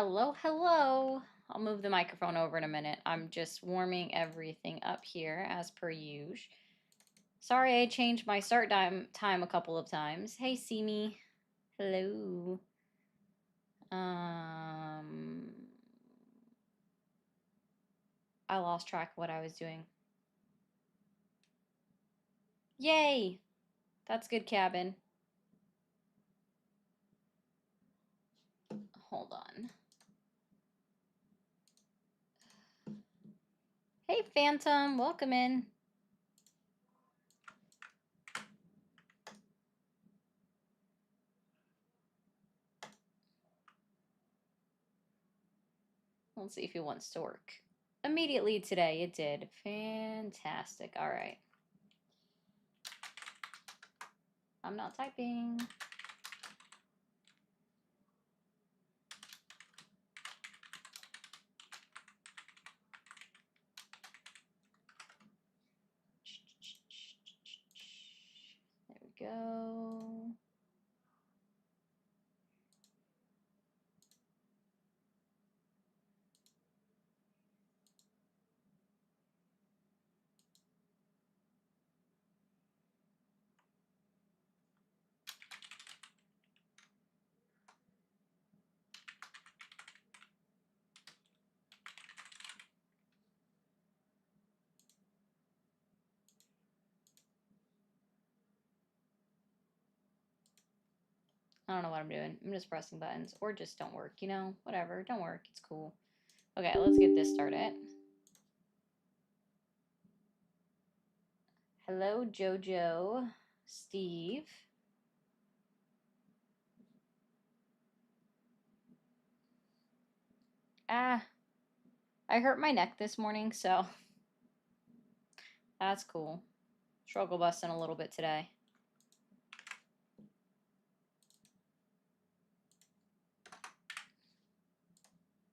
Hello, hello. I'll move the microphone over in a minute. I'm just warming everything up here as per usual. Sorry I changed my start time a couple of times. Hey, see me. Hello. I lost track of what I was doing. Yay! That's good, cabin. Hold on. Hey, Phantom. Welcome in. Let's see if he wants to work. Immediately today, it did. Fantastic. All right. I'm not typing. There we go. I don't know what I'm doing. I'm just pressing buttons. Or just don't work, you know? Whatever. Don't work. It's cool. Okay, let's get this started. Hello, Jojo. Steve. Ah, I hurt my neck this morning, so that's cool. Struggle busting a little bit today.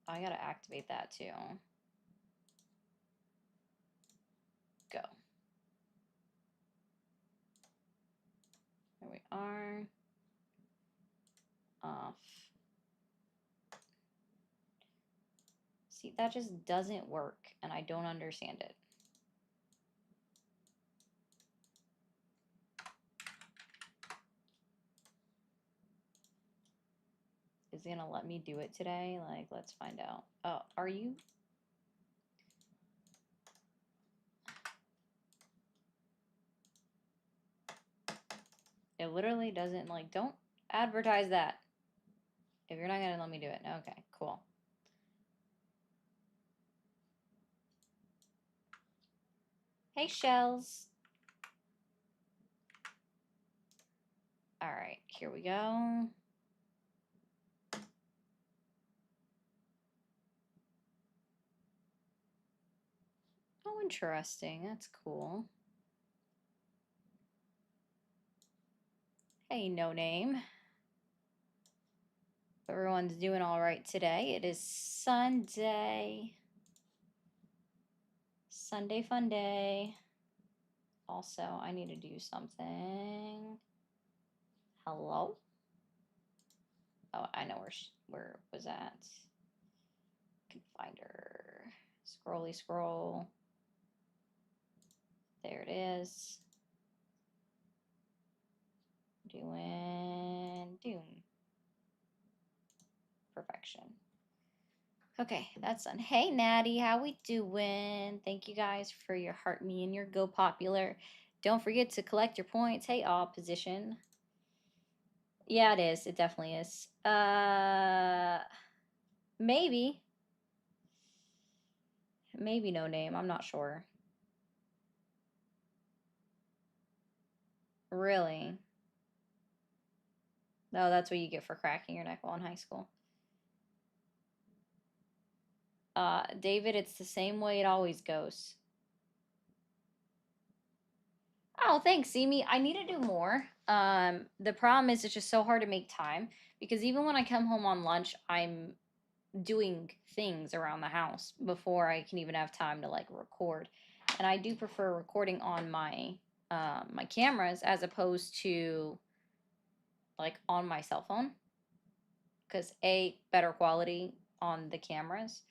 I gotta activate that too. Go. There we are. Off. See, that just doesn't work, and I don't understand it. Is it gonna let me do it today? Like, let's find out. Oh, are you? It literally doesn't, like, don't advertise that. If you're not gonna let me do it. Okay, cool. Hey, Shells. All right, here we go. Oh, interesting. That's cool. Hey, no name. Everyone's doing all right today. It is Sunday. Sunday fun day. Also, I need to do something. Hello? Oh, I know where was that. Can find her. Scrolly scroll. There it is. Doing Doom. Perfection. Okay, that's done. Hey, Natty, how we doing? Thank you guys for your heart me and your go popular. Don't forget to collect your points. Hey, opposition. Yeah, it is. It definitely is. Maybe. Maybe no name. I'm not sure. Really? No, that's what you get for cracking your neck while in high school. David, it's the same way it always goes. Oh, thanks, Simi. I need to do more. The problem is it's just so hard to make time because even when I come home on lunch, I'm doing things around the house before I can even have time to like record. And I do prefer recording on my my cameras as opposed to like on my cell phone because A, better quality, on the cameras,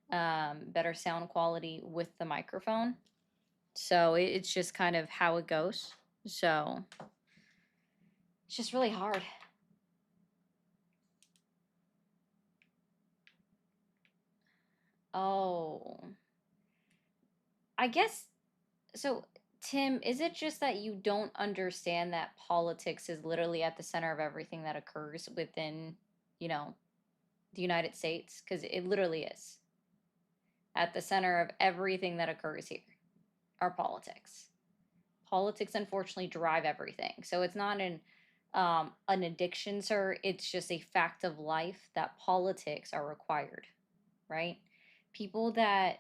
better sound quality with the microphone. So it's just kind of how it goes. So it's just really hard. Oh, I guess so. Tim, is it just that you don't understand that politics is literally at the center of everything that occurs within, you know, the United States? Because it literally is at the center of everything that occurs here are politics. Politics, unfortunately, drive everything. So it's not an addiction, sir. It's just a fact of life that politics are required, right? People that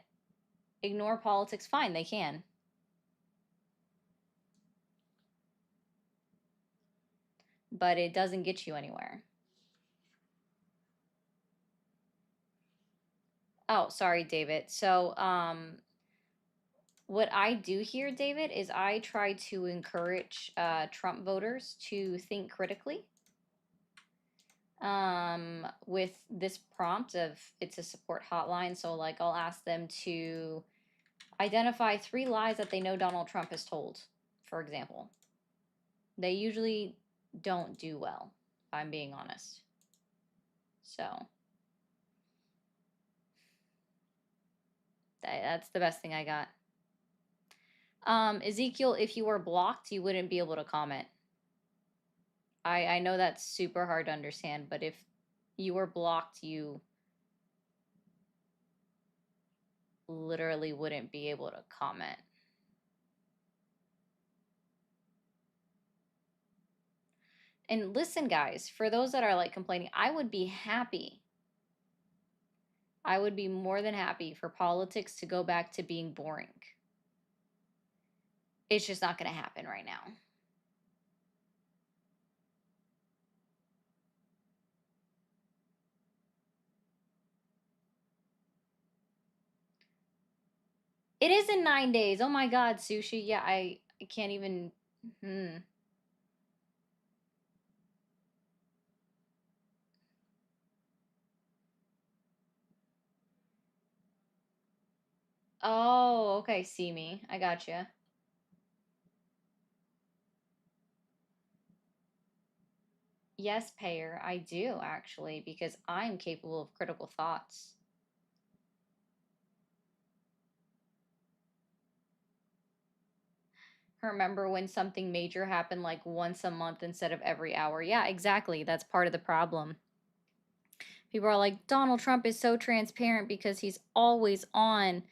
ignore politics, fine, they can. But it doesn't get you anywhere. Oh, sorry, David. So, what I do here, David, is I try to encourage Trump voters to think critically. With this prompt of it's a support hotline, so like I'll ask them to identify 3 lies that they know Donald Trump has told, for example. They usually don't do well, if I'm being honest. So that's the best thing I got. Ezekiel, if you were blocked, you wouldn't be able to comment. I know that's super hard to understand, but if you were blocked, you literally wouldn't be able to comment. And listen, guys, for those that are like complaining, I would be happy. I would be more than happy for politics to go back to being boring. It's just not going to happen right now. It is in 9 days. Oh my God, sushi. Yeah, I can't even. Hmm. Oh, okay. See me. I gotcha. Yes, payer. I do actually, because I'm capable of critical thoughts. Remember when something major happened like once a month instead of every hour? Yeah, exactly. That's part of the problem. People are like, Donald Trump is so transparent because he's always on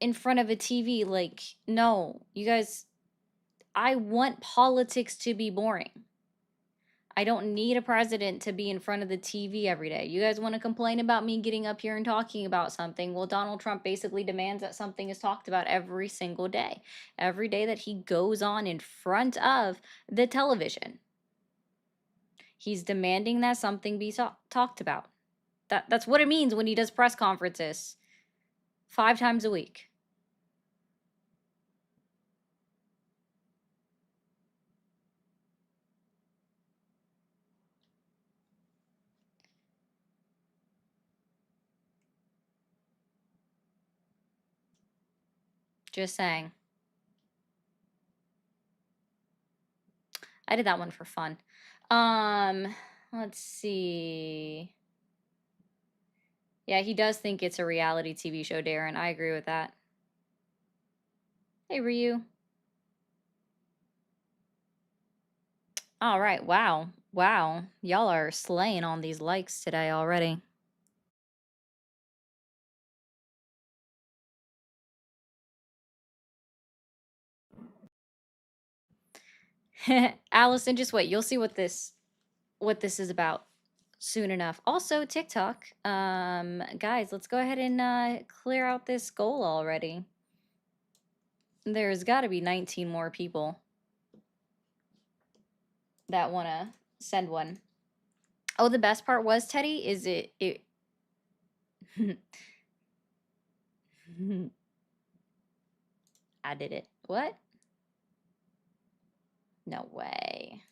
in front of a TV. Like, no, you guys, I want politics to be boring. I don't need a president to be in front of the TV every day. You guys want to complain about me getting up here and talking about something? Well, Donald Trump basically demands that something is talked about every single day. Every day that he goes on in front of the television, he's demanding that something be talked about. That's what it means when he does press conferences 5 times a week. Just saying. I did that one for fun. Let's see. Yeah, he does think it's a reality TV show, Darren. I agree with that. Hey, Ryu. All right. Wow. Wow. Y'all are slaying on these likes today already. Allison, just wait. You'll see what this is about soon enough. Also, TikTok. Guys, let's go ahead and clear out this goal already. There's got to be 19 more people that want to send one. Oh, the best part was, Teddy, is it I did it. What? No way.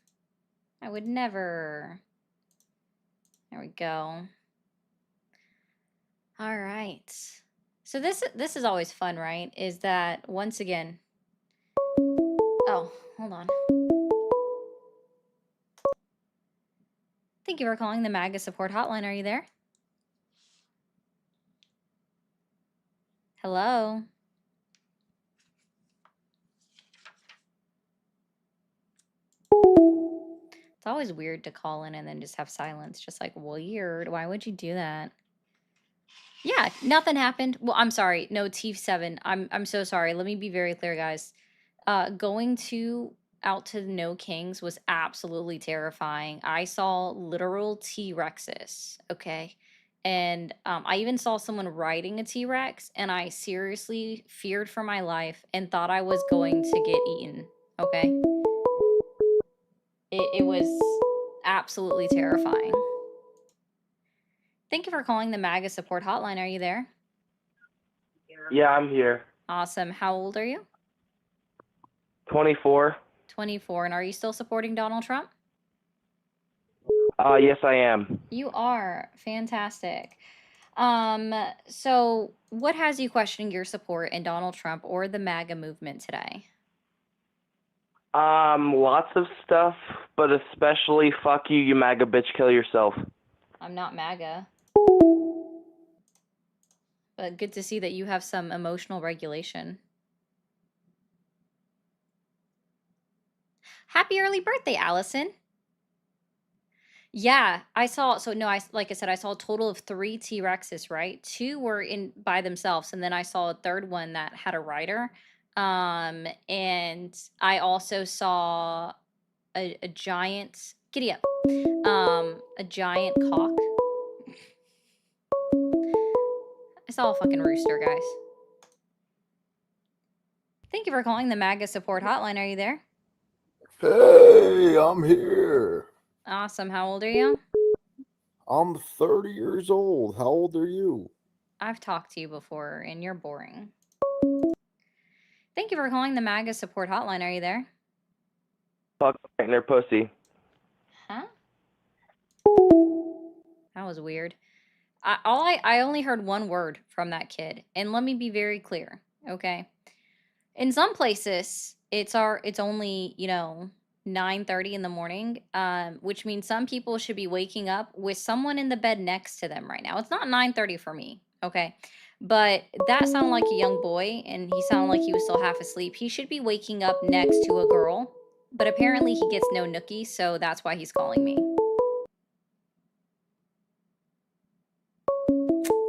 I would never. There we go. All right. So this is always fun, right? Is that once again. Oh, hold on. Thank you for calling the MAGA support hotline. Are you there? Hello. It's always weird to call in and then just have silence. Just like weird. Why would you do that? Yeah, nothing happened. Well, I'm sorry. No, T7. I'm so sorry. Let me be very clear, guys. Going to out to the No Kings was absolutely terrifying. I saw literal T-Rexes, okay? And I even saw someone riding a T-Rex, and I seriously feared for my life and thought I was going to get eaten, okay? It was absolutely terrifying. Thank you for calling the MAGA support hotline. Are you there? Yeah, I'm here. Awesome. How old are you? 24. 24. And are you still supporting Donald Trump? Yes, I am. You are. Fantastic. So what has you questioning your support in Donald Trump or the MAGA movement today? Lots of stuff, but especially fuck you, you MAGA bitch, kill yourself. I'm not MAGA. But good to see that you have some emotional regulation. Happy early birthday, Allison. Yeah, I saw. So no, like I said, I saw a total of 3 T-Rexes, right? 2 were in by themselves, and then I saw a third one that had a rider. And I also saw a giant giddy up, a giant cock. I saw a fucking rooster, guys. Thank you for calling the MAGA support hotline. Are you there? Hey, I'm here. Awesome. How old are you? I'm 30 years old. How old are you? I've talked to you before, and you're boring. Thank you for calling the MAGA support hotline. Are you there? Fuck in their pussy. Huh? That was weird. I only heard one word from that kid, and let me be very clear, okay? In some places, it's only 9:30 in the morning, which means some people should be waking up with someone in the bed next to them right now. It's not 9:30 for me, okay? But that sounded like a young boy, and he sounded like he was still half asleep. He should be waking up next to a girl, but apparently he gets no nookie, so that's why he's calling me.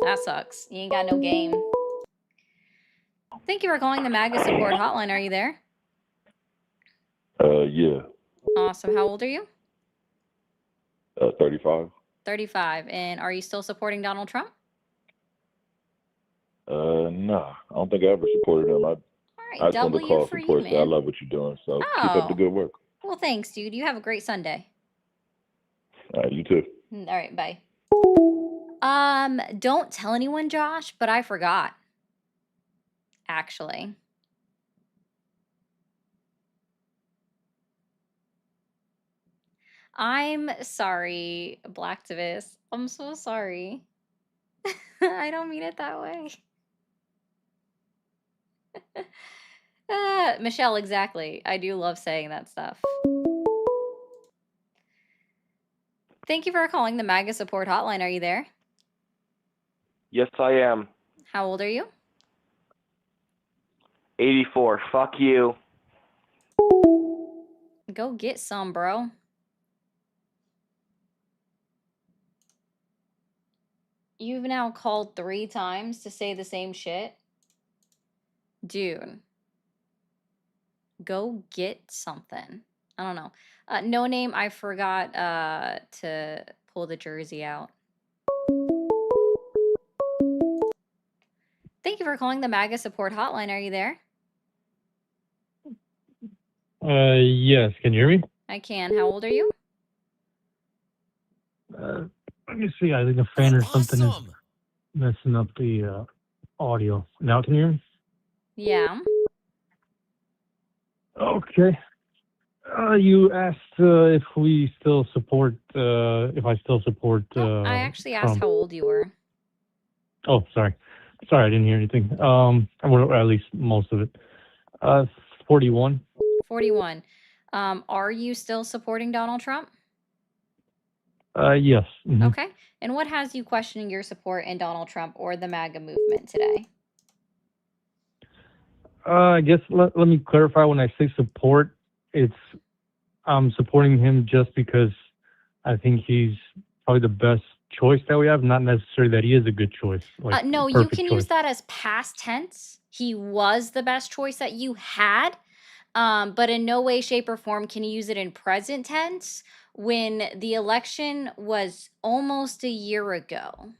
That sucks. You ain't got no game. Thank you for calling the MAGA support hotline. Are you there? Yeah. Awesome. How old are you? 35. 35. And are you still supporting Donald Trump? Nah. I don't think I ever supported him. All I right, just wanted to W call for you, support. Say I man. love what you're doing. So keep up the Oh, good work. well, thanks, dude. You have a great Sunday. All right, you too. All right, bye. Don't tell anyone, Josh, but I forgot. Actually. I'm sorry, Blacktivist. I'm so sorry. I don't mean it that way. Michelle, exactly. I do love saying that stuff. Thank you for calling the MAGA support hotline. Are you there? Yes, I am. How old are you? 84. Fuck you. Go get some, bro. You've now called 3 times to say the same shit? Dude. Go get something. I don't know. No name, I forgot to pull the jersey out. Thank you for calling the MAGA support hotline. Are you there? Yes. Can you hear me? I can. How old are you? Let me see. I think a fan or something is messing up the audio. Now can you hear me? Yeah. Okay. You asked if we still support, if I still support No, I actually asked Trump. how old you were. Oh, sorry. Sorry, I didn't hear anything. Or at least most of it. 41. 41. Are you still supporting Donald Trump? Yes. Mhm. Okay. And what has you questioning your support in Donald Trump or the MAGA movement today? I guess let me clarify. When I say support, it's I'm supporting him just because I think he's probably the best choice that we have, not necessarily that he is a good choice, like No, you perfect can choice. use that as past tense. He was the best choice that you had. But in no way, shape, or form can you use it in present tense when the election was almost a year ago.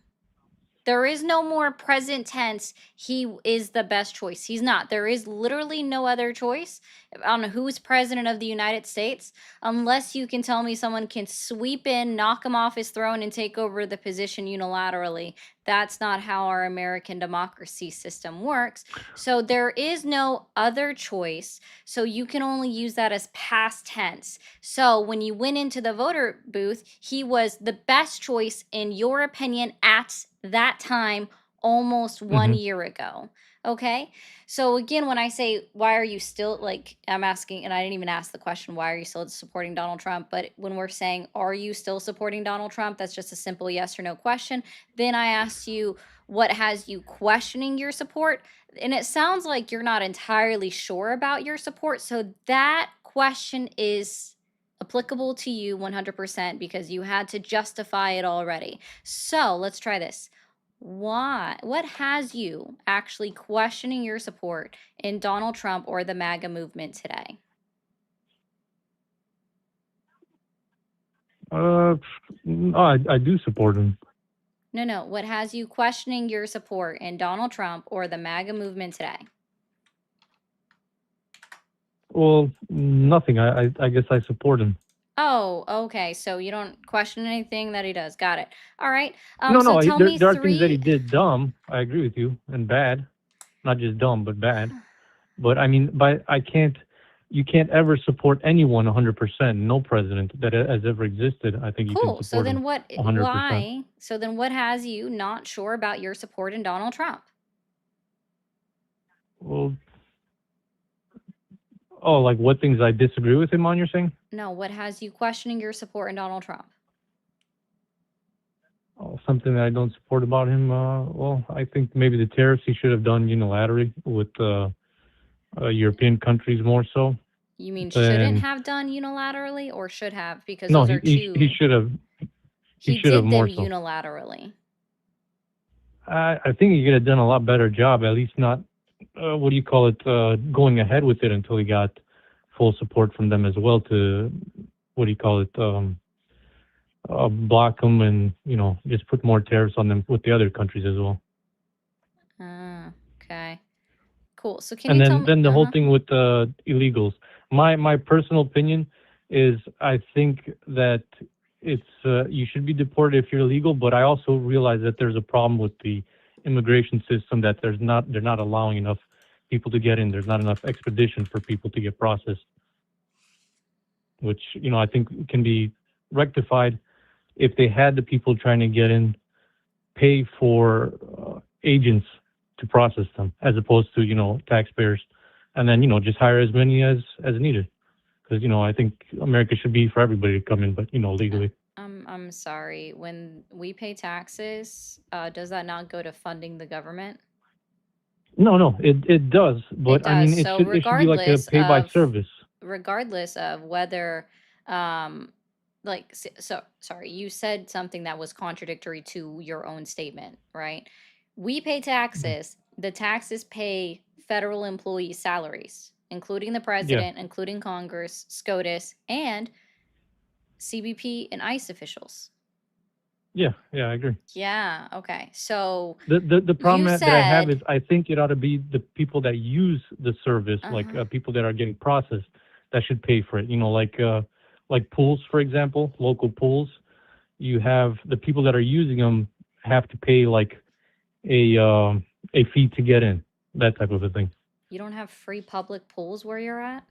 There is no more present tense. He is the best choice. He's not. There is literally no other choice on who's president of the United States, unless you can tell me someone can sweep in, knock him off his throne, and take over the position unilaterally. That's not how our American democracy system works. So there is no other choice. So you can only use that as past tense. So when you went into the voter booth, he was the best choice in your opinion at that time almost 1 year ago. Okay. So again, when I say, why are you still, like, I'm asking, and I didn't even ask the question, why are you still supporting Donald Trump? But when we're saying, are you still supporting Donald Trump? That's just a simple yes or no question. Then I asked you, what has you questioning your support? And it sounds like you're not entirely sure about your support. So that question is applicable to you 100% because you had to justify it already. So let's try this. What has you actually questioning your support in Donald Trump or the MAGA movement today? I do support him. No. What has you questioning your support in Donald Trump or the MAGA movement today? Well, nothing. I guess I support him. Oh, okay. So you don't question anything that he does. Got it. All right. No, So no. tell me There are things that he three. did dumb. I agree with you, and bad. Not just dumb, but bad. But I mean, you can't ever support anyone 100%. No president that has ever existed, I think you can Cool. So support then him what 100%. why? So then what has you not sure about your support in Donald Trump? Well, oh, like what things I disagree with him on, you're saying? No, what has you questioning your support in Donald Trump? Oh, something that I don't support about him. Well, I think maybe the tariffs he should have done unilaterally with European countries more so. You mean shouldn't Than have done unilaterally or should have? Because no, those are he two. should have He did them more so. unilaterally. I think he could have done a lot better job. At least not what do you call it? Going ahead with it until he got full support from them as well to what do you call it? Block them and just put more tariffs on them with the other countries as well. Ah, okay. Cool. So can And you tell then me? the whole thing with illegals. My personal opinion is I think that it's you should be deported if you're illegal, but I also realize that there's a problem with the immigration system that they're not allowing enough people to get in. There's not enough expedition for people to get processed, which I think can be rectified if they had the people trying to get in pay for agents to process them as opposed to taxpayers, and then just hire as many as needed, because I think America should be for everybody to come in, but legally. I'm sorry. When we pay taxes, does that not go to funding the government? No, it does, It but I does. mean So it should be like a pay by service. regardless of whether like so sorry, you said something that was contradictory to your own statement, right? We pay taxes. The taxes pay federal employees' salaries, including the Yeah, president, including Congress, SCOTUS, and CBP and ICE officials. yeah, I agree. Yeah, okay. So The you problem that I have is said I think it ought to be the people that use the service, like uh-huh. people that are getting processed, that should pay for it. Like pools, for example, local pools. You have the people that are using them have to pay like a fee to get in, that type of a thing. You don't have free public pools where you're at?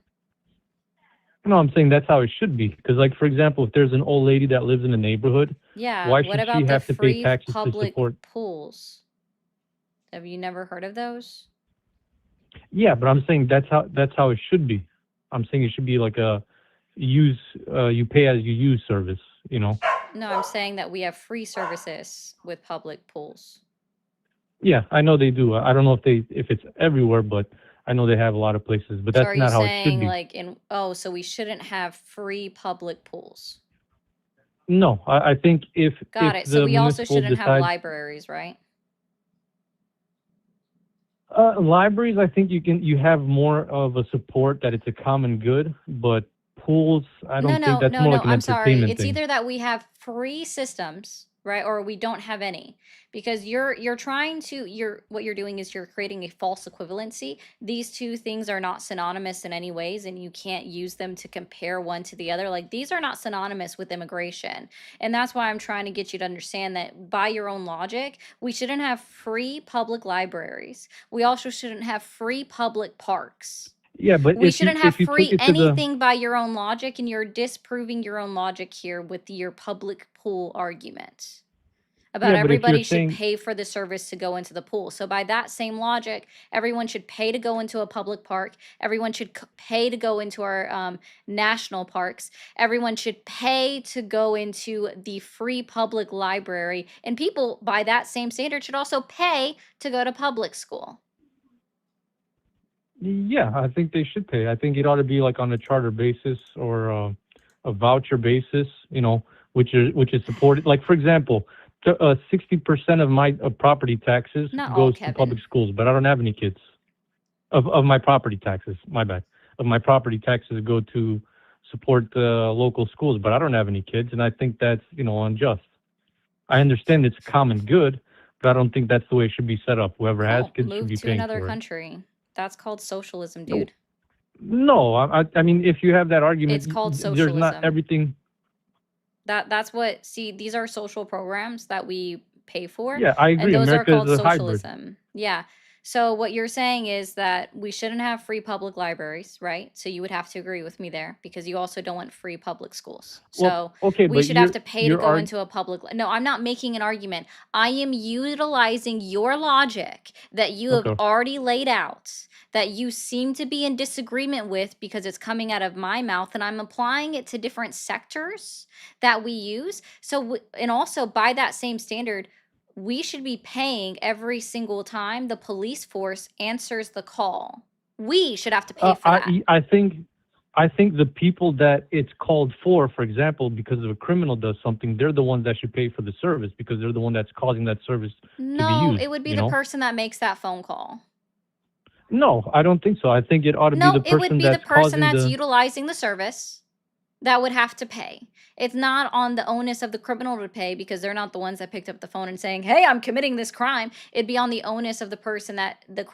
No, I'm saying that's how it should be. Because, like, for example, if there's an old lady that lives in a neighborhood, Yeah, why what should she about the have to pay free taxes to public support? pools? Have you never heard of those? Yeah, but I'm saying that's how it should be. I'm saying it should be like a use you pay as you use service. You know. No, I'm saying that we have free services with public pools. Yeah, I know they do. I don't know if it's everywhere, but I know they have a lot of places. But So that's are you not how it should saying be. like so we shouldn't have free public pools? No, I think if Got it. So the we also municipal shouldn't have decides libraries, right? libraries, I think you have more of a support that it's a common good, but pools, I No, don't think no, that's no, more no. like an I'm sorry. entertainment It's thing. either that we have free systems, right, or we don't have any. Because you're trying to what you're doing is you're creating a false equivalency. These two things are not synonymous in any ways, and you can't use them to compare one to the other. Like these are not synonymous with immigration. And that's why I'm trying to get you to understand that by your own logic, we shouldn't have free public libraries. We also shouldn't have free public parks. Yeah, but We shouldn't have if you take free it to the anything by your own logic, and you're disproving your own logic here with your public pool argument about yeah, but if you're everybody should saying pay for the service to go into the pool. So by that same logic, everyone should pay to go into a public park. Everyone should pay to go into our national parks. Everyone should pay to go into the free public library. And people, by that same standard, should also pay to go to public school. yeah, I think they should pay. I think it ought to be like on a charter basis or a voucher basis, you know, which is supported. Like for example, 60% of my property taxes Not all, goes to public Kevin. schools, but I don't have any kids. Of my property taxes, my bad. Of my property taxes go to support local schools, but I don't have any kids, and I think that's unjust. I understand it's common good, but I don't think that's the way it should be set up. Whoever has Cool. kids should Move be to paying another for it. country. That's called socialism, No, dude. no, I mean, if you have that It's argument, called there's not socialism. everything. That's what, see, these are social programs that we pay for, Yeah, I and agree. those are America is called a hybrid. socialism. Yeah. So what you're saying is that we shouldn't have free public libraries, right? So you would have to agree with me there because you also don't want free public schools. Well, So okay, we but should have to pay to you're go arg. into a public. No, I'm not making an argument. I am utilizing your logic that you have Okay. already laid out, that you seem to be in disagreement with because it's coming out of my mouth, and I'm applying it to different sectors that we use. So, and also by that same standard, we should be paying every single time the police force answers the call. We should have to pay for that. I think the people that it's called for example, because of a criminal does something, they're the ones that should pay for the service because they're the one that's causing that service to be No, used. it would be You the know? person that makes that phone call. No, I don't think so. I think it ought to be No, the it would person be the that's person causing that's the. utilizing the service that would have to pay. It's not on the onus of the criminal to pay because they're not the ones that picked up the phone and saying, "Hey, I'm committing this crime." It'd be on the onus of the person that the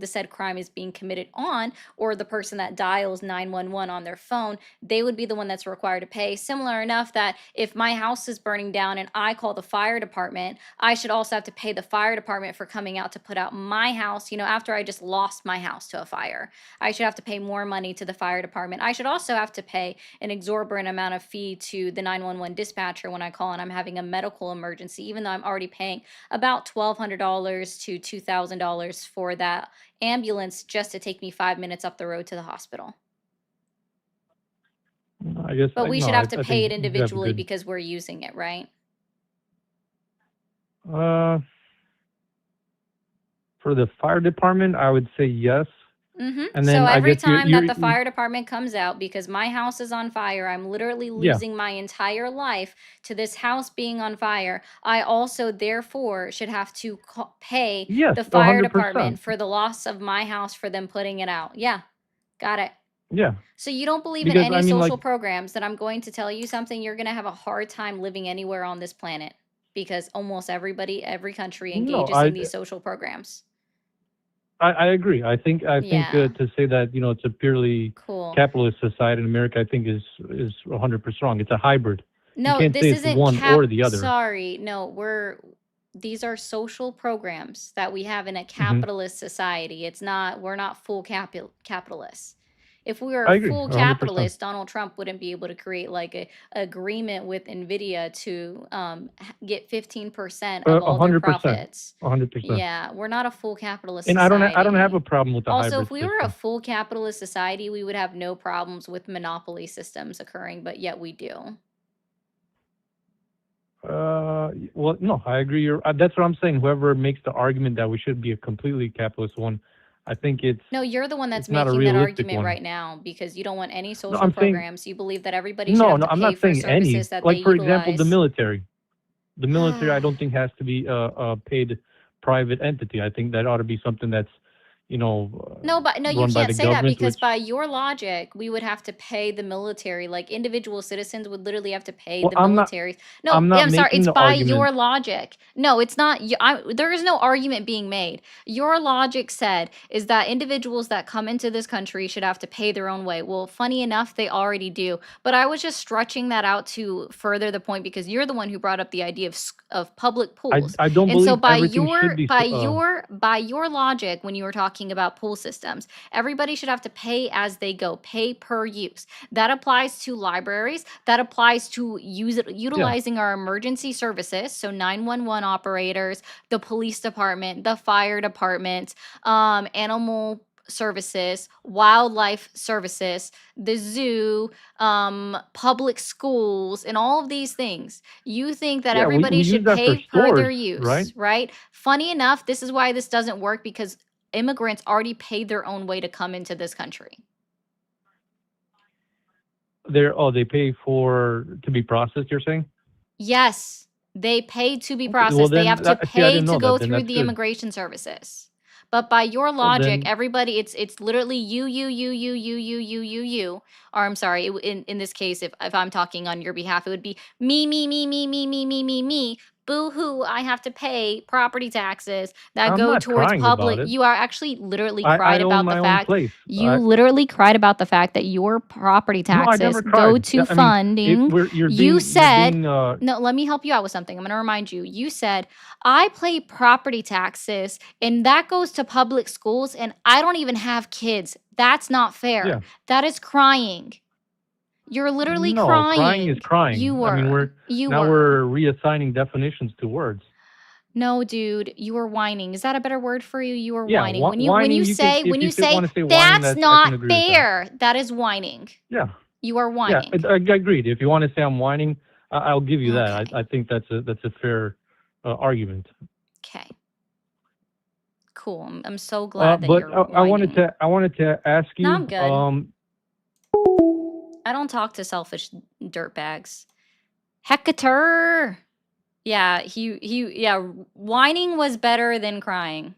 said crime is being committed on, or the person that dials 911 on their phone. They would be the one that's required to pay. Similar enough that if my house is burning down and I call the fire department, I should also have to pay the fire department for coming out to put out my house, after I just lost my house to a fire. I should have to pay more money to the fire department. I should also have to pay an exorbitant amount of fee to the 911 dispatcher when I call and I'm having a medical emergency, even though I'm already paying about $1,200 to $2,000 for that ambulance just to take me 5 minutes up the road to the hospital. I guess But I we no. should have to I pay think it you have a individually good. because we're using it, right? Uh, for the fire department, I would say yes. And So then I every guess time that the fire department comes out, because my house is on fire, I'm literally yeah. losing my entire life to this house being on fire. I also, therefore, should have to pay Yes, the fire 100%. department for the loss of my house for them putting it out. Yeah, got it. Yeah. So you don't believe in Because I any mean, like, social programs, that I'm going to tell you something, you're going to have a hard time living anywhere on this planet because almost everybody, every country no, engages in these social programs. I agree. I think Yeah. to say that it's a purely Cool. capitalist society in America, I think is 100% wrong. It's a hybrid. No, you can't this say it's isn't one or the other. Sorry, no, these are social programs that we have in a Mhm. capitalist society. We're not full capitalists. If we were I a agree, full 100%. capitalist, Donald Trump wouldn't be able to create like a agreement with Nvidia to get 15% of all their 100%, profits. 100%. Yeah, we're not a full capitalist And I don't have a society. problem with the Also, hybrid if we were a system. full capitalist society, we would have no problems with monopoly systems occurring, but yet we do. Well, no, I agree. That's what I'm saying. Whoever makes the argument that we should be a completely capitalist one, I think No, you're the one that's it's not a making that realistic argument one. right now because you don't want any No, social I'm saying programs. You believe that everybody should no, have no. to I'm pay not for saying any. services that they Like for example, the utilize. military. The military, I don't think has to be a paid private entity. I think that ought to be something that's, you know, No, but no, you run by can't the say that government, because which by your logic, we would have to pay the military. Like individual citizens would literally have to pay well, the military. No, I'm yeah, not I'm sorry. making It's the by argument. your logic. No, it's not. There is no argument being made. Your logic said is that individuals that come into this country should have to pay their own way. Well, funny enough, they already do. But I was just stretching that out to further the point because you're the one who brought up the idea of public pools. I don't And so believe everything should be. by your logic, when you were talking about pool systems, everybody should have to pay as they go, pay per use. That applies to libraries. That applies to Yeah, utilizing our emergency services. So 911 operators, the police department, the fire department, animal services, wildlife services, the zoo, public schools, and all of these things. You think that yeah. We everybody use should that for pay per stores, their right? use, right? Funny enough, this is why this doesn't work because immigrants already paid their own way to come into this country. They pay for to be processed. You're saying? Yes, they pay to be Okay. Well, processed. They then have to see, I pay didn't to know go that. Then through that's the good. immigration services. But by your Well, logic, then everybody, it's literally you. Or I'm sorry, in this case, if I'm talking on your behalf, it would be me. Boo hoo! I have to pay property taxes that I'm go not towards crying about public. it. You are actually literally I cried own about the my own fact. place. You literally cried about the fact that your property No, I taxes never go cried. to I mean, funding. You you're said being no, let me help you out with something. I'm going to remind you. You said, I pay property taxes and that goes to public schools and I don't even have kids. That's not fair. yeah. That is crying. You're literally No, crying is crying. crying. I mean, You now were. we're reassigning definitions to words. No, dude, you were whining. Is that a better word for you? You were Yeah, whining. whining. You can if you Say want to say whining, that's that I can not agree with that. fair. That is whining. Yeah, You are yeah, whining. I agreed. If you want to say I'm whining, I'll give you that. Okay. I think that's a fair argument. Okay. Cool. I'm so glad that But you're whining. I wanted to ask No, you. I'm good. I don't talk to selfish dirtbags. Hecator. Yeah, yeah, whining was better than crying.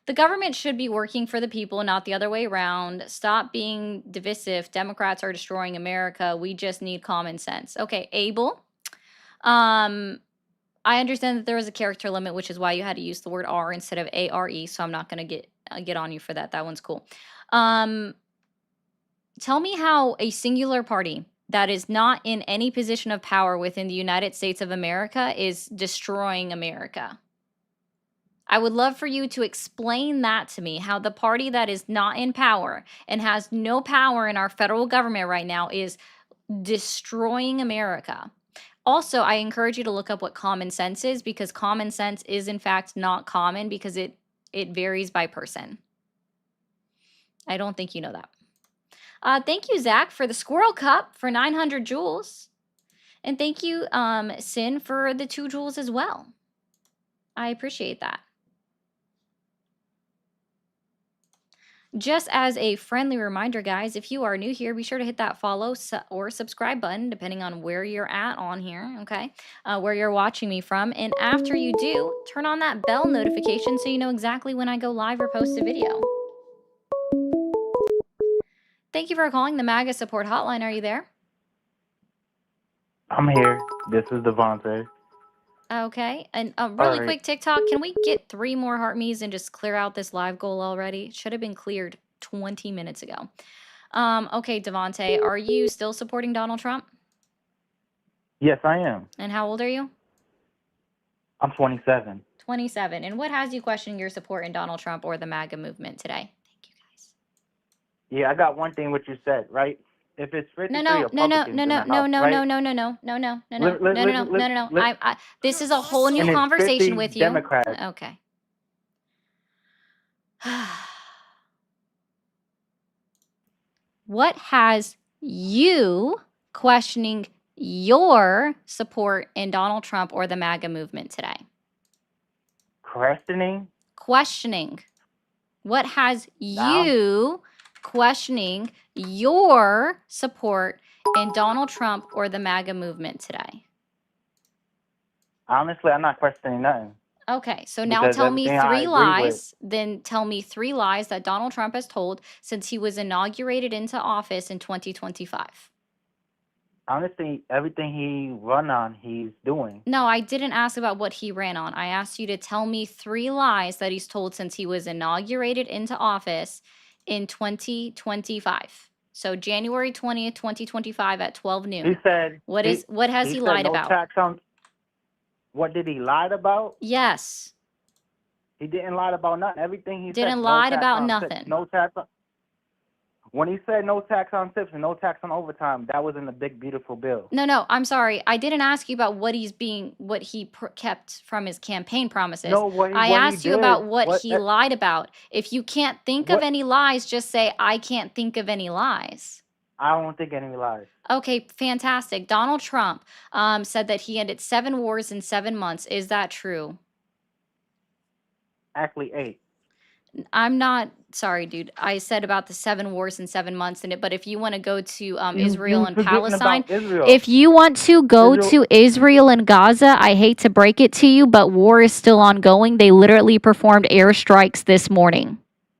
The government should be working for the people, not the other way around. Stop being divisive. Democrats are destroying America. We just need common sense. Okay, Abel. I understand that there was a character limit, which is why you had to use the word R instead of ARE, so I'm not going to get on you for that. That one's cool. Tell me how a singular party that is not in any position of power within the United States of America is destroying America. I would love for you to explain that to me, how the party that is not in power and has no power in our federal government right now is destroying America. Also, I encourage you to look up what common sense is because common sense is in fact not common because it varies by person. I don't think you know that. Thank you, Zach, for the Squirrel Cup for 900 jewels. And thank you, Sin, for the 2 jewels as well. I appreciate that. Just as a friendly reminder, guys, if you are new here, be sure to hit that follow or subscribe button, depending on where you're at on here, okay? Where you're watching me from. And after you do, turn on that bell notification so you know exactly when I go live or post a video. Thank you for calling the MAGA support hotline. Are you there? I'm here. This is Devontae. Okay. And really quick TikTok, can we get 3 more heart me's and just clear out this live goal already? It should have been cleared 20 minutes ago. Okay, Devontae, are you still supporting Donald Trump? Yes, I am. And how old are you? I'm 27. 27. And what has you questioning your support in Donald Trump or the MAGA movement today? Thank you, guys. Yeah, I got one thing what you said, right? If it's No, 53 no, no, no, Republicans no, in no, the no, House, no, no, right? no, no, no, no, no, no, no, Li- no, li- no, li- no, li- no, no, no. li- This is a whole new and it's conversation 50 with you. Democrats. Okay. What has you questioning your support in Donald Trump or the MAGA movement today? Questioning. Questioning. What has Now, you questioning your support in Donald Trump or the MAGA movement today? honestly, I'm not questioning nothing Okay, so now because tell me everything I 3 agree with. lies. Then tell me 3 lies that Donald Trump has told since he was inaugurated into office in 2025. Honestly, everything he run on, he's doing. No, I didn't ask about what he ran on. I asked you to tell me 3 lies that he's told since he was inaugurated into office in 2025. So January 20th, 2025 at 12 He noon. said What has he he said lied no about? tax on. What did he lie about? Yes. He didn't lie about nothing. Everything he Didn't said, no lie tax about on tips, nothing. no tax on. When he said no tax on tips and no tax on overtime, that was in the big beautiful bill. No, I'm sorry. I didn't ask you about what he kept from his campaign promises. No, I what he asked you did, about what he lied about. If you can't think of what any lies, just say, I can't think of any lies. I don't think any lies. Okay, fantastic. Donald Trump said that he ended 7 wars in 7 months. Is that true? Actually, 8. I'm not sorry, dude. I said about the 7 wars in 7 months in it, but if you want to go to You Israel and forgetting Palestine, about Israel. if you want to go Israel. to Israel and Gaza, I hate to break it to you, but war is still ongoing. They literally performed airstrikes this morning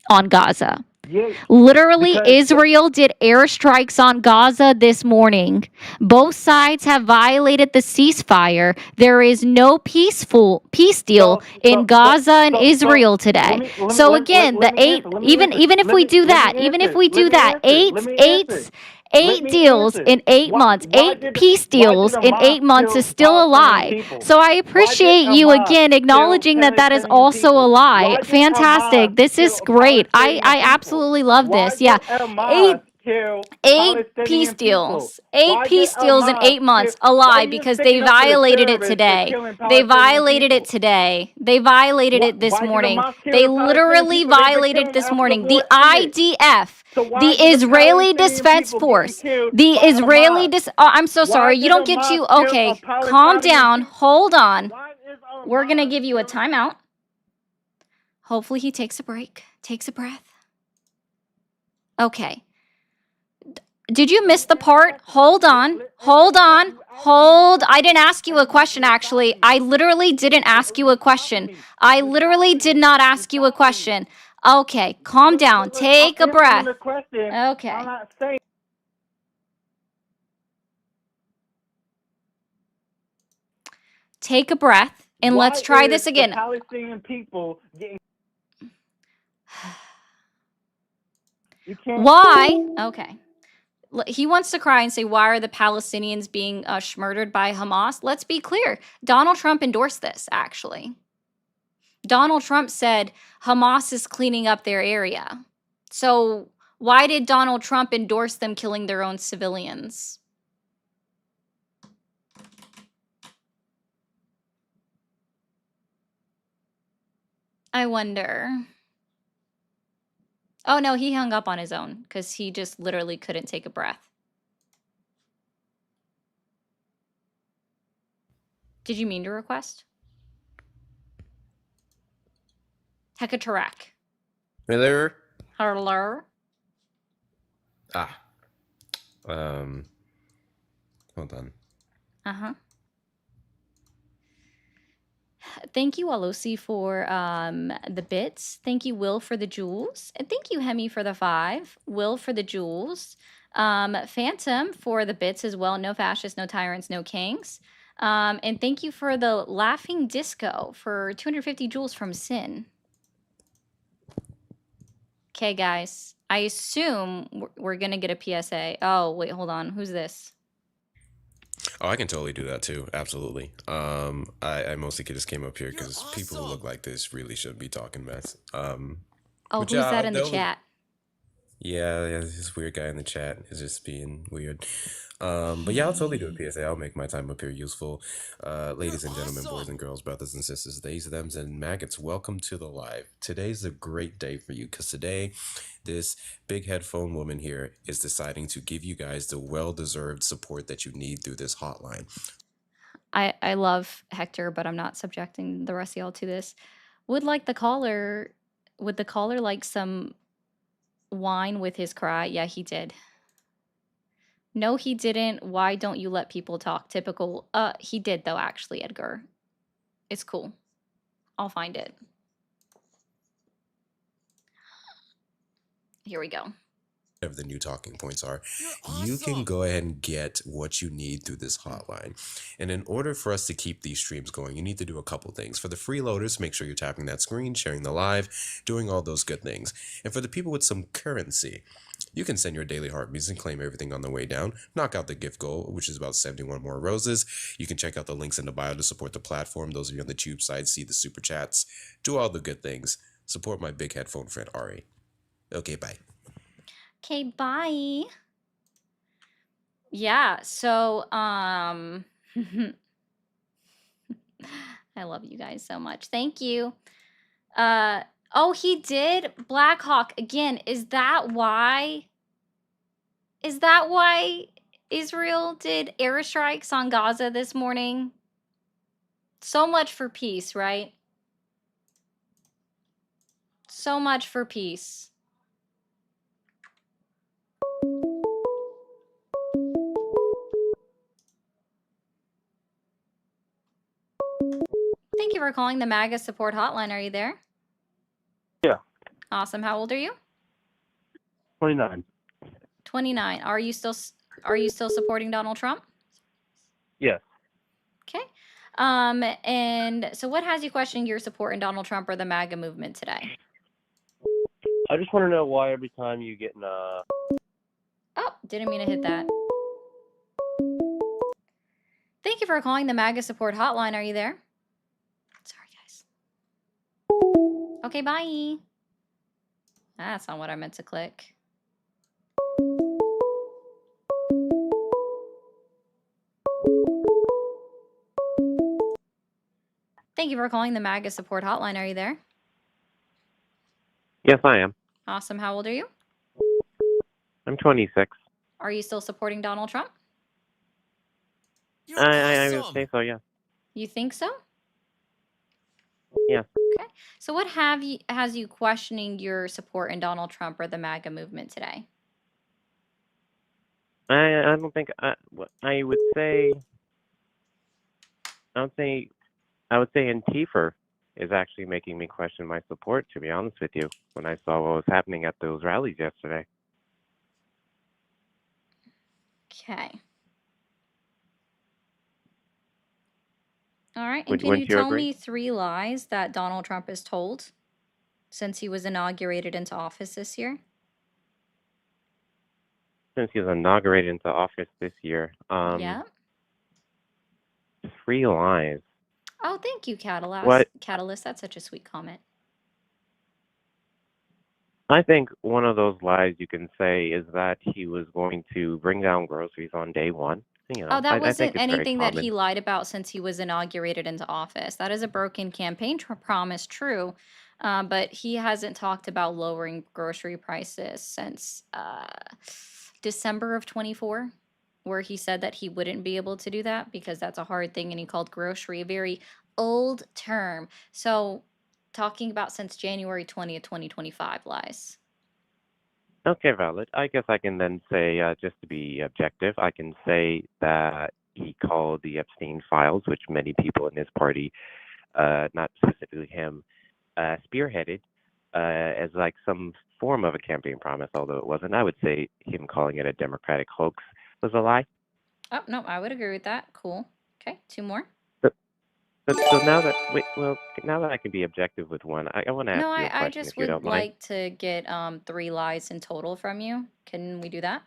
on Gaza. Yeah, Literally, because Israel did airstrikes on Gaza this morning. Both sides have violated the ceasefire. There is no peace deal in Gaza and Israel today. So again, the 8, even if we do that, eight deals in 8 months, 8 peace deals in 8 months is still a lie. So I appreciate you again acknowledging that that is also a lie. Fantastic. This is great. I absolutely love this. Yeah. 8 peace deals. 8 peace deals in 8 months. A lie because they violated it today. They violated it today. They violated it this morning. They literally violated this morning. The IDF, the Israeli Defense Force, the Israeli I'm so sorry. You don't get to. Okay, calm down. Hold on. We're going to give you a timeout. Hopefully he takes a break, takes a breath. Okay. Did you miss the part? Hold on. I didn't ask you a question, actually. I literally didn't ask you a question. I literally did not ask you a question. Okay, calm down. Take a breath. Okay. Take a breath, and let's try this again. Palestinian people getting. Why? Okay. He wants to cry and say, why are the Palestinians being murdered by Hamas? Let's be clear. Donald Trump endorsed this, actually. Donald Trump said Hamas is cleaning up their area. So why did Donald Trump endorse them killing their own civilians? I wonder. Oh, no, he hung up on his own because he just literally couldn't take a breath. Did you mean to request? Hekatarek. Hello. Hello. Hold on. Uh-huh. Thank you, Alosi, for the bits. Thank you, Will, for the jewels. And thank you, Hemi, for the 5. Will for the jewels. Phantom for the bits as well. No fascists, no tyrants, no kings. And thank you for the laughing disco for 250 jewels from Sin. Okay, guys. I assume we're going to get a PSA. Oh, wait, hold on. Who's this? Oh, I can totally do that too. Absolutely. I mostly just came up here because people who look like this really should be talking mess. Oh, who's that in the chat? Yeah, this weird guy in the chat is just being weird. But yeah, I'll totally do a PSA. I'll make my time up here useful. Ladies and gentlemen, boys and girls, brothers and sisters, theys, thems, and maggots, welcome to the live. Today's a great day for you because today, this big headphone woman here is deciding to give you guys the well-deserved support that you need through this hotline. I love Hector, but I'm not subjecting the rest of y'all to this. Would the caller like some wine with his cry? Yeah, he did. No, he didn't. Why don't you let people talk? Typical. He did though, actually, Edgar. It's cool. I'll find it. Here we go. Whatever the new talking points are, you can go ahead and get what you need through this hotline. And in order for us to keep these streams going, you need to do a couple things. For the freeloaders, make sure you're tapping that screen, sharing the live, doing all those good things. And for the people with some currency, you can send your daily heart music and claim everything on the way down. Knock out the gift goal, which is about 71 more roses. You can check out the links in the bio to support the platform. Those of you on the tube side, see the super chats. Do all the good things. Support my big headphone friend, Ari. Okay, bye. Okay, bye. Yeah, so I love you guys so much. Thank you. Oh, he did Blackhawk again. Is that why Israel did airstrikes on Gaza this morning? So much for peace, right? So much for peace. Thank you for calling the MAGA support hotline. Are you there? Yeah. Awesome. How old are you? 29. 29. Are you still supporting Donald Trump? Yes. Okay. And so what has you questioning your support in Donald Trump or the MAGA movement today? I just want to know why every time you get in a... Oh, didn't mean to hit that. Thank you for calling the MAGA support hotline. Are you there? Sorry, guys. Okay, bye. That's not what I meant to click. Thank you for calling the MAGA support hotline. Are you there? Yes, I am. Awesome. How old are you? I'm 26. Are you still supporting Donald Trump? I would say so, yes. You think so? Yes. Okay. So what has you questioning your support in Donald Trump or the MAGA movement today? I don't think... I would say... I would say Antifa is actually making me question my support, to be honest with you, when I saw what was happening at those rallies yesterday. Okay. All right. And Would- can you wouldn't you tell agree? me 3 lies that Donald Trump has told since he was inaugurated into office this year? Since he was inaugurated into office this year, Yeah. 3 lies. Oh, thank you, What? Catalyst. That's such a sweet comment. I think one of those lies you can say is that he was going to bring down groceries on day one. You know, Oh, that I think wasn't it's very anything that common. he lied about since he was inaugurated into office. That is a broken campaign promise, true. But he hasn't talked about lowering grocery prices since December of 24, where he said that he wouldn't be able to do that because that's a hard thing. And he called grocery a very old term. So talking about since January 20th, 2025 lies. Okay, valid. I guess I can then say, just to be objective, I can say that he called the Epstein files, which many people in his party, not specifically him, spearheaded as like some form of a campaign promise, although it wasn't. I would say him calling it a Democratic hoax was a lie. Oh, no, I would agree with that. Cool. Okay, 2 more. So now that now that I can be objective with one, I want to ask No, you a I question, just if you would don't mind. like to get 3 lies in total from you. Can we do that?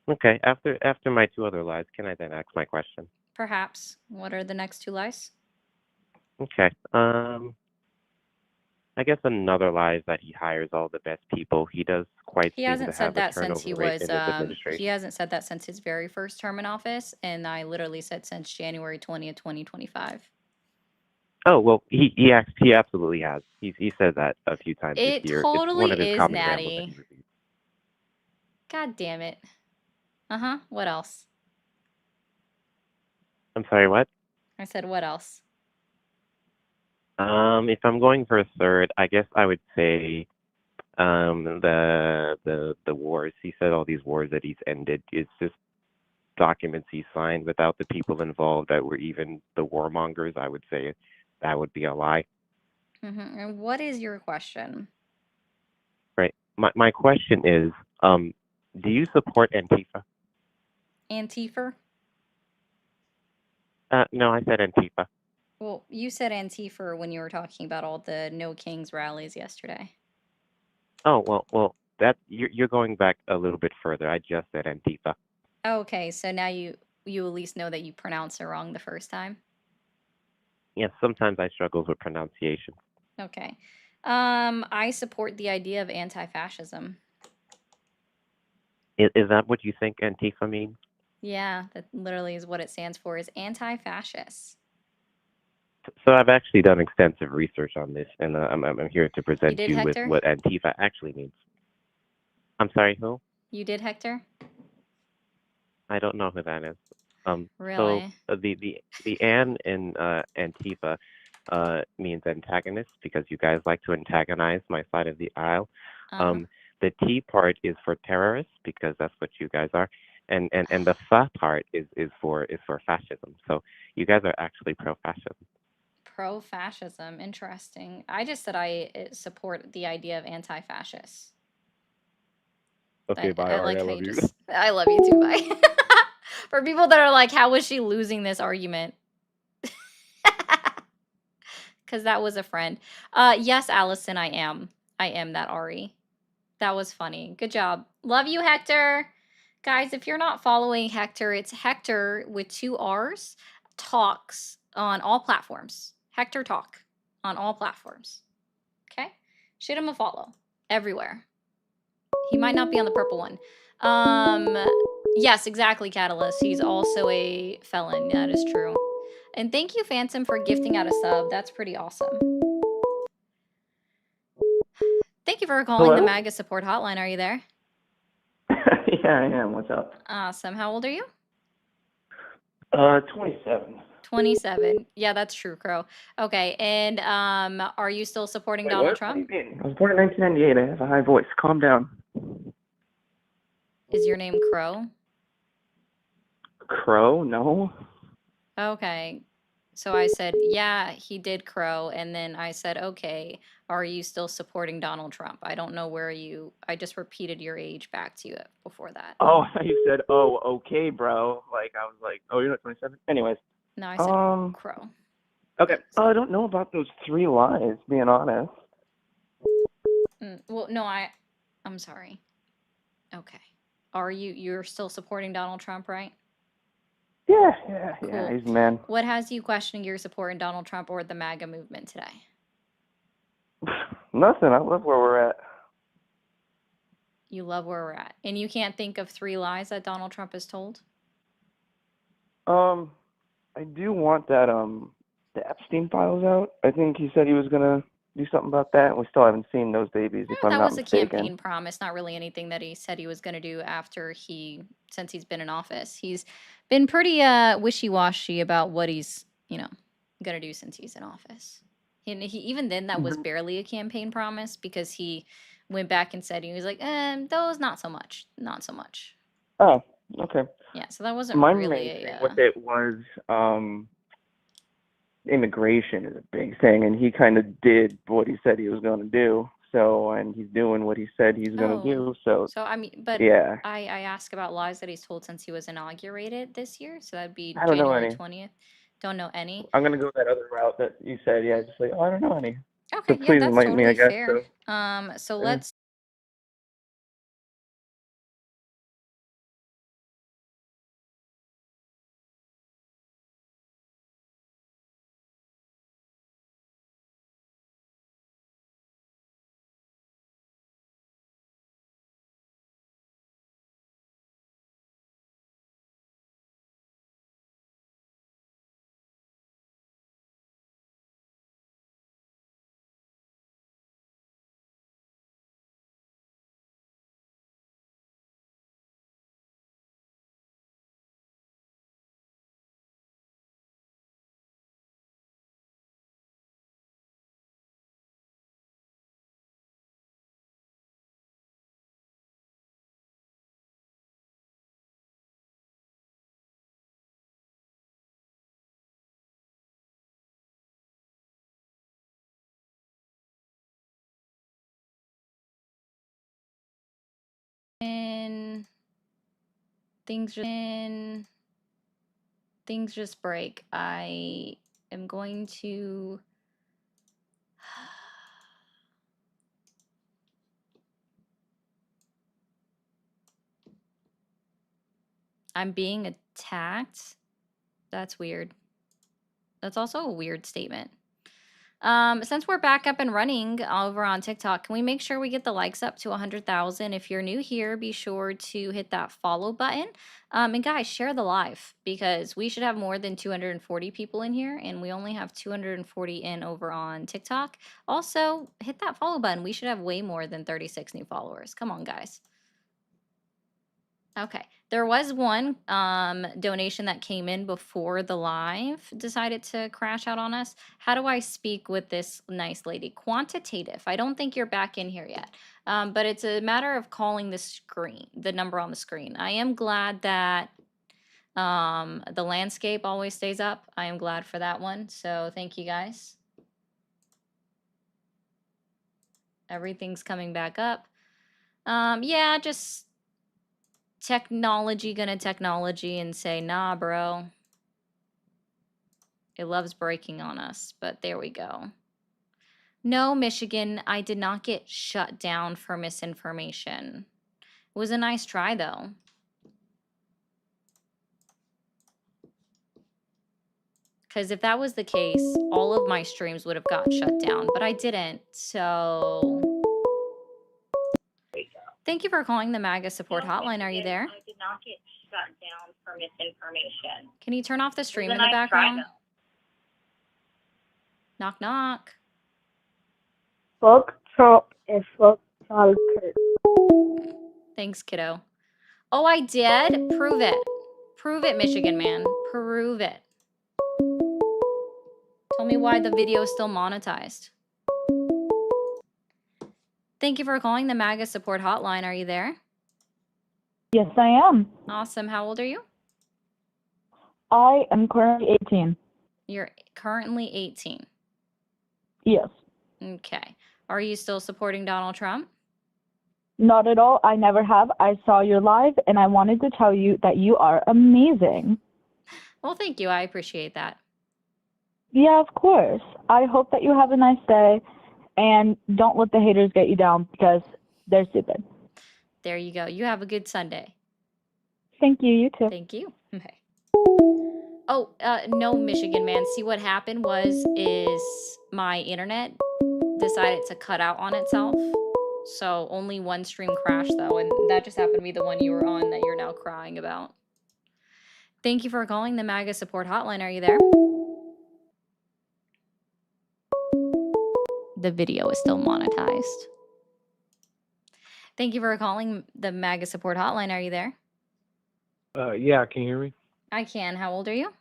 Okay. After my 2 other lies, can I then ask my question? Perhaps. What are the next 2 lies? Okay. I guess another lie is that he hires all the best people. He does quite He seem to hasn't said have a that since turnover rate in his he administration. hasn't said that since his very first term in office, and I literally said since January 20th, 2025. Oh well, he absolutely has. He said that a few times this It year. It's one totally of his is, common rambles that he Natty. repeats. God damn it. Uh-huh. What else? I'm sorry, what? I said what else? If I'm going for a third, I guess I would say the wars. He said all these wars that he's ended. It's just documents he signed without the people involved that were even the warmongers. I would say that would be a lie. And what is your question? Right. My question is, do you support Antifa? Antifa? No, I said Antifa. Well, you said Antifa when you were talking about all the No Kings rallies yesterday. Oh well, that you're going back a little bit further. I just said Antifa. Okay, so now you at least know that you pronounced it wrong the first time. Yes, sometimes I struggle with pronunciation. Okay. I support the idea of anti-fascism. Is that what you think Antifa means? Yeah, that literally is what it stands for, is anti-fascist. So I've actually done extensive research on this, and I'm here to You present did, you with Hector? what Antifa actually means. I'm sorry, who? You did, Hector? I don't know who that is. So Really? the An in Antifa means antagonist because you guys like to antagonize my side of the aisle. Uh-huh. The T part is for terrorists because that's what you guys are, and the Fa part is for fascism. So you guys are actually pro-fascism. Pro-fascism. Interesting. I just said I support the idea of anti-fascists. Okay, bye, I Ari. like I how love you you. just. I love you too. Bye. For people that are like, how was she losing this argument? Because that was a friend. Yes, Allison, I am. I am that Ari. That was funny. Good job. Love you, Hector. Guys, if you're not following Hector, it's Hector with 2 R's, talks on all platforms. Hector Talk on all platforms. Okay? Shoot him a follow everywhere. He might not be on the purple one. Yes, exactly, Catalyst. He's also a felon. That is true. And thank you, Phantom, for gifting out a sub. That's pretty awesome. Thank you for calling the Hello? MAGA support hotline. Are you there? Yeah, I am. What's up? Awesome. How old are you? 27. 27. Yeah, that's true, Crow. Okay, and are you still supporting Wait, Donald what? What do you Trump? mean? I was born in 1998. I have a high voice. Calm down. Is your name Crow? Crow? No. Okay. So I said, yeah, he did Crow, and then I said, okay, are you still supporting Donald Trump? I don't know where I just repeated your age back to you before that. Oh, you said, oh, okay, bro. Like, I was like, oh, you're not 27? Anyways. No, I said Crow. Okay. I don't know about those 3 lies, being honest. Well, no, I'm sorry. Okay. You're still supporting Donald Trump, right? Yeah, Cool. he's the man. What has you questioning your support in Donald Trump or the MAGA movement today? Nothing. I love where we're at. You love where we're at. And you can't think of 3 lies that Donald Trump has told? I do want that, the Epstein files out. I think he said he was gonna do something about that. We still haven't seen those babies, if I'm That not was a mistaken. campaign promise, not really anything that he said he was going to do since he's been in office. He's been pretty wishy-washy about what he's, going to do since he's in office. And even then that was barely a campaign promise because he went back and said he was like, those not so much. Not so much. Oh, okay. Yeah, so that wasn't My really main thing with it was immigration is a big thing, and he kind of did what he said he was going to do. So, and he's doing what he said he's going to do. So, I mean, but yeah. I ask about lies that he's told since he was inaugurated this year. So that'd be I don't know January any. 20th. Don't know any. I'm going to go that other route that you said. Yeah, just like, oh, I don't know any. Okay, So yeah, please that's enlighten me, I totally guess. fair. So Yeah. let's things just break. I am going to I'm being attacked. That's weird. That's also a weird statement. Since we're back up and running over on TikTok, can we make sure we get the likes up to 100,000? If you're new here, be sure to hit that follow button. And guys, share the live because we should have more than 240 people in here, and we only have 240 in over on TikTok. Also, hit that follow button. We should have way more than 36 new followers. Come on, guys. Okay. There was one donation that came in before the live decided to crash out on us. How do I speak with this nice lady? Quantitative. I don't think you're back in here yet. But it's a matter of calling the number on the screen. I am glad that the landscape always stays up. I am glad for that one. So thank you guys. Everything's coming back up. Yeah, just technology and say, nah, bro. It loves breaking on us, but there we go. No, Michigan, I did not get shut down for misinformation. It was a nice try, though. Because if that was the case, all of my streams would have gotten shut down, but I didn't, so... Thank you for calling the MAGA support hotline. Are you there? I did not get shut down for misinformation. Can you turn off the stream in the nice background? try, Knock, knock. Fuck Trump and fuck Charlie Kirk. Thanks, kiddo. Oh, I did? Prove it. Prove it, Michigan man. Prove it. Tell me why the video is still monetized. Thank you for calling the MAGA support hotline. Are you there? Yes, I am. Awesome. How old are you? I am currently 18. You're currently 18. Yes. Okay. Are you still supporting Donald Trump? Not at all. I never have. I saw your live, and I wanted to tell you that you are amazing. Well, thank you. I appreciate that. Yeah, of course. I hope that you have a nice day, and don't let the haters get you down because they're stupid. There you go. You have a good Sunday. Thank you. You too. Thank you. Okay. Oh, no, Michigan man. See, what happened is my internet decided to cut out on itself. So only one stream crashed, though, and that just happened to be the one you were on that you're now crying about. Thank you for calling the MAGA support hotline. Are you there? The video is still monetized. Thank you for calling the MAGA support hotline. Are you there? Yeah, can you hear me? I can. How old are you?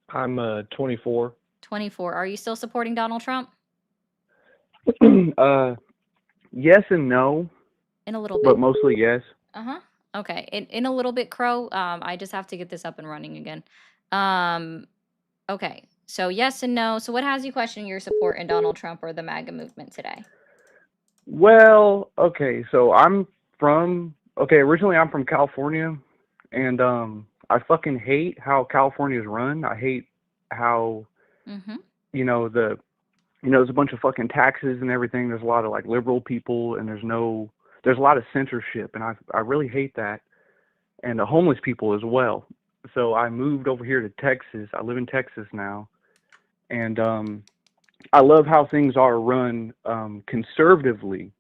I'm 24. 24. Are you still supporting Donald Trump? Yes and no, In a little bit. but mostly yes. Uh-huh. Okay. In a little bit, Crow. I just have to get this up and running again. Okay. So yes and no. So what has you questioning your support in Donald Trump or the MAGA movement today? Well, okay, so originally I'm from California, and I fucking hate how California's run. I hate how, Mm-hmm. there's a bunch of fucking taxes and everything. There's a lot of like liberal people, and there's a lot of censorship, and I really hate that. And the homeless people as well. So I moved over here to Texas. I live in Texas now. And I love how things are run conservatively,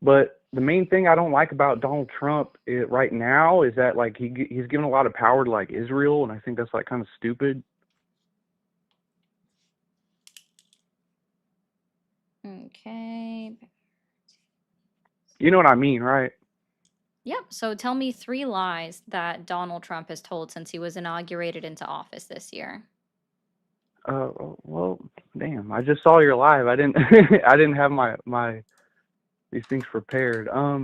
But the main thing I don't like about Donald Trump right now is that like he's given a lot of power to like Israel, and I think that's like kind of stupid. Okay. You know what I mean, right? Yep. So tell me 3 lies that Donald Trump has told since he was inaugurated into office this year. Well, damn, I just saw your live. I didn't I didn't have my these things prepared. I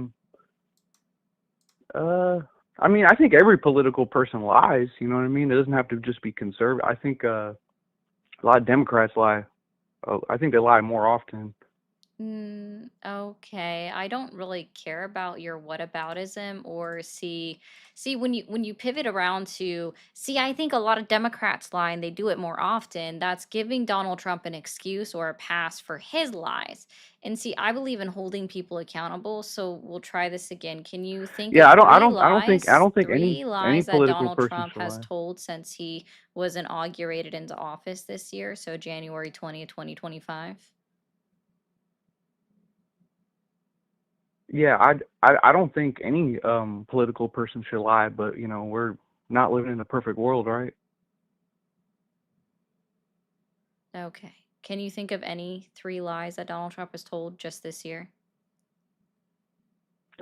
mean, I think every political person lies, you know what I mean? It doesn't have to just be conservative. I think a lot of Democrats lie. I think they lie more often. Okay. I don't really care about your whataboutism or see when you pivot around to see, I think a lot of Democrats lie and they do it more often. That's giving Donald Trump an excuse or a pass for his lies. And see, I believe in holding people accountable, so we'll try this again. Can you think Yeah, of I don't think three any lies that political Donald person Trump should has lie. told since he was inaugurated into office this year, so January 20th, 2025? Yeah, I don't think any political person should lie, but you know, we're not living in a perfect world, right? Okay. Can you think of any three lies that Donald Trump has told just this year?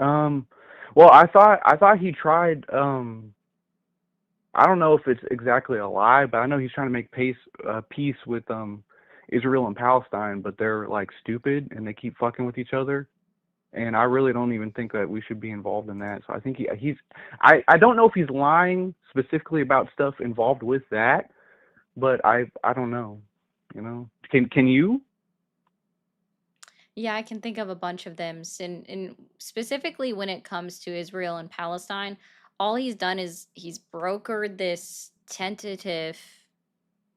Um, well, I thought he tried. I don't know if it's exactly a lie, but I know he's trying to make peace with Israel and Palestine, but they're like stupid and they keep fucking with each other. And I really don't even think that we should be involved in that. So I think I don't know if he's lying specifically about stuff involved with that, but I don't know. You know, can you? Yeah, I can think of a bunch of them. And specifically when it comes to Israel and Palestine, all he's done is he's brokered this tentative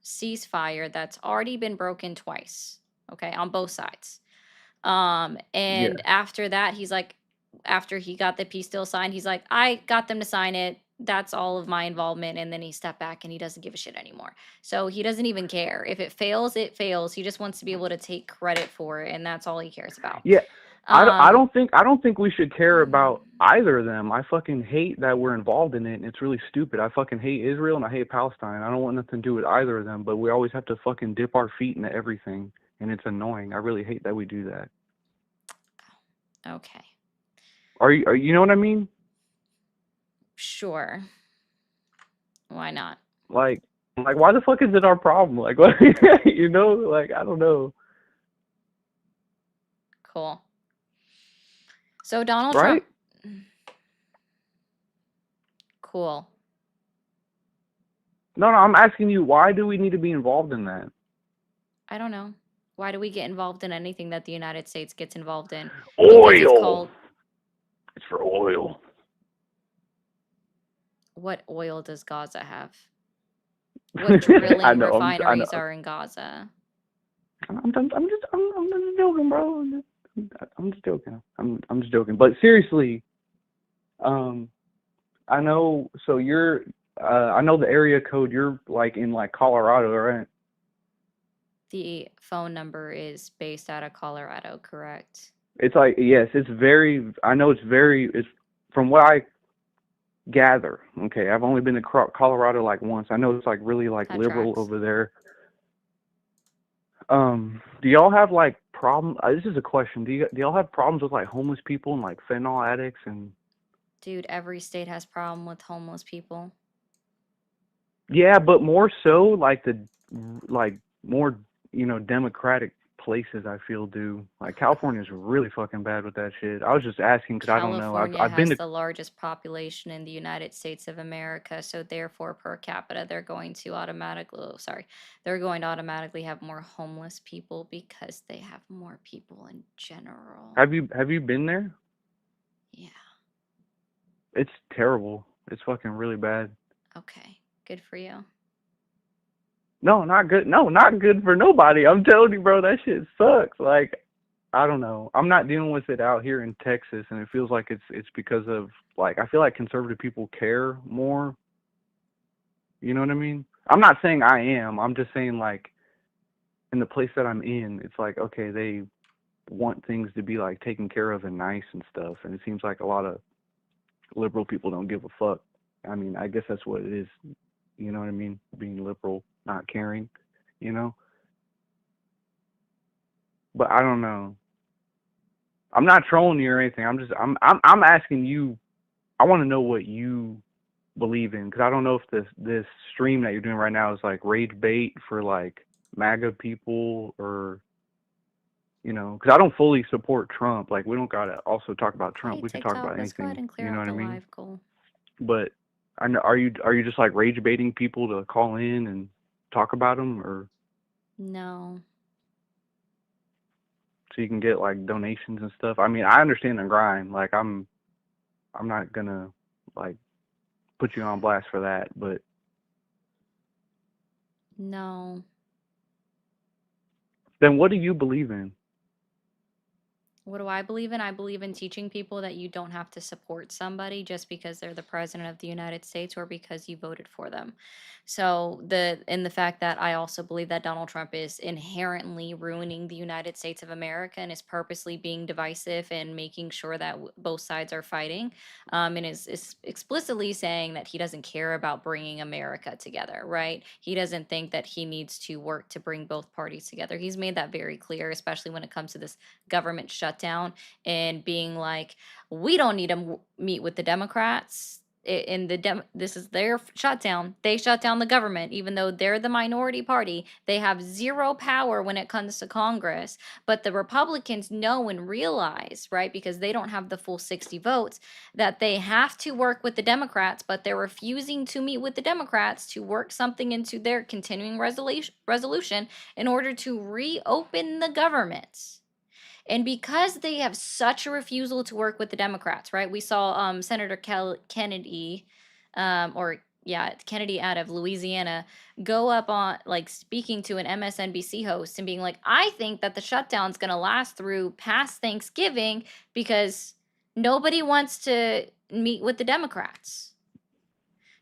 ceasefire that's already been broken twice, okay, on both sides. Yeah. And after that, he's like, after he got the peace deal signed, he's like, I got them to sign it. That's all of my involvement. And then he stepped back and he doesn't give a shit anymore. So he doesn't even care. If it fails, it fails. He just wants to be able to take credit for it. And that's all he cares about. Yeah. Um, I don't think we should care about either of them. I fucking hate that we're involved in it, and it's really stupid. I fucking hate Israel and I hate Palestine. I don't want nothing to do with either of them, but we always have to fucking dip our feet into everything, and it's annoying. I really hate that we do that. okay. Are you know what I mean? Sure. Why not? Like why the fuck is it our problem? Like what you know, like I don't know. Cool. So Donald Trump. Right? Cool. No, I'm asking you, why do we need to be involved in that? I don't know. Why do we get involved in anything that the United States gets involved in? Because it's Oil. called. It's for oil. What oil does Gaza have? What drilling I know. refineries are in Gaza? I'm just joking, bro. I'm just joking. I'm just joking. But seriously, I know. So I know the area code. You're like in like Colorado, right? The phone number is based out of Colorado, correct? It's like yes. It's very. I know it's from what I gather. Okay, I've only been to Colorado like once. I know it's like really like That liberal tracks. over there. Do y'all have like problem? This is a question. Do y'all have problems with like homeless people and like fentanyl addicts and? Dude, every state has problem with homeless people. Yeah, but more so like like more democratic places I feel do. Like California's really fucking bad with that shit. I was just asking because I don't know. California I've been has to. the largest population in the United States of America, so therefore per capita they're going to automatically have more homeless people because they have more people in general. Have you been there? Yeah. It's terrible. It's fucking really bad. Okay. Good for you. No, not good. No, not good for nobody. I'm telling you, bro, that shit sucks. Like, I don't know. I'm not dealing with it out here in Texas, and it feels like it's because of like I feel like conservative people care more. You know what I mean? I'm not saying I am. I'm just saying like in the place that I'm in, it's like okay, they want things to be like taken care of and nice and stuff, and it seems like a lot of liberal people don't give a fuck. I mean, I guess that's what it is. You know what I mean? Being liberal, not caring, you know? But I don't know. I'm not trolling you or anything. I'm asking you. I want to know what you believe in because I don't know if this stream that you're doing right now is like rage bait for like MAGA people or because I don't fully support Trump. Like we don't gotta also talk about Trump. Hey We can talk TikTok, about let's go ahead anything. and clear You know out what I the mean? live goal. But I know, are you just like rage baiting people to call in and talk about them or? No. so you can get like donations and stuff. I mean, I understand the grind. Like I'm not gonna like put you on blast for that, but No. then what do you believe in? What do I believe in? I believe in teaching people that you don't have to support somebody just because they're the president of the United States or because you voted for them. So the fact that I also believe that Donald Trump is inherently ruining the United States of America and is purposely being divisive and making sure that both sides are fighting, and is explicitly saying that he doesn't care about bringing America together, right? He doesn't think that he needs to work to bring both parties together. He's made that very clear, especially when it comes to this government shutdown and being like, we don't need to meet with the Democrats. In this is their shutdown. They shut down the government, even though they're the minority party. They have zero power when it comes to Congress. But the Republicans know and realize, right, because they don't have the full 60 votes, that they have to work with the Democrats, but they're refusing to meet with the Democrats to work something into their continuing resolution in order to reopen the government. And because they have such a refusal to work with the Democrats, right? We saw Senator Kennedy, Kennedy out of Louisiana, go up on like speaking to an MSNBC host and being like, I think that the shutdown's going to last through past Thanksgiving because nobody wants to meet with the Democrats.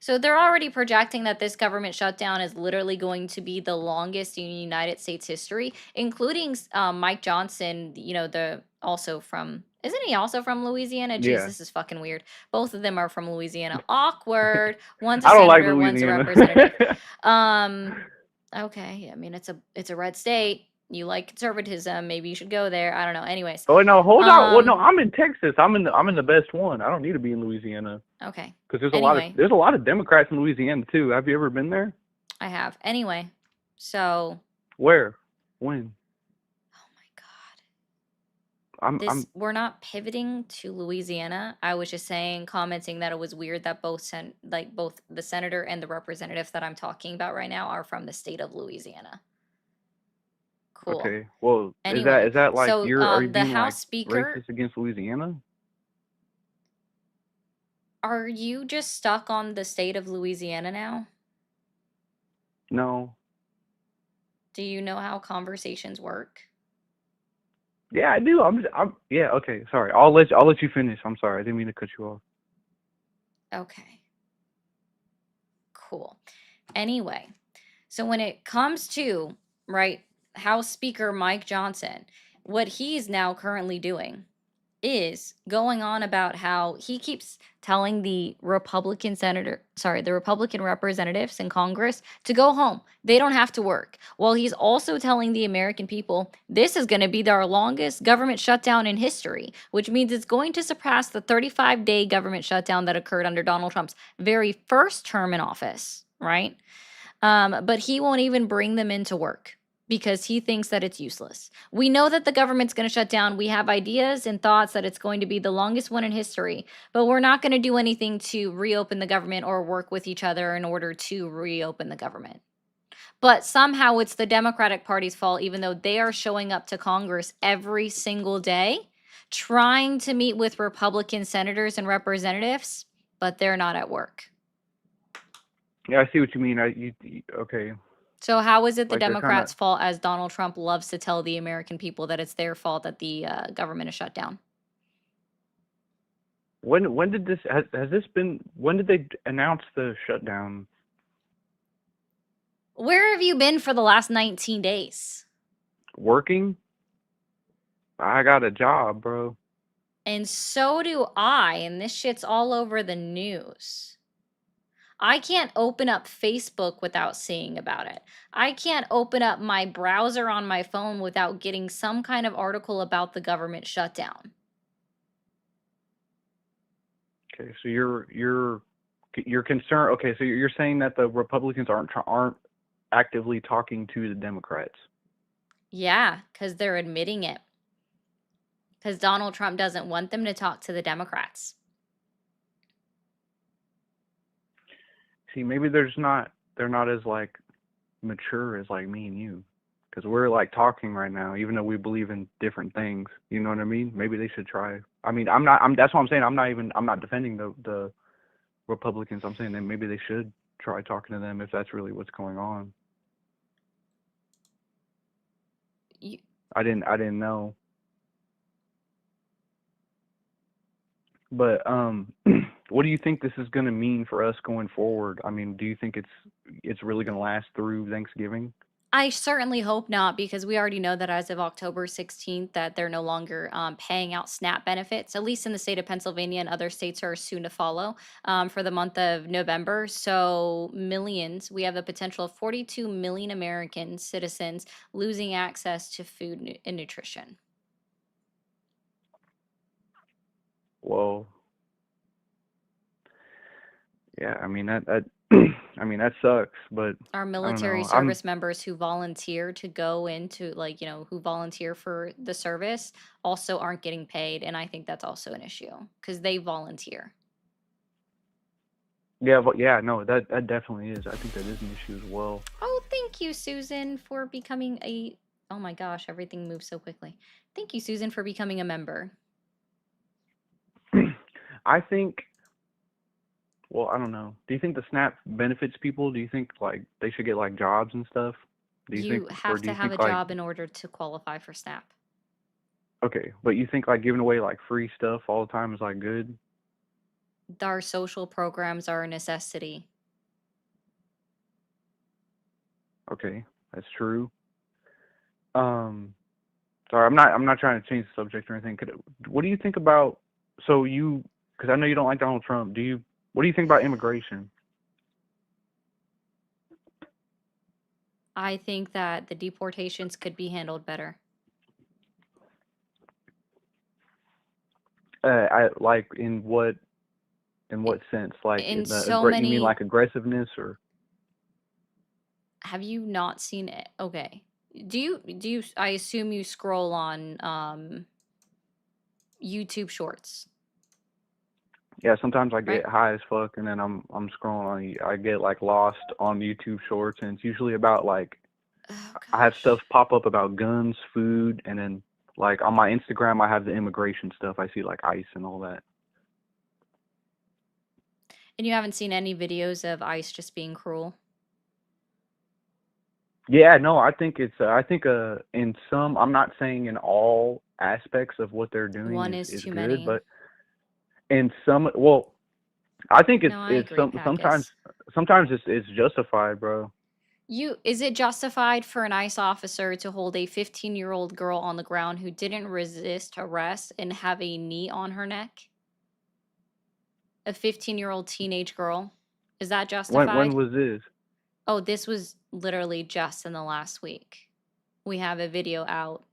So they're already projecting that this government shutdown is literally going to be the longest in United States history, including Mike Johnson, isn't he also from Louisiana? Jeez, Yeah, this is fucking weird. Both of them are from Louisiana. Awkward. One's a I don't like senator, one's a Louisiana. representative. Okay, I mean it's a red state. You like conservatism, maybe you should go there. I don't know. Anyways, Oh no, hold on. Well, no, I'm in Texas. I'm in the best one. I don't need to be in Louisiana okay. because Anyway, there's a lot of Democrats in Louisiana too. Have you ever been there? I have. Anyway, so Where? When? oh my God. I'm We're not pivoting to Louisiana. I was just commenting that it was weird that both the senator and the representative that I'm talking about right now are from the state of Louisiana. Cool. okay. Well, Anyway, is that like so are you the being like House Speaker, racist against Louisiana? are you just stuck on the state of Louisiana now? No. Do you know how conversations work? Yeah, I do. I'm yeah, okay. Sorry. I'll let you finish. I'm sorry. I didn't mean to cut you off. Okay. Cool. Anyway, so when it comes to, right, House Speaker Mike Johnson, what he's now currently doing is going on about how he keeps telling the Republican representatives in Congress to go home. They don't have to work. Well, he's also telling the American people this is going to be our longest government shutdown in history, which means it's going to surpass the 35-day government shutdown that occurred under Donald Trump's very first term in office, right? But he won't even bring them into work because he thinks that it's useless. We know that the government's going to shut down. We have ideas and thoughts that it's going to be the longest one in history, but we're not going to do anything to reopen the government or work with each other in order to reopen the government. But somehow it's the Democratic Party's fault, even though they are showing up to Congress every single day, trying to meet with Republican senators and representatives, but they're not at work. Yeah, I see what you mean. Okay. So how is it the Like they're kind of Democrats' fault, as Donald Trump loves to tell the American people that it's their fault that the government is shut down? when did this has this been when did they announce the shutdown? Where have you been for the last 19 days? Working? I got a job, bro. And so do I, and this shit's all over the news. I can't open up Facebook without seeing about it. I can't open up my browser on my phone without getting some kind of article about the government shutdown. Okay, so you're concerned. Okay, so you're saying that the Republicans aren't actively talking to the Democrats. Yeah, because they're admitting it. Because Donald Trump doesn't want them to talk to the Democrats. See, maybe they're not as like mature as like me and you. because we're like talking right now, even though we believe in different things. You know what I mean? Maybe they should try. I mean, I'm not. That's what I'm saying. I'm not defending the Republicans. I'm saying that maybe they should try talking to them if that's really what's going on. You, I didn't know. But what do you think this is going to mean for us going forward? I mean, do you think it's really going to last through Thanksgiving? I certainly hope not, because we already know that as of October 16th that they're no longer paying out SNAP benefits, at least in the state of Pennsylvania, and other states are soon to follow for the month of November. So millions, we have the potential of 42 million American citizens losing access to food and nutrition. Well, yeah, I mean that I mean that sucks, but Our I don't military know. I'm service members who volunteer to go into, like, who volunteer for the service also aren't getting paid. And I think that's also an issue because they volunteer. yeah, but yeah, no, that definitely is. I think that is an issue as well. Oh, thank you, Susan, for becoming a. Oh my gosh, everything moves so quickly. Thank you, Susan, for becoming a member. I think, well, I don't know. Do you think the SNAP benefits people? Do you think like they should get like jobs and stuff? Do you You think, or have do to you have a think like, job in order to qualify for SNAP. okay, but you think like giving away like free stuff all the time is like good? Our social programs are a necessity. Okay, that's true. Um, sorry, I'm not trying to change the subject or anything. What do you think about, so you, because I know you don't like Donald Trump. What do you think about immigration? I think that the deportations could be handled better. I like in what sense? Like In in the so you mean many. like aggressiveness or? Have you not seen it? Okay. Do you, I assume you scroll on YouTube Shorts, Yeah, sometimes I right? get high as fuck, and then I'm scrolling on. I get like lost on YouTube Shorts, and it's usually about like Oh I have stuff gosh. pop up about guns, food, and then like on my Instagram I have the immigration stuff. I see like ICE and all that. And you haven't seen any videos of ICE just being cruel? Yeah, no, I think it's in some, I'm not saying in all aspects of what they're doing One is is too good, many. but in some, well, I think No, I it's agree, Packus. sometimes it's justified, bro. Is it justified for an ICE officer to hold a 15-year-old girl on the ground who didn't resist arrest and have a knee on her neck? A 15-year-old teenage girl. Is that When justified? was this? Oh, this was literally just in the last week. We have a video out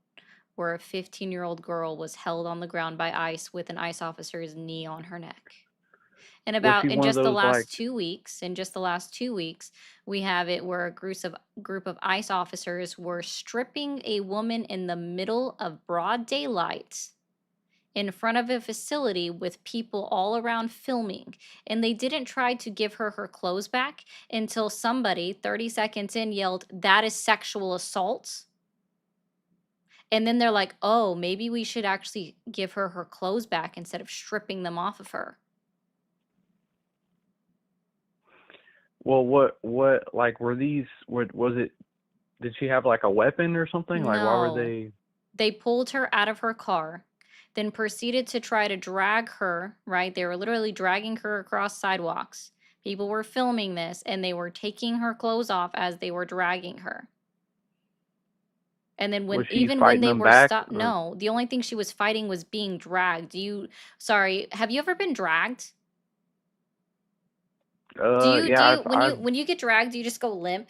where a 15-year-old girl was held on the ground by ICE with an ICE officer's knee on her neck. And Was she in one of just the those like, last 2 weeks, we have it where a group of ICE officers were stripping a woman in the middle of broad daylight in front of a facility with people all around filming, and they didn't try to give her her clothes back until somebody 30 seconds in yelled, "That is sexual assault." And then they're like, "Oh, maybe we should actually give her her clothes back instead of stripping them off of her." well, what like were these? Was it? Did she have like a weapon or something? Like, why were No. they? They pulled her out of her car, then proceeded to try to drag her, right? They were literally dragging her across sidewalks. People were filming this, and they were taking her clothes off as they were dragging her. And then Was she even when fighting they them were back stopped, or? no, the only thing she was fighting was being dragged. Sorry, have you ever been dragged? Yeah, When you get dragged, do you just go limp?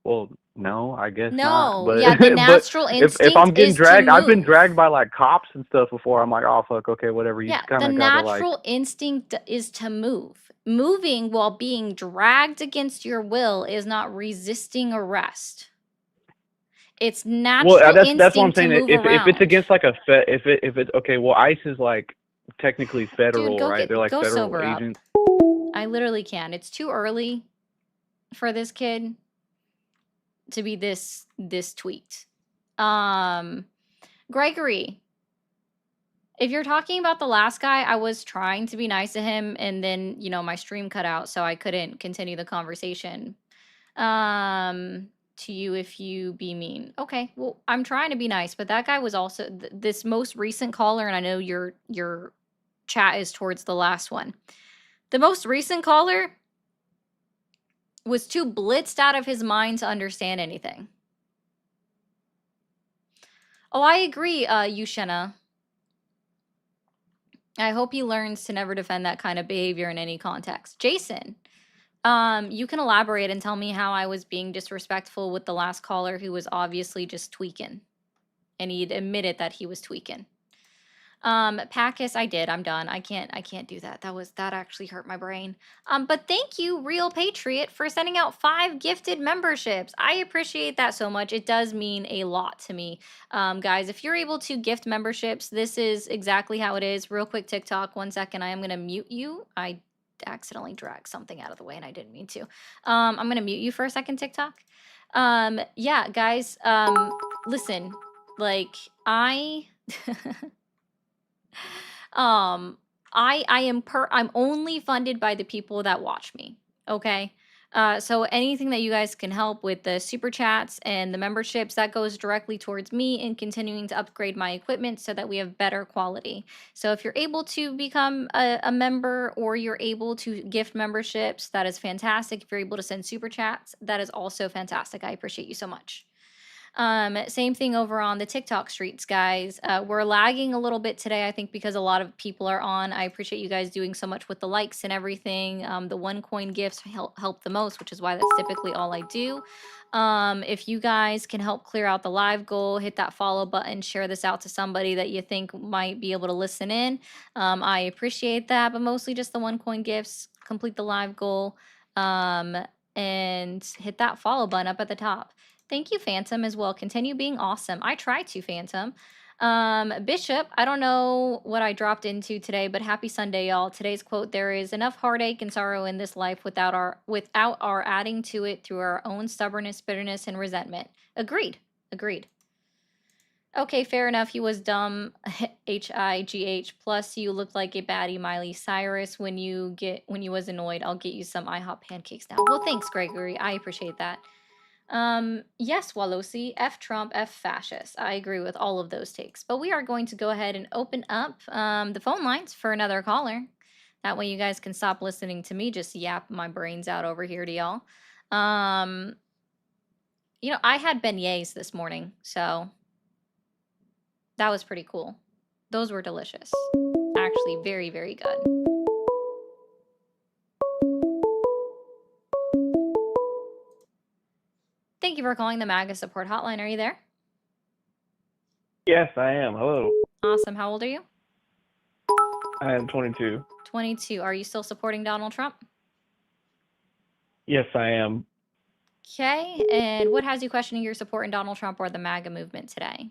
well, no, I guess not. No, But yeah, the but natural if I'm instinct getting is to dragged, I've been move. dragged by like cops and stuff before. I'm like, oh fuck, okay, whatever. You Yeah, just the kind of gotta like, natural instinct is to move. Moving while being dragged against your will is not resisting arrest. It's well, natural that's what I'm instinct to saying. move If it's around. against like if it's okay, well, ICE is like technically Dude, federal, right? They're like go federal sober up. agents. I literally can. It's too early for this kid. to be this tweaked. Gregory, if you're talking about the last guy, I was trying to be nice to him, and then, you know, my stream cut out, so I couldn't continue the conversation. To you if you be mean. Okay, well, I'm trying to be nice, but that guy was also this most recent caller, and I know your chat is towards the last one. The most recent caller was too blitzed out of his mind to understand anything. Oh, I agree, Yushena. I hope he learns to never defend that kind of behavior in any context. Jason, you can elaborate and tell me how I was being disrespectful with the last caller who was obviously just tweaking. And he'd admitted that he was tweaking. Packus, I did. I'm done. I can't do that. That actually hurt my brain. But thank you, Real Patriot, for sending out 5 gifted memberships. I appreciate that so much. It does mean a lot to me. Guys, if you're able to gift memberships, this is exactly how it is. Real quick TikTok, 1 second. I am gonna mute you. I accidentally dragged something out of the way and I didn't mean to. I'm gonna mute you for a second, TikTok. Yeah, guys, listen, like I'm only funded by the people that watch me, okay? So anything that you guys can help with the super chats and the memberships, that goes directly towards me and continuing to upgrade my equipment so that we have better quality. So if you're able to become a member or you're able to gift memberships, that is fantastic. If you're able to send super chats, that is also fantastic. I appreciate you so much. Same thing over on the TikTok streets, guys. We're lagging a little bit today, I think, because a lot of people are on. I appreciate you guys doing so much with the likes and everything. The 1 coin gifts help the most, which is why that's typically all I do. If you guys can help clear out the live goal, hit that follow button, share this out to somebody that you think might be able to listen in. I appreciate that, but mostly just the 1 coin gifts. Complete the live goal, and hit that follow button up at the top. Thank you, Phantom, as well. Continue being awesome. I try to, Phantom. Bishop, I don't know what I dropped into today, but happy Sunday, y'all. Today's quote: "There is enough heartache and sorrow in this life without our adding to it through our own stubbornness, bitterness, and resentment." Agreed. Agreed. Okay, fair enough. He was dumb. HIGH. Plus, you look like a baddie, Miley Cyrus. When you was annoyed, I'll get you some IHOP pancakes now. Well, thanks, Gregory. I appreciate that. Yes, Walosi, F Trump, F fascist. I agree with all of those takes. But we are going to go ahead and open up the phone lines for another caller. That way you guys can stop listening to me just yap my brains out over here to y'all. You know, I had beignets this morning, so that was pretty cool. Those were delicious. Actually, very, very good. Thank you for calling the MAGA support hotline. Are you there? Yes, I am. Hello. Awesome. How old are you? I am 22. 22. Are you still supporting Donald Trump? Yes, I am. Okay. And what has you questioning your support in Donald Trump or the MAGA movement today?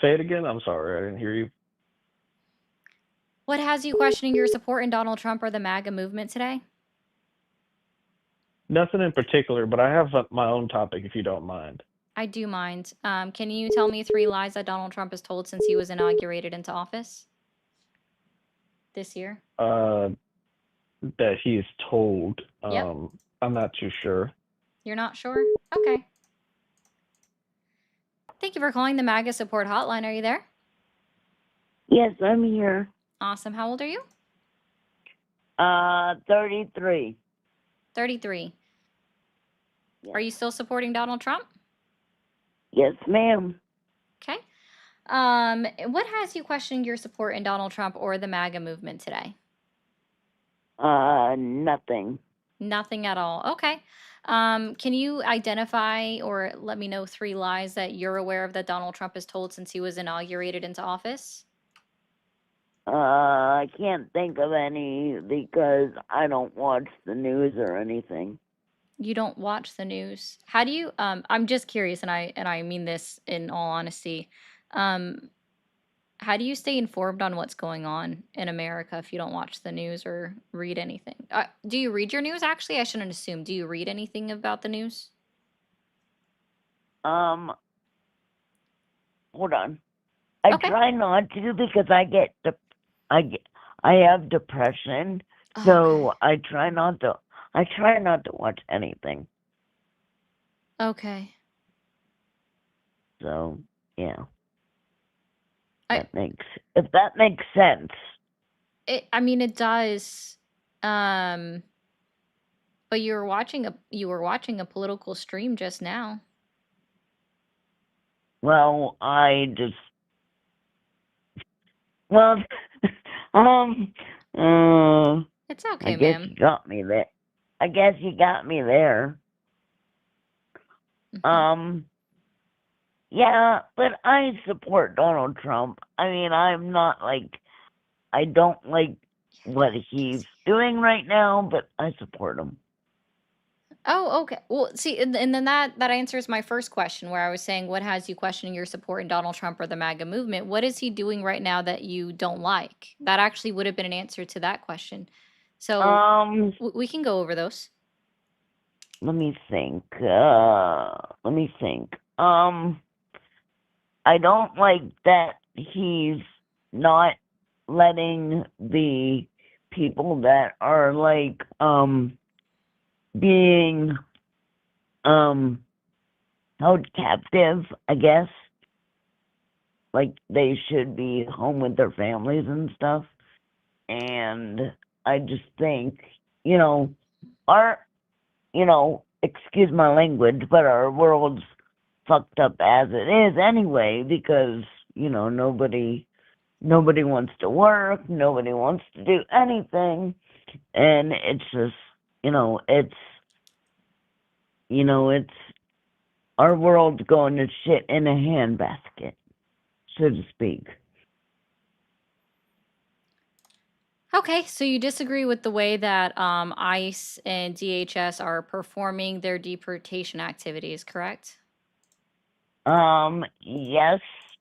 Say it again. I'm sorry. I didn't hear you. What has you questioning your support in Donald Trump or the MAGA movement today? Nothing in particular, but I have my own topic if you don't mind. I do mind. Can you tell me 3 lies that Donald Trump has told since he was inaugurated into office this year? That he is told. Yep. I'm not too sure. You're not sure? Okay. Thank you for calling the MAGA support hotline. Are you there? Yes, I'm here. Awesome. How old are you? 33. 33. Yes. Are you still supporting Donald Trump? Yes, ma'am. Okay. What has you questioning your support in Donald Trump or the MAGA movement today? Nothing. Nothing at all. Okay. Can you identify or let me know 3 lies that you're aware of that Donald Trump has told since he was inaugurated into office? I can't think of any because I don't watch the news or anything. You don't watch the news. How do you I'm just curious, and I mean this in all honesty. How do you stay informed on what's going on in America if you don't watch the news or read anything? Do you read your news? Actually, I shouldn't assume. Do you read anything about the news? Um, hold on. I Okay. try not to because I get, I have depression, Oh, so I try not to. I try not to watch anything. okay. So yeah, I if that makes sense. I mean it does. Um, but you were watching a political stream just now. Well, well, um, It's I okay, guess ma'am. you got me there. I guess you got me there. Mhm. Yeah, but I support Donald Trump. I mean, I'm not like I don't like what he's doing right now, but I support him. Oh, okay. Well, see, and then that answers my first question, where I was saying, what has you questioning your support in Donald Trump or the MAGA movement? What is he doing right now that you don't like? That actually would have been an answer to that question. So we can go over those. Let me think. Let me think. I don't like that he's not letting the people that are like being held captive, I guess. Like they should be home with their families and stuff. And I just think, you know, our excuse my language, but our world's fucked up as it is anyway because, nobody wants to work, nobody wants to do anything, and it's just, it's our world's going to shit in a handbasket, so to speak. Okay, so you disagree with the way that ICE and DHS are performing their deportation activities, correct? Yes,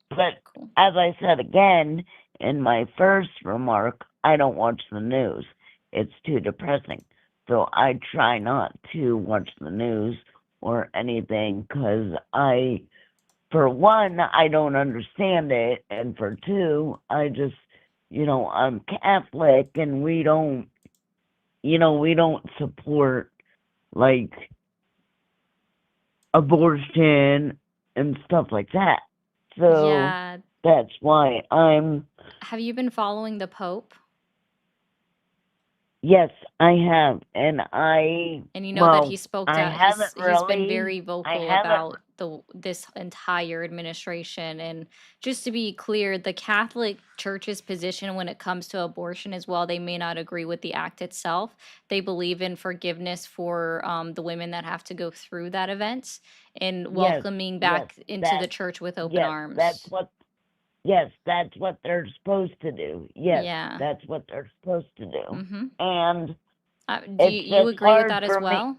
but as I said again in my first remark, I don't watch the news. It's too depressing. So I try not to watch the news or anything because for one, I don't understand it. And for two, I just, I'm Catholic and we don't support like abortion and stuff like that. So Yeah. that's why Have you been following the Pope? yes, I have, and you know that he spoke I to haven't he's been really, very I vocal haven't, about this entire administration. And just to be clear, the Catholic Church's position when it comes to abortion is, while they may not agree with the act itself, they believe in forgiveness for the women that have to go through that event and welcoming back into the church with open arms. yes, that's what they're supposed to do. Yes, Yeah. that's what they're supposed to do. Mm-hmm. And Do it's you just agree with hard that as for me. well?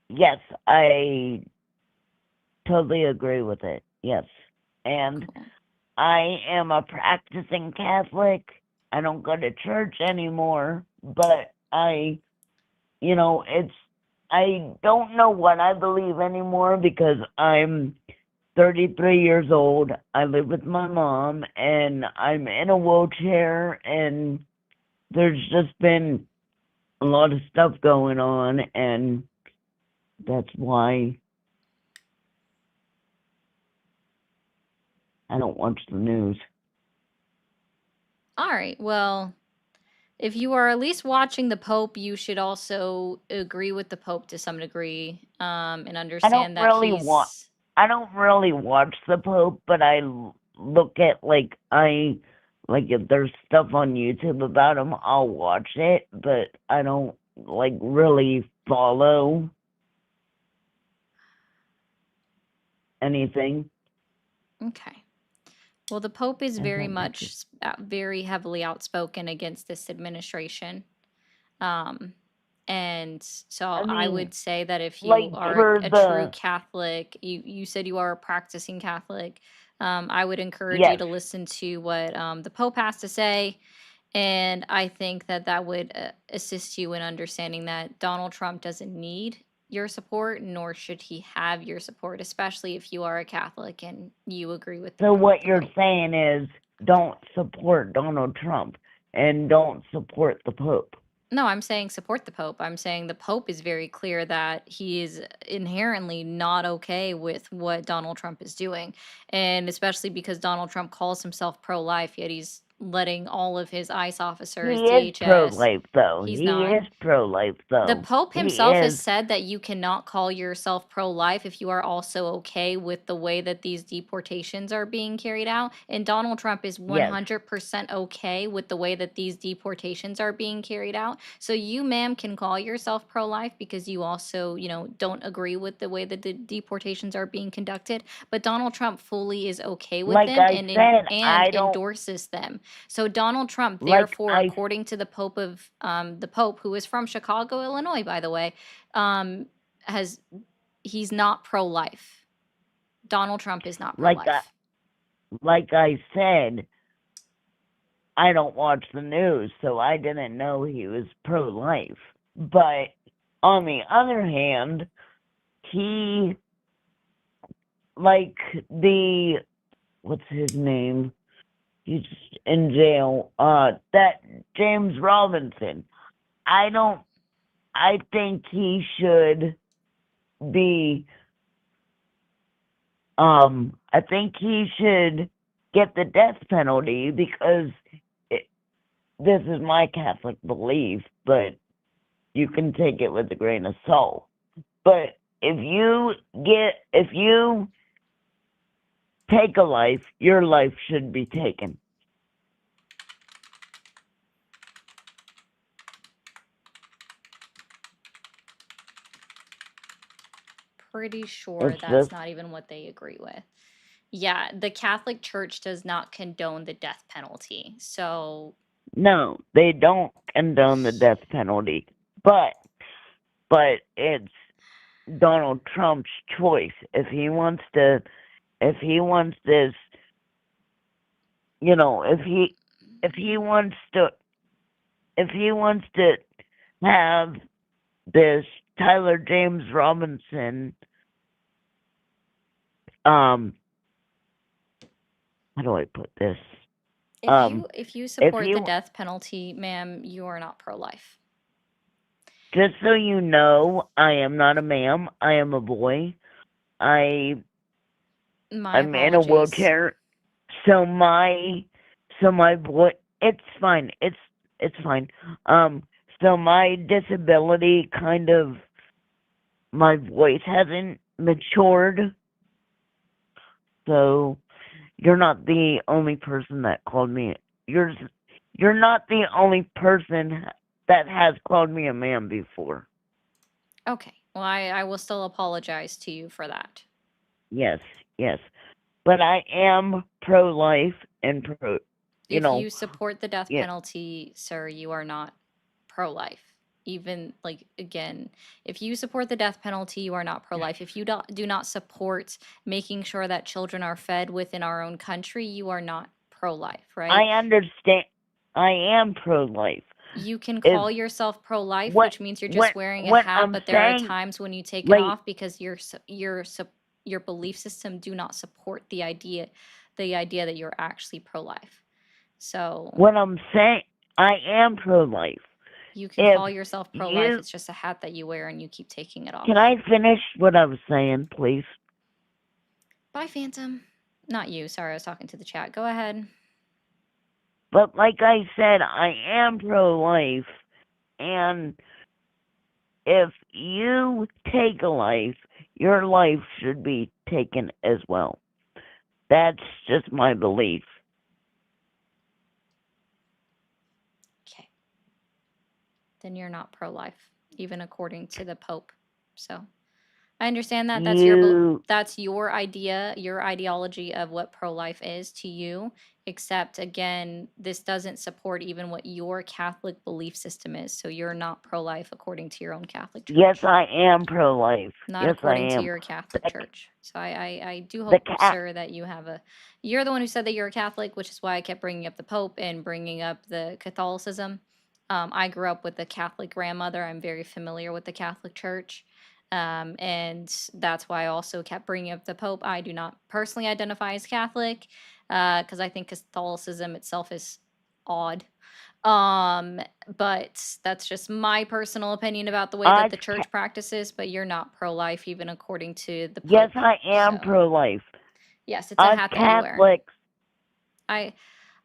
Yes, I totally agree with it. Yes. And I am a practicing Catholic. I don't go to church anymore, but I don't know what I believe anymore because I'm 33 years old. I live with my mom and I'm in a wheelchair, and there's just been a lot of stuff going on, and that's why I don't watch the news. All right. Well, if you are at least watching the Pope, you should also agree with the Pope to some degree, and understand that I don't really watch the Pope, but I look at like if there's stuff on YouTube about him, I'll watch it, but I don't like really follow anything. Okay. Well, the Pope is very very heavily outspoken against this administration. And so I I mean, would say that if you like are for a true the Catholic, you said you are a practicing Catholic, I would encourage you yes, to listen to what the Pope has to say. And I think that that would assist you in understanding that Donald Trump doesn't need your support, nor should he have your support, especially if you are a Catholic and you agree with so what the you're Pope. saying is don't support Donald Trump and don't support the Pope. No, I'm saying support the Pope. I'm saying the Pope is very clear that he is inherently not okay with what Donald Trump is doing. And especially because Donald Trump calls himself pro life, yet he's letting all of his ICE He officers, is DHS, pro-life, though. he's He not. is pro-life, The though. Pope He himself has is. said that you cannot call yourself pro life if you are also okay with the way that these deportations are being carried out. And Donald Trump is Yes. 100% okay with the way that these deportations are being carried out. So you, ma'am, can call yourself pro life because you also, don't agree with the way that the deportations are being conducted. But Donald Trump fully is okay with Like them I said, and I don't endorses them. So Donald Trump, like therefore, I according to the Pope, who is from Chicago, Illinois, by the way, has he's not pro-life. Donald Trump is not like I pro-life. like I said, I don't watch the news, so I didn't know he was pro-life. But on the other hand, he like the what's his name? He's in jail. That James Robinson. I don't. I think he should be. I think he should get the death penalty because this is my Catholic belief, but you can take it with a grain of salt. But if you take a life, your life should be taken. Pretty sure It's that's just not even what they agree with. Yeah, the Catholic Church does not condone the death penalty. So no, they don't condone the death penalty, but it's Donald Trump's choice if he wants this, if he wants to have this Tyler James Robinson, how do I put this? if you If support he the death penalty, ma'am, you are not pro-life. just so you know, I am not a ma'am. I am a boy. My I'm in a apologies. wheelchair. So my boy, it's fine. It's fine. So my disability kind of, my voice hasn't matured. So you're not the only person that called me. You're not the only person that has called me a man before. Okay. Well, I will still apologize to you for that. Yes, yes. But I am pro-life and pro, If you support the death yeah, penalty, sir, you are not pro-life. Even like again, if you support the death penalty, you are not pro-life. If you do not support making sure that children are fed within our own country, you are not pro-life, right? I understand. I am pro-life. You can If call yourself pro-life, what which means you're just wearing a what hat, I'm but there are saying, times when you take it like off because your belief system do not support the idea that you're actually pro-life. So what I'm saying, I am pro-life. you can If call yourself pro-life. you It's just a hat that you wear and you keep taking it can off. I finish what I was saying, please? Bye, Phantom. Not you. Sorry, I was talking to the chat. Go ahead. But like I said, I am pro-life, and if you take a life, your life should be taken as well. That's just my belief. Okay. Then you're not pro-life, even according to the Pope. So I understand that You that's your idea, your ideology of what pro-life is to you, except again, this doesn't support even what your Catholic belief system is. So you're not pro-life according to your own Catholic yes, church. I am pro-life. Not Yes, I according to am. your Catholic The church. So I do the hope, cat. sir, that you're the one who said that you're a Catholic, which is why I kept bringing up the Pope and bringing up the Catholicism. I grew up with a Catholic grandmother. I'm very familiar with the Catholic Church. And that's why I also kept bringing up the Pope. I do not personally identify as Catholic because I think Catholicism itself is odd. Um, but that's just my personal opinion about the way that Us, the church practices, but you're not pro-life even according to the yes, Pope. I am So, pro-life. yes, it's a Us hat that you wear. Catholics,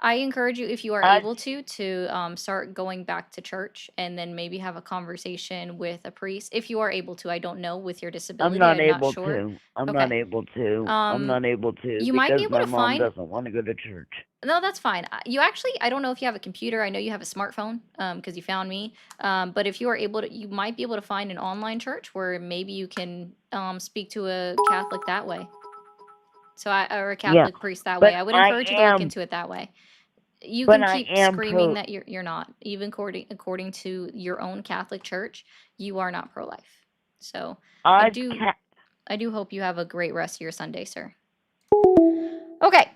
I encourage you, if you are us, able to start going back to church and then maybe have a conversation with a priest. If you are able to, I don't know with your I'm disability, not I'm not able sure. to. I'm not Okay. able to. I'm Um, not able to you might be because able my to mom find doesn't want to go to church. No, that's fine. You actually, I don't know if you have a computer. I know you have a smartphone, because you found me. But if you are able to, you might be able to find an online church where maybe you can speak to a Catholic that way. Or a Yeah, Catholic priest that but way. I would I encourage you to look am, into it that way. You but can I keep am screaming pro. that you're not, even according to your own Catholic church, you are not pro-life. So I Us do cat. I do hope you have a great rest of your Sunday, sir. Okay.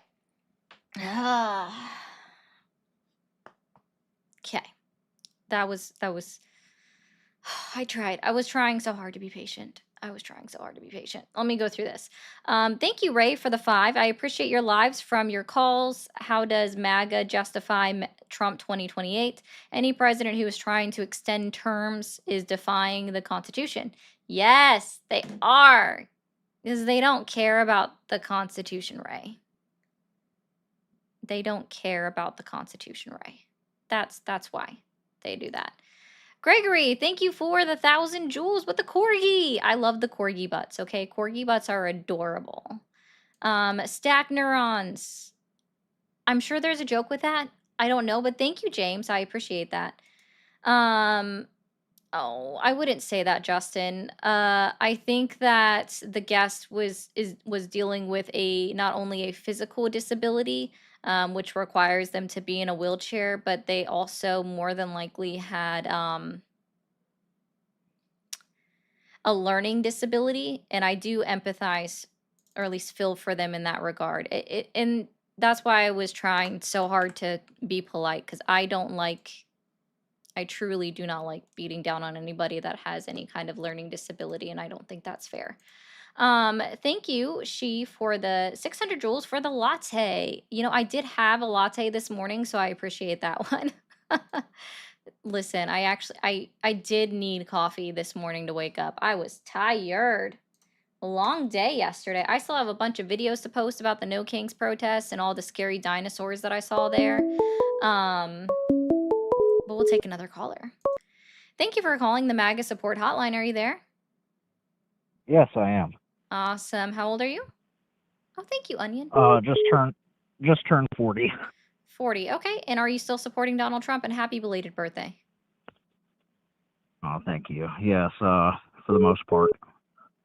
Okay. That was I tried. I was trying so hard to be patient. I was trying so hard to be patient. Let me go through this. Thank you, Ray, for the 5. I appreciate your lives from your calls. How does MAGA justify Trump 2028? Any president who is trying to extend terms is defying the Constitution. Yes, they are. Because they don't care about the Constitution, Ray. They don't care about the Constitution, Ray. That's why they do that. Gregory, thank you for the 1,000 jewels with the corgi. I love the corgi butts, okay? Corgi butts are adorable. Stack neurons. I'm sure there's a joke with that. I don't know, but thank you, James. I appreciate that. Oh, I wouldn't say that, Justin. I think that the guest was dealing with not only a physical disability, which requires them to be in a wheelchair, but they also more than likely had a learning disability, and I do empathize, or at least feel for them in that regard. And that's why I was trying so hard to be polite, because I truly do not like beating down on anybody that has any kind of learning disability, and I don't think that's fair. Thank you, for the 600 joules for the latte. I did have a latte this morning, so I appreciate that one. Listen, I did need coffee this morning to wake up. I was tired. A long day yesterday. I still have a bunch of videos to post about the No Kings protests and all the scary dinosaurs that I saw there. But we'll take another caller. Thank you for calling the MAGA support hotline. Are you there? Yes, I am. Awesome. How old are you? Oh, thank you, Onion. Just turned 40. 40. Okay. And are you still supporting Donald Trump? And happy belated birthday. Oh, thank you. Yes, for the most part.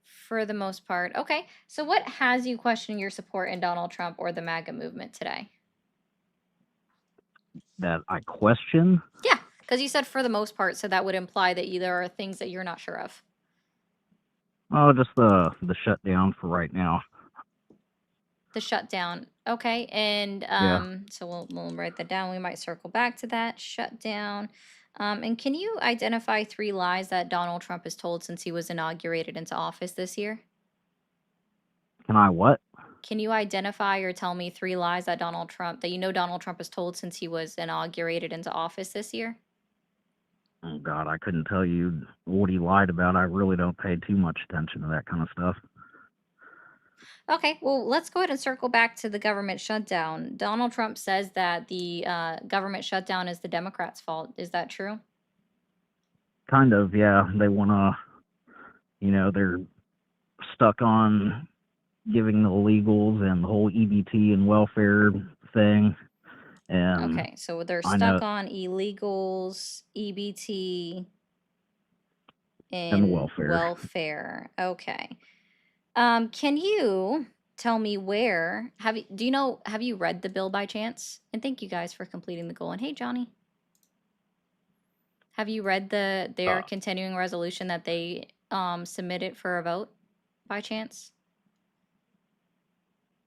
For the most part. Okay. So what has you questioning your support in Donald Trump or the MAGA movement today? That I question? Yeah, because you said for the most part, so that would imply that there are things that you're not sure of. Oh, just the shutdown for right now. The shutdown. Okay. And Yeah. so we'll write that down. We might circle back to that shutdown. And can you identify 3 lies that Donald Trump has told since he was inaugurated into office this year? Can I what? Can you identify or tell me 3 lies that Donald Trump has told since he was inaugurated into office this year? Oh, God, I couldn't tell you what he lied about. I really don't pay too much attention to that kind of stuff. Okay, well, let's go ahead and circle back to the government shutdown. Donald Trump says that the government shutdown is the Democrats' fault. Is that true? Kind of, yeah. They want to, they're stuck on giving the illegals and the whole EBT and welfare thing. And Okay, so they're I know, stuck on illegals, EBT, And in welfare. welfare. Okay. Can you tell me where have you read the bill by chance? And thank you guys for completing the goal. And hey, Johnny, have you read their continuing resolution that they submitted for a vote by chance?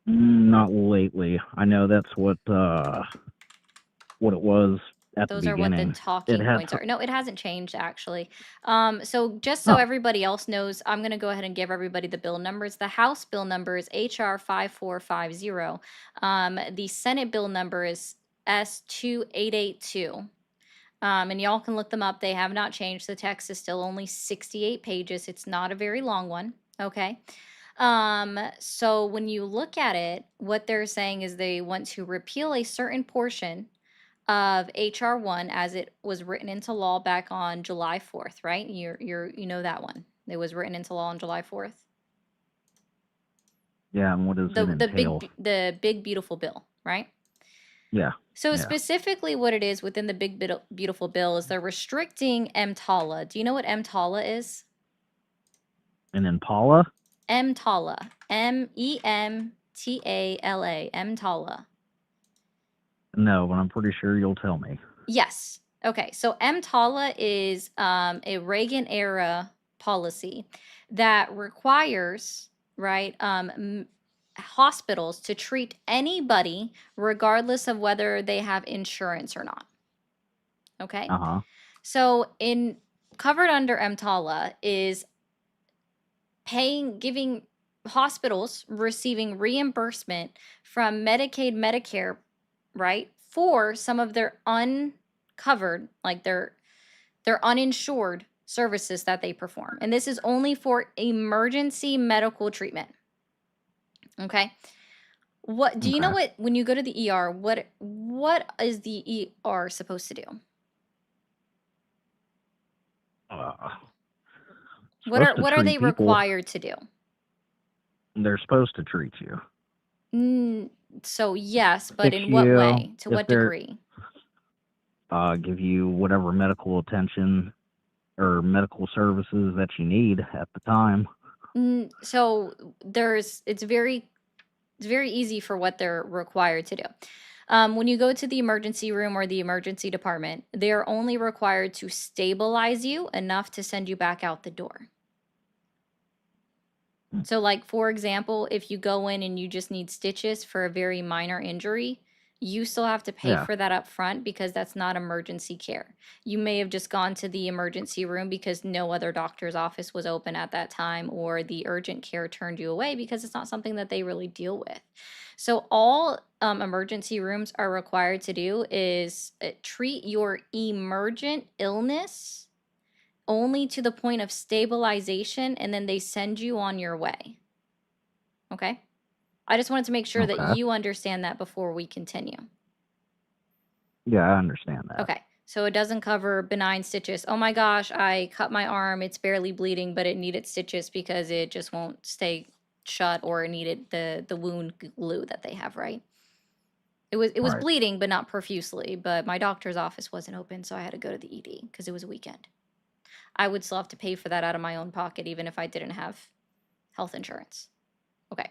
Not lately. I know that's what it was at the Those are what the beginning. It talking had points are. No, it hasn't changed actually. So just Oh. so everybody else knows, I'm going to go ahead and give everybody the bill numbers. The House bill number is HR 5450. The Senate bill number is S2882. And y'all can look them up. They have not changed. The text is still only 68 pages. It's not a very long one. Okay. So when you look at it, what they're saying is they want to repeal a certain portion of HR 1 as it was written into law back on July 4th, right? You know that one. It was written into law on July 4th. Yeah, and what does it entail? The big beautiful bill, right? Yeah. So yeah. specifically what it is within the big beautiful bill is they're restricting EMTALA. Do you know what EMTALA is? An Impala? EMTALA. EMTALA. EMTALA. No, but I'm pretty sure you'll tell me. Yes. Okay. So EMTALA is a Reagan era policy that requires, right, hospitals to treat anybody regardless of whether they have insurance or not. Okay. Uh-huh. So covered under EMTALA is giving hospitals receiving reimbursement from Medicaid, Medicare, right, for some of their uncovered, like their uninsured services that they perform. And this is only for emergency medical treatment. Okay. What do you know what when you go to the ER, what is the ER supposed to do? What are they required to do? They're supposed to treat you. So yes, but Fix in what you, way? To if what they're- degree? Give you whatever medical attention or medical services that you need at the time. So it's very easy for what they're required to do. When you go to the emergency room or the emergency department, they're only required to stabilize you enough to send you back out the door. So like, for example, if you go in and you just need stitches for a very minor injury, you still have to pay for that up front because that's not emergency care. You may have just gone to the emergency room because no other doctor's office was open at that time, or the urgent care turned you away because it's not something that they really deal with. So all emergency rooms are required to do is treat your emergent illness only to the point of stabilization, and then they send you on your way. Okay? I just wanted to make sure that you understand that before we continue. Yeah, I understand that. Okay. So it doesn't cover benign stitches. Oh my gosh, I cut my arm, it's barely bleeding, but it needed stitches because it just won't stay shut, or it needed the wound glue that they have, right? It was bleeding, but not profusely, but my doctor's office wasn't open, so I had to go to the ED because it was a weekend. I would still have to pay for that out of my own pocket, even if I didn't have health insurance. Okay.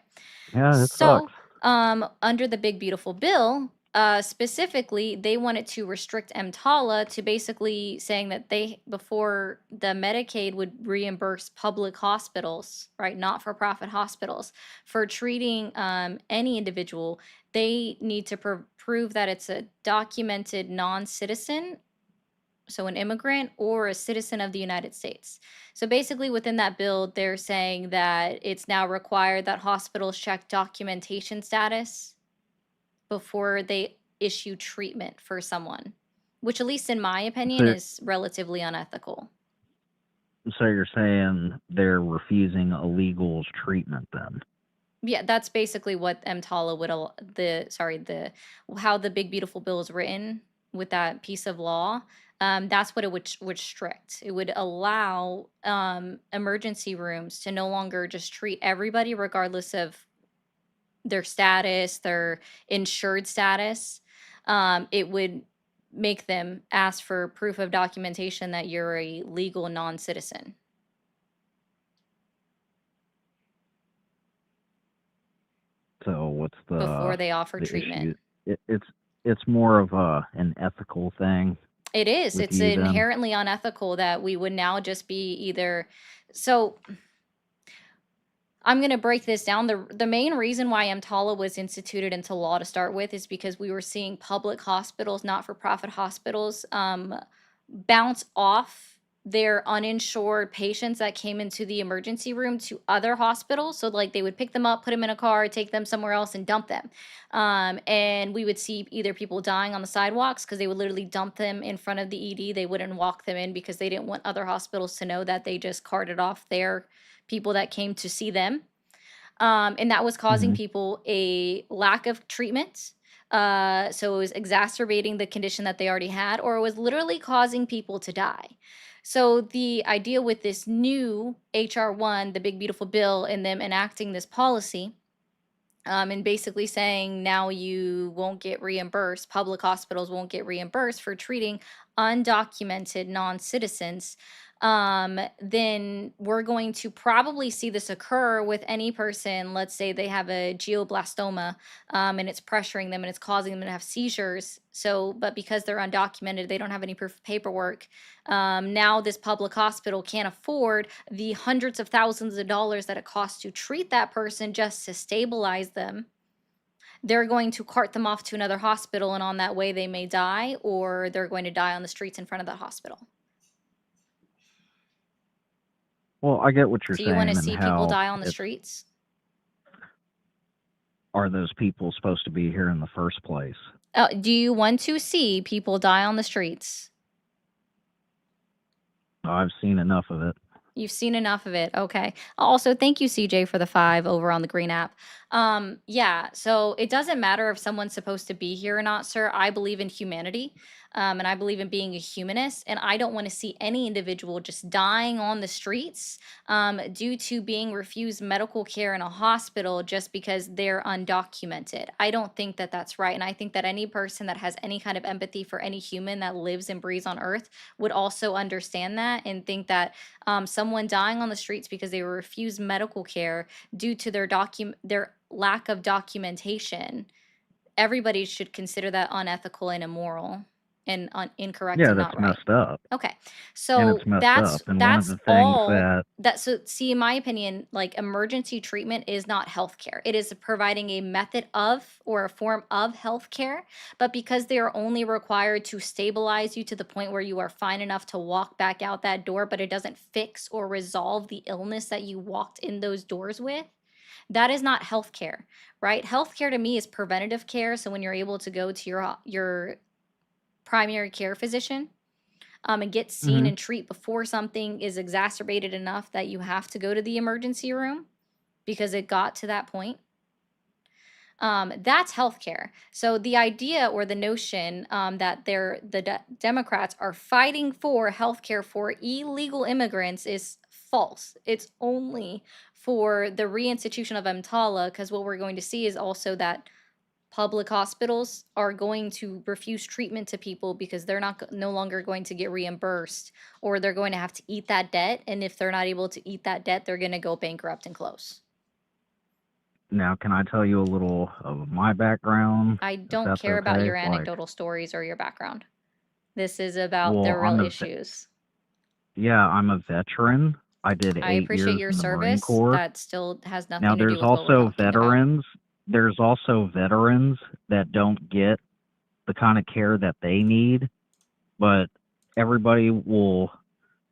Yeah, it So, sucks. under the big beautiful bill, specifically, they wanted to restrict EMTALA to basically saying that before the Medicaid would reimburse public hospitals, right, not-for-profit hospitals, for treating any individual, they need to prove that it's a documented non-citizen, so an immigrant, or a citizen of the United States. So basically within that bill, they're saying that it's now required that hospitals check documentation status before they issue treatment for someone, which, at least in my opinion, is relatively unethical. So you're saying they're refusing illegals treatment then? Yeah, that's basically what EMTALA would, how the big beautiful bill is written with that piece of law. That's what it would restrict. It would allow emergency rooms to no longer just treat everybody regardless of their status, their insured status. It would make them ask for proof of documentation that you're a legal non-citizen. what's before they offer the treatment. issue. It's more of an ethical thing It is. with It's you then. inherently unethical that we would now just be either. So I'm going to break this down. The main reason why EMTALA was instituted into law to start with is because we were seeing public hospitals, not-for-profit hospitals, bounce off their uninsured patients that came into the emergency room to other hospitals. So like they would pick them up, put them in a car, take them somewhere else and dump them. And we would see either people dying on the sidewalks because they would literally dump them in front of the ED. They wouldn't walk them in because they didn't want other hospitals to know that they just carted off their people that came to see them. And that was causing Mhm. people a lack of treatment. So it was exacerbating the condition that they already had, or it was literally causing people to die. So the idea with this new HR1, the big beautiful bill, and them enacting this policy, and basically saying now you won't get reimbursed, public hospitals won't get reimbursed for treating undocumented non-citizens, then we're going to probably see this occur with any person. Let's say they have a glioblastoma, and it's pressuring them and it's causing them to have seizures. So, but because they're undocumented, they don't have any proof of paperwork. Now this public hospital can't afford the hundreds of thousands of dollars that it costs to treat that person just to stabilize them. They're going to cart them off to another hospital, and on that way they may die, or they're going to die on the streets in front of that hospital. Well, I get what you're Do you want to saying and see people how die on the it's streets? are those people supposed to be here in the first place? Do you want to see people die on the streets? I've seen enough of it. You've seen enough of it. Okay. Also, thank you, CJ, for the 5 over on the green app. Yeah, so it doesn't matter if someone's supposed to be here or not, sir. I believe in humanity, and I believe in being a humanist, and I don't want to see any individual just dying on the streets due to being refused medical care in a hospital just because they're undocumented. I don't think that that's right, and I think that any person that has any kind of empathy for any human that lives and breathes on Earth would also understand that and think that someone dying on the streets because they were refused medical care due to their lack of documentation, everybody should consider that unethical and immoral and incorrect Yeah, and that's not right. messed up. Okay. And So it's messed up. And one of that's the things all that so see, in my opinion, like emergency treatment is not healthcare. It is providing a method of or a form of healthcare, but because they are only required to stabilize you to the point where you are fine enough to walk back out that door, but it doesn't fix or resolve the illness that you walked in those doors with, that is not healthcare, right? Healthcare to me is preventative care. So when you're able to go to your primary care physician and get seen Mhm. and treat before something is exacerbated enough that you have to go to the emergency room because it got to that point. That's healthcare. So the idea or the notion that Democrats are fighting for healthcare for illegal immigrants is false. It's only for the reinstitution of EMTALA, because what we're going to see is also that public hospitals are going to refuse treatment to people because they're no longer going to get reimbursed, or they're going to have to eat that debt. And if they're not able to eat that debt, they're going to go bankrupt and close. Now, can I tell you a little of my background, I if don't that's care about okay? your Like, anecdotal stories or your background. This is about the well, real issues. yeah, I'm a veteran. I did I 8 appreciate years your in the Marine service. Corps. That still has Now, nothing to do there's with what we're also talking about. veterans. There's also veterans that don't get the kind of care that they need, but everybody will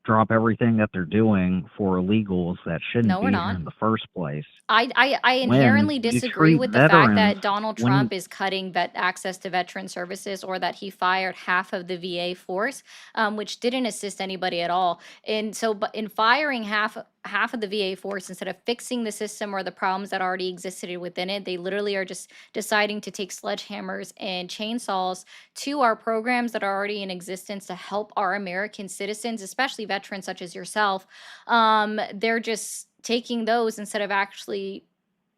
drop everything that they're doing for illegals that shouldn't No, we're be here not. in the first place. I When inherently you disagree treat with the fact veterans, that Donald when Trump is cutting access to veteran services, or that he fired half of the VA force, which didn't assist anybody at all. And so, but in firing half of the VA force, instead of fixing the system or the problems that already existed within it, they literally are just deciding to take sledgehammers and chainsaws to our programs that are already in existence to help our American citizens, especially veterans such as yourself. They're just taking those instead of actually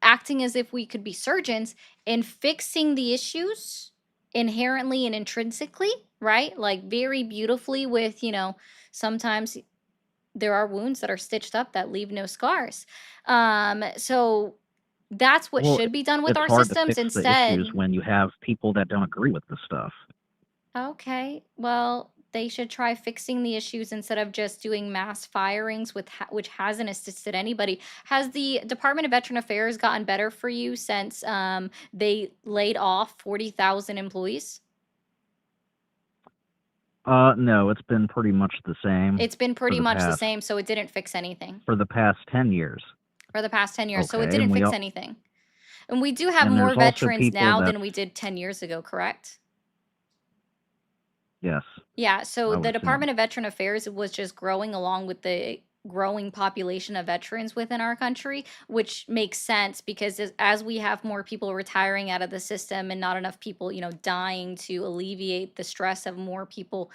acting as if we could be surgeons and fixing the issues inherently and intrinsically, right? Like very beautifully with, sometimes there are wounds that are stitched up that leave no scars. So That's what Well, should be done with it's our hard to systems fix the issues instead. when you have people that don't agree with the stuff. Okay, well, they should try fixing the issues instead of just doing mass firings with which hasn't assisted anybody. Has the Department of Veteran Affairs gotten better for you since they laid off 40,000 employees? No, it's been pretty much the same It's been for pretty the much the past same, so it didn't fix anything 10 years. for the past 10 years. So it Okay, didn't and fix anything. And we do have and more there's also veterans people now that than we did 10 years ago, correct? yes, Yeah, so I the would assume. Department of Veteran Affairs was just growing along with the growing population of veterans within our country, which makes sense because as we have more people retiring out of the system and not enough people, dying to alleviate the stress of more people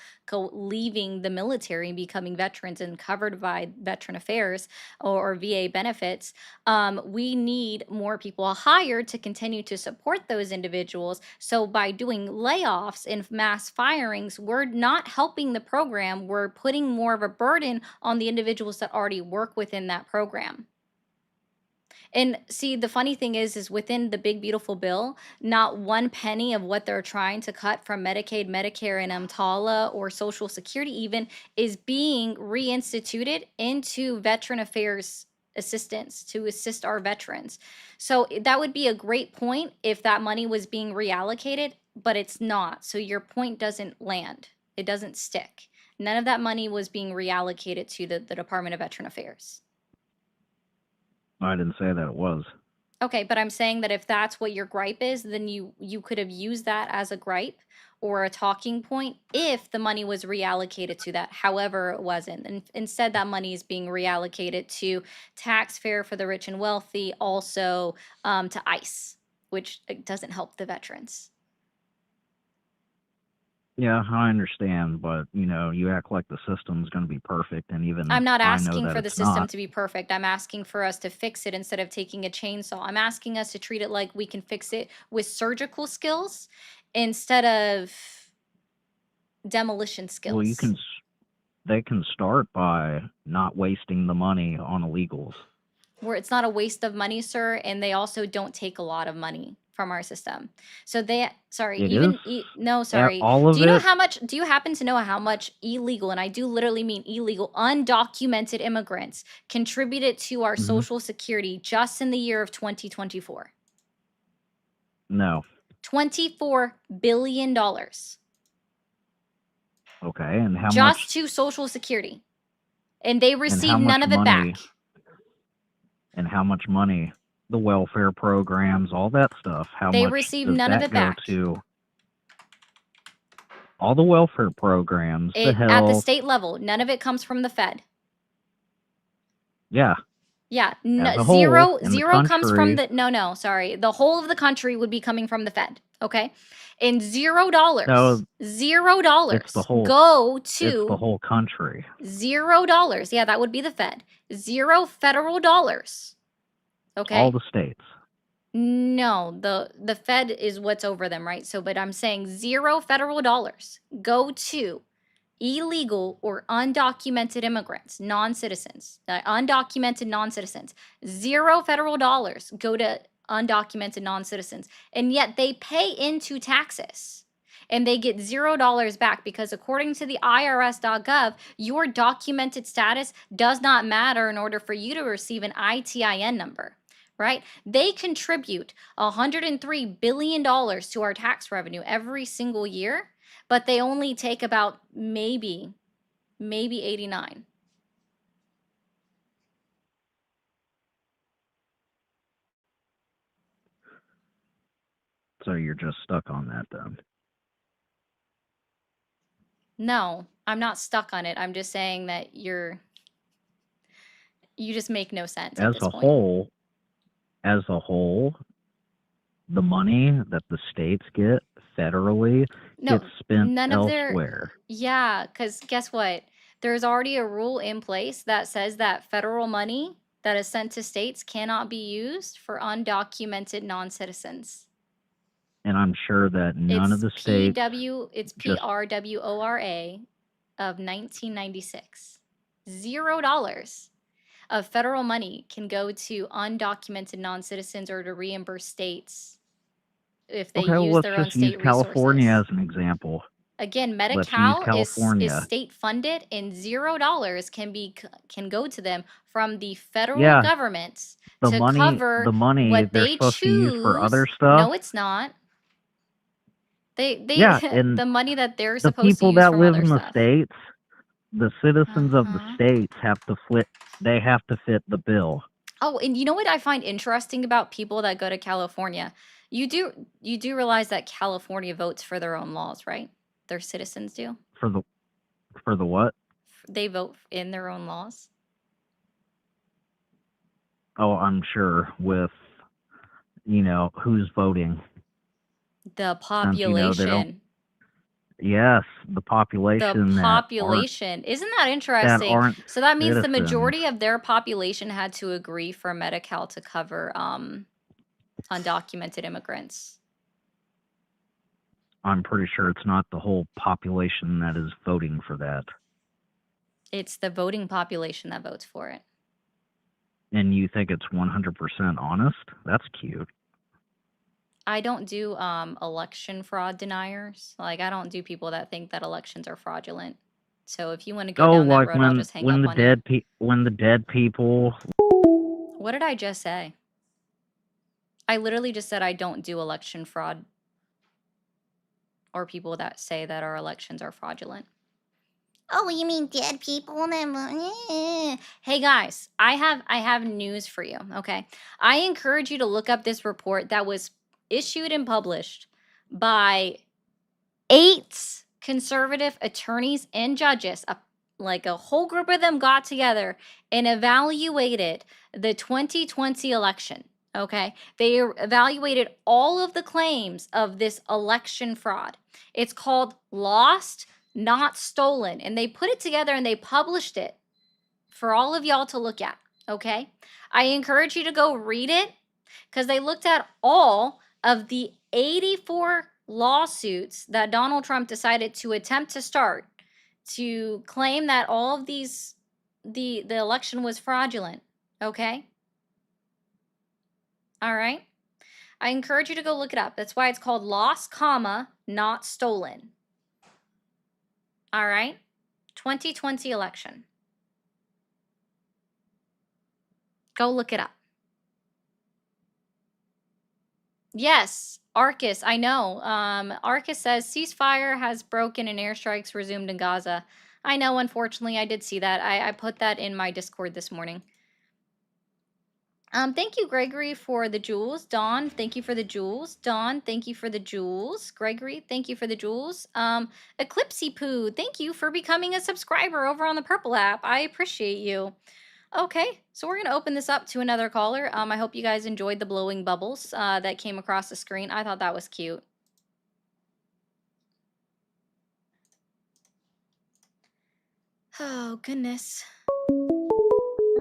leaving the military and becoming veterans and covered by Veteran Affairs or VA benefits, we need more people hired to continue to support those individuals. So by doing layoffs and mass firings, we're not helping the program. We're putting more of a burden on the individuals that already work within that program. And see, the funny thing is within the big beautiful bill, not one penny of what they're trying to cut from Medicaid, Medicare, and EMTALA or Social Security even is being reinstituted into Veteran Affairs assistance to assist our veterans. So that would be a great point if that money was being reallocated, but it's not. So your point doesn't land. It doesn't stick. None of that money was being reallocated to the Department of Veteran Affairs. I didn't say that it was. Okay, but I'm saying that if that's what your gripe is, then you could have used that as a gripe or a talking point if the money was reallocated to that. However, it wasn't. And instead, that money is being reallocated to tax fare for the rich and wealthy, also to ICE, which doesn't help the veterans. Yeah, I understand, but you act like the system's going to be perfect, and even I'm not I know asking that for the it's system not. to be perfect. I'm asking for us to fix it instead of taking a chainsaw. I'm asking us to treat it like we can fix it with surgical skills instead of demolition Well, skills. they can start by not wasting the money on illegals. Where it's not a waste of money, sir, and they also don't take a lot of money from our system. So sorry, It even is no, sorry. all of Do you know it. how much? Do you happen to know how much illegal, and I do literally mean illegal, undocumented immigrants contributed to our Mhm. Social Security just in the year of 2024? No. $24 billion Okay, and how just much? to Social Security, and they And received how much none of it money? back. And how much money? The welfare programs, all that stuff. How They much received does none of that it go back. to? All the welfare programs, the At the health. state level, none of it comes from the Fed. Yeah. Yeah, As a zero whole, in the comes from country. no, sorry. The whole of the country would be coming from the Fed, okay? And $0, No, $0 it's the whole. go It's the to whole country. $0. Yeah, that would be the Fed. 0 federal dollars. Okay? All the states. No, the Fed is what's over them, right? So, but I'm saying 0 federal dollars go to illegal or undocumented immigrants, non-citizens, undocumented non-citizens. 0 federal dollars go to undocumented non-citizens, and yet they pay into taxes. And they get $0 back because according to the IRS.gov, your documented status does not matter in order for you to receive an ITIN number, right? They contribute $103 billion to our tax revenue every single year, but they only take about maybe 89. So you're just stuck on that then. No, I'm not stuck on it. I'm just saying that you just make no sense at As this a point. whole, the money that the states get federally No, gets spent none of their elsewhere. yeah, because guess what? There's already a rule in place that says that federal money that is sent to states cannot be used for undocumented non-citizens. And I'm sure that none of the states it's just PRWORA of 1996. $0. of federal money can go to undocumented non-citizens or to reimburse states if they Okay, well, use let's their own just use state California resources. as an example. Again, Let's use Medi-Cal is California. state funded, and $0 can go to them from the federal Yeah, government the to money cover they're what they supposed to use for other choose. stuff. No, it's not. They Yeah, and the money that they're the supposed to people use that from live other in the stuff. states, the citizens of the Uh-huh. states have to they have to fit the bill. Oh, and you know what I find interesting about people that go to California? You do realize that California votes for their own laws, right? Their citizens do. For the what? They vote in their own laws. Oh, I'm sure with who's voting. The Since they don't. population. Yes, the The population population. Isn't that that interesting? aren't So that means the citizens. majority of their population had to agree for Medi-Cal to cover undocumented immigrants. I'm pretty sure it's not the whole population that is voting for that. It's the voting population that votes for it. And you think it's 100% honest? That's cute. I don't do election fraud deniers. Like, I don't do people that think that elections are fraudulent. So if you want to go Oh, down that like road, I'll just hang up on you. when the dead people. What did I just say? I literally just said I don't do election fraud or people that say that our elections are fraudulent. Oh, you mean dead people? Hey guys, I have news for you, okay? I encourage you to look up this report that was issued and published by 8 conservative attorneys and judges. Like a whole group of them got together and evaluated the 2020 election. Okay, they evaluated all of the claims of this election fraud. It's called Lost, Not Stolen, and they put it together and they published it for all of y'all to look at. Okay, I encourage you to go read it because they looked at all of the 84 lawsuits that Donald Trump decided to attempt to start to claim that all of these the election was fraudulent. Okay, all right, I encourage you to go look it up. That's why it's called Lost, Not Stolen. All right, 2020 election. Go look it up. Yes, Arcus, I know. Arcus says ceasefire has broken and airstrikes resumed in Gaza. I know, unfortunately, I did see that. I put that in my Discord this morning. Thank you, Gregory, for the jewels. Dawn, thank you for the jewels. Dawn, thank you for the jewels. Gregory, thank you for the jewels. Eclipsey Poo, thank you for becoming a subscriber over on the Purple app. I appreciate you. Okay, so we're going to open this up to another caller. I hope you guys enjoyed the blowing bubbles that came across the screen. I thought that was cute. Oh, goodness.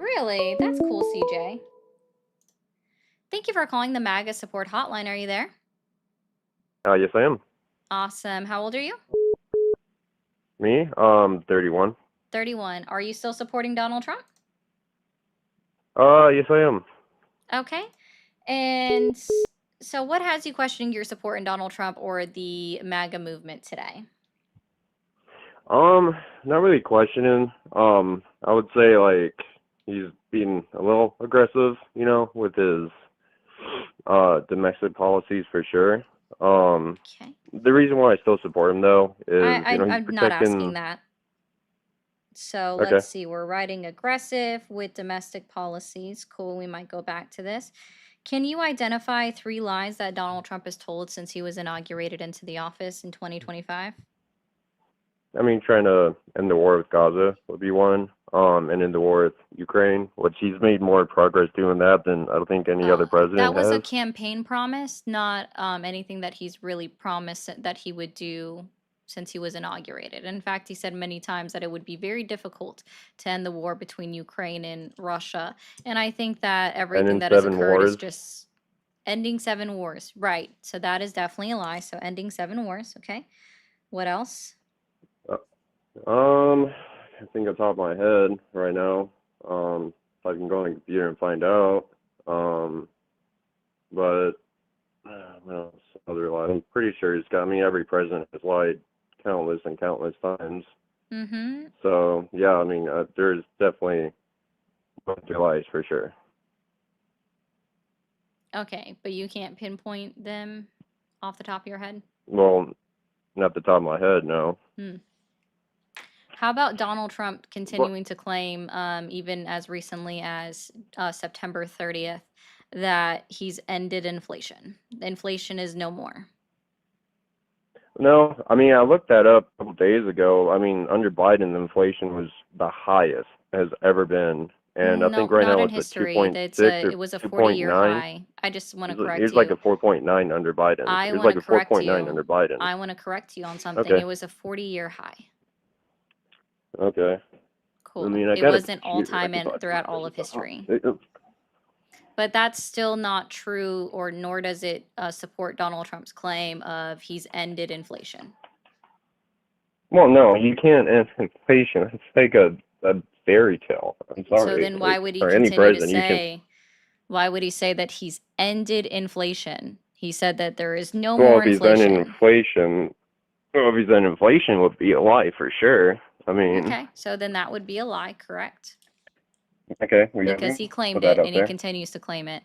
Really? That's cool, CJ. Thank you for calling the MAGA support hotline. Are you there? Yes, I am. Awesome. How old are you? Me? 31. 31. Are you still supporting Donald Trump? Yes, I am. Okay. And so what has you questioning your support in Donald Trump or the MAGA movement today? Not really questioning. I would say, like, he's being a little aggressive, with his, domestic policies for sure. Okay. The reason why I still support him, though, is, he's I'm not asking protecting... that. So Okay. let's see. We're writing aggressive with domestic policies. Cool. We might go back to this. Can you identify 3 lies that Donald Trump has told since he was inaugurated into the office in 2025? I mean, trying to end the war with Gaza would be one, and end the war with Ukraine, which he's made more progress doing that than I don't think any other That president was a has. campaign promise, not anything that he's really promised that he would do since he was inaugurated. In fact, he said many times that it would be very difficult to end the war between Ukraine and Russia. And I think that And everything in that has 7 occurred is wars. just ending 7 wars. Right. So that is definitely a lie. So ending 7 wars. Okay. What else? I think on top of my head right now. I can go on the computer and find out. But what else? Other lies. I'm pretty sure he's got. I mean, every president has lied countless and countless times. Mm-hmm. So yeah, I mean, there's definitely lies for sure. Okay, but you can't pinpoint them off the top of your head? Well, not the top of my head, no. How about Donald Trump continuing to claim, even as recently as September 30th, that he's ended inflation? Inflation is no more. No, I mean, I looked that up a couple days ago. I mean, under Biden, inflation was the highest it has ever been, and I think No, right not now in it's at history. 2.6 or It was a 40-year 2.9. high. I just want to It correct was like you. a 4.9 under Biden. I It was want like to a correct 4.9 you. under Biden. I want to correct you on something. Okay. It was a 40-year high. Okay. Cool. I mean, I It got a wasn't all computer. I time can and talk throughout about all this of if I want. history. But that's still not true, or nor does it support Donald Trump's claim of he's ended inflation. Well, no, you can't end inflation. It's like a fairy tale. I'm So sorry. then why would he For any continue to president, you can. say, why would he say that he's ended inflation? He said that there is no Well, more if he's ending inflation. inflation, well, if he's ending inflation, would be a lie for sure. I mean, Okay, so then that would be a lie, correct? okay, we Because he put claimed that it out and he there. continues to claim it.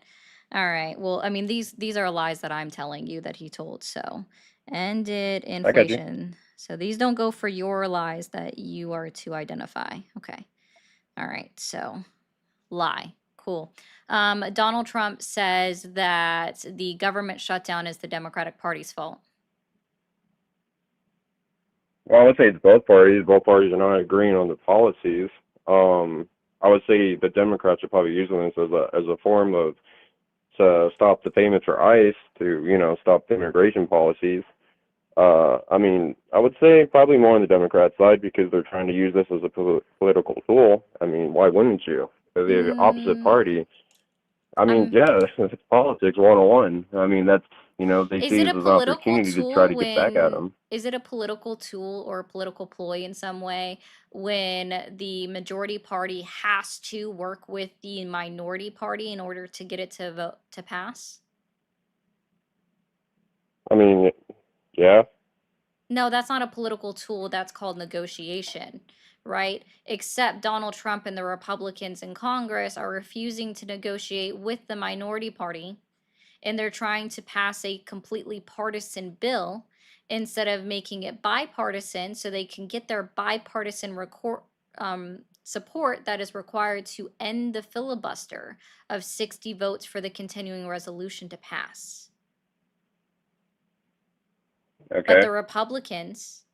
All right. Well, I mean, these are lies that I'm telling you that he told. So, ended I got you. inflation. So these don't go for your lies that you are to identify. Okay. All right. So, lie. Cool. Donald Trump says that the government shutdown is the Democratic Party's fault. Well, I would say it's both parties. Both parties are not agreeing on the policies. I would say the Democrats are probably using this as a form of to stop the payments for ICE, to stop the immigration policies. I mean, I would say probably more on the Democrat side because they're trying to use this as a political tool. I mean, why wouldn't you? They're the opposite party. I mean, yeah, it's politics 101. I mean, that's they Is see it it a as an political opportunity to try tool to get back at when them. is it a political tool or a political ploy in some way when the majority party has to work with the minority party in order to get it to vote to pass? I mean, yeah. No, that's not a political tool. That's called negotiation, right? Except Donald Trump and the Republicans in Congress are refusing to negotiate with the minority party, and they're trying to pass a completely partisan bill instead of making it bipartisan so they can get their bipartisan support that is required to end the filibuster of 60 votes for the continuing resolution to pass. But Okay. the Republicans,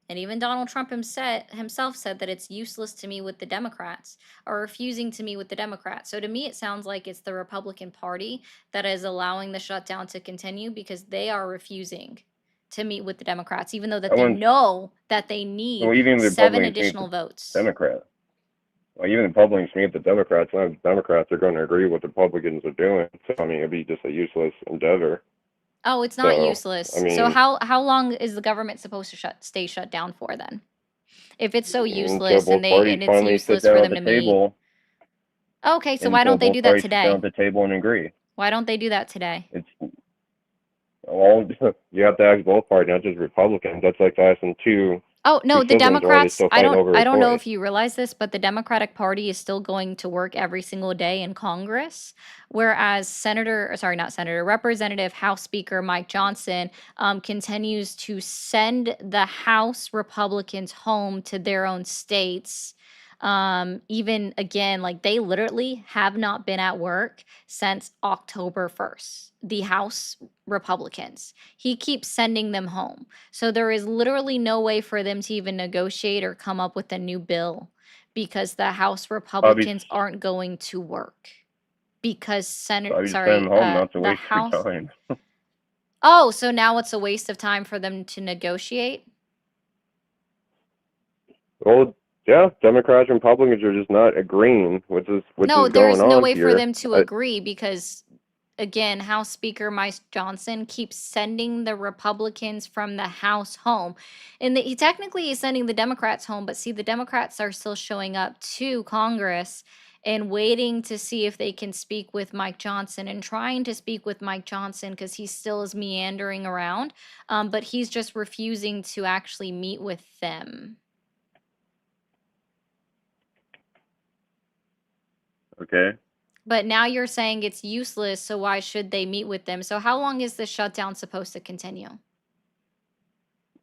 and even Donald Trump himself said that it's useless to meet with the Democrats, or refusing to meet with the Democrats. So to me, it sounds like it's the Republican Party that is allowing the shutdown to continue because they are refusing to meet with the Democrats, even though that I they wouldn't. know that they Well, need even the 7 Republicans meet additional the votes. Democrats. Well, even the Republicans meet the Democrats. None of the Democrats are going to agree with what the Republicans are doing. So I mean, it'd be just a useless endeavor. Oh, it's not So I useless. So mean, how long is the government supposed to stay shut down for then? If it's so until useless and both parties it's finally sit useless down for at them the to meet. table. Okay, so why Until don't they both do that parties sit down today? at the table and agree. Why don't they do that today? It's all you have to ask both parties, not just Republicans. That's like asking two Oh, no, the siblings why are they Democrats, still fighting over I a don't know toy. if you realize this, but the Democratic Party is still going to work every single day in Congress, whereas Representative House Speaker Mike Johnson continues to send the House Republicans home to their own states. Even again, like they literally have not been at work since October 1st. The House Republicans. He keeps sending them home. So there is literally no way for them to even negotiate or come up with a new bill because the House Republicans aren't going to work. Because So I just send them home, not to the waste their House. time. Oh, so now it's a waste of time for them to negotiate? Well, yeah, Democrats and Republicans are just not agreeing with this. No, Is going there's no on way for here. them to agree because again, House Speaker Mike Johnson keeps sending the Republicans from the House home. And he technically is sending the Democrats home, but see, the Democrats are still showing up to Congress and waiting to see if they can speak with Mike Johnson and trying to speak with Mike Johnson because he still is meandering around, but he's just refusing to actually meet with them. Okay. But now you're saying it's useless, so why should they meet with them? So how long is the shutdown supposed to continue?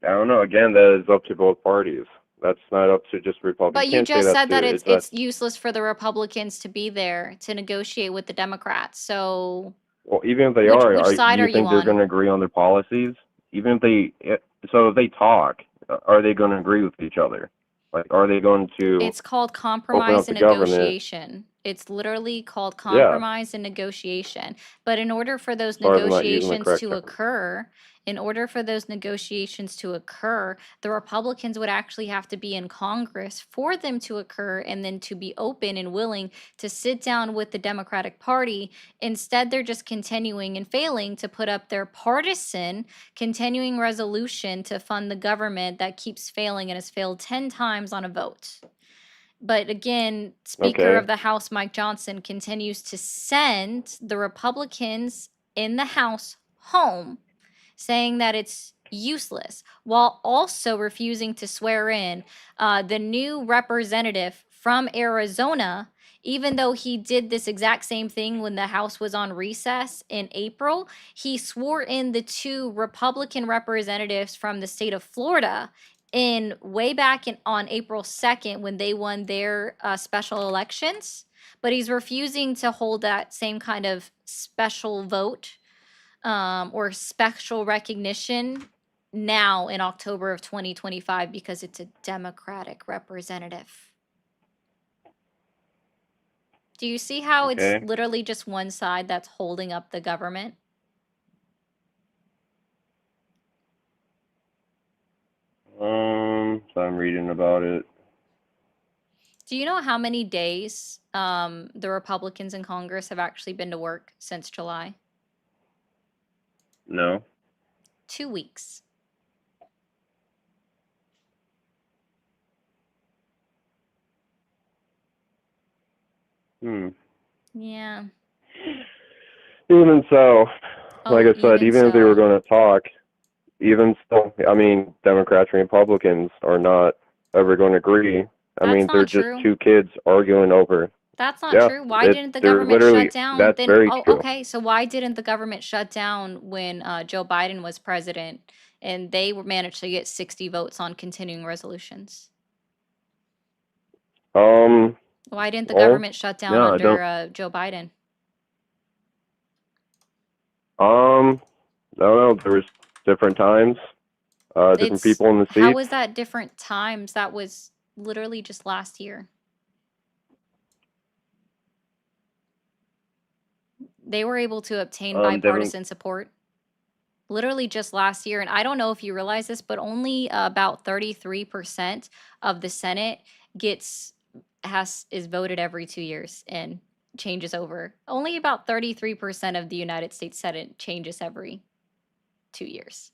I don't know. Again, that is up to both parties. That's not up to just Republicans. But You you can't say just that said that to it's useless for the Republicans to be there to negotiate with the Democrats. So well, even if they which are, do side are you you think they're on? going to agree on their policies? Even if so if they talk, are they going to agree with each other? Like, are they going to It's called open compromise up the and government? negotiation. It's literally called Yeah, compromise and negotiation. But in order for those sorry if I'm not using the negotiations correct to term. occur, the Republicans would actually have to be in Congress for them to occur and then to be open and willing to sit down with the Democratic Party. Instead, they're just continuing and failing to put up their partisan continuing resolution to fund the government that keeps failing and has failed 10 times on a vote. But again, Speaker Okay. of the House Mike Johnson continues to send the Republicans in the House home, saying that it's useless, while also refusing to swear in the new representative from Arizona, even though he did this exact same thing when the House was on recess in April. He swore in the 2 Republican representatives from the state of Florida in way back on April 2nd when they won their special elections, but he's refusing to hold that same kind of special vote or special recognition now in October of 2025 because it's a Democratic representative. Do you see how it's Okay. literally just one side that's holding up the government? So I'm reading about it. Do you know how many days the Republicans in Congress have actually been to work since July? No. 2 weeks. Yeah. Even so, like Oh, I said, even even if they were so. going to talk, even still, I mean, Democrats and Republicans are not ever going to agree. I That's mean, they're not just true. 2 kids arguing over. That's not Yeah, true. Why didn't the they're government shut literally, down? that's Then, very oh, true. okay. So why didn't the government shut down when Joe Biden was president and they managed to get 60 votes on continuing resolutions? Why didn't the Well, government shut down yeah, I don't, under Joe Biden? I don't know. There was different times, different It's people in the how seats. was that different times? That was literally just last year. They were able to obtain Different. bipartisan support literally just last year. And I don't know if you realize this, but only about 33% of the Senate is voted every 2 years and changes over. Only about 33% of the United States Senate changes every 2 years.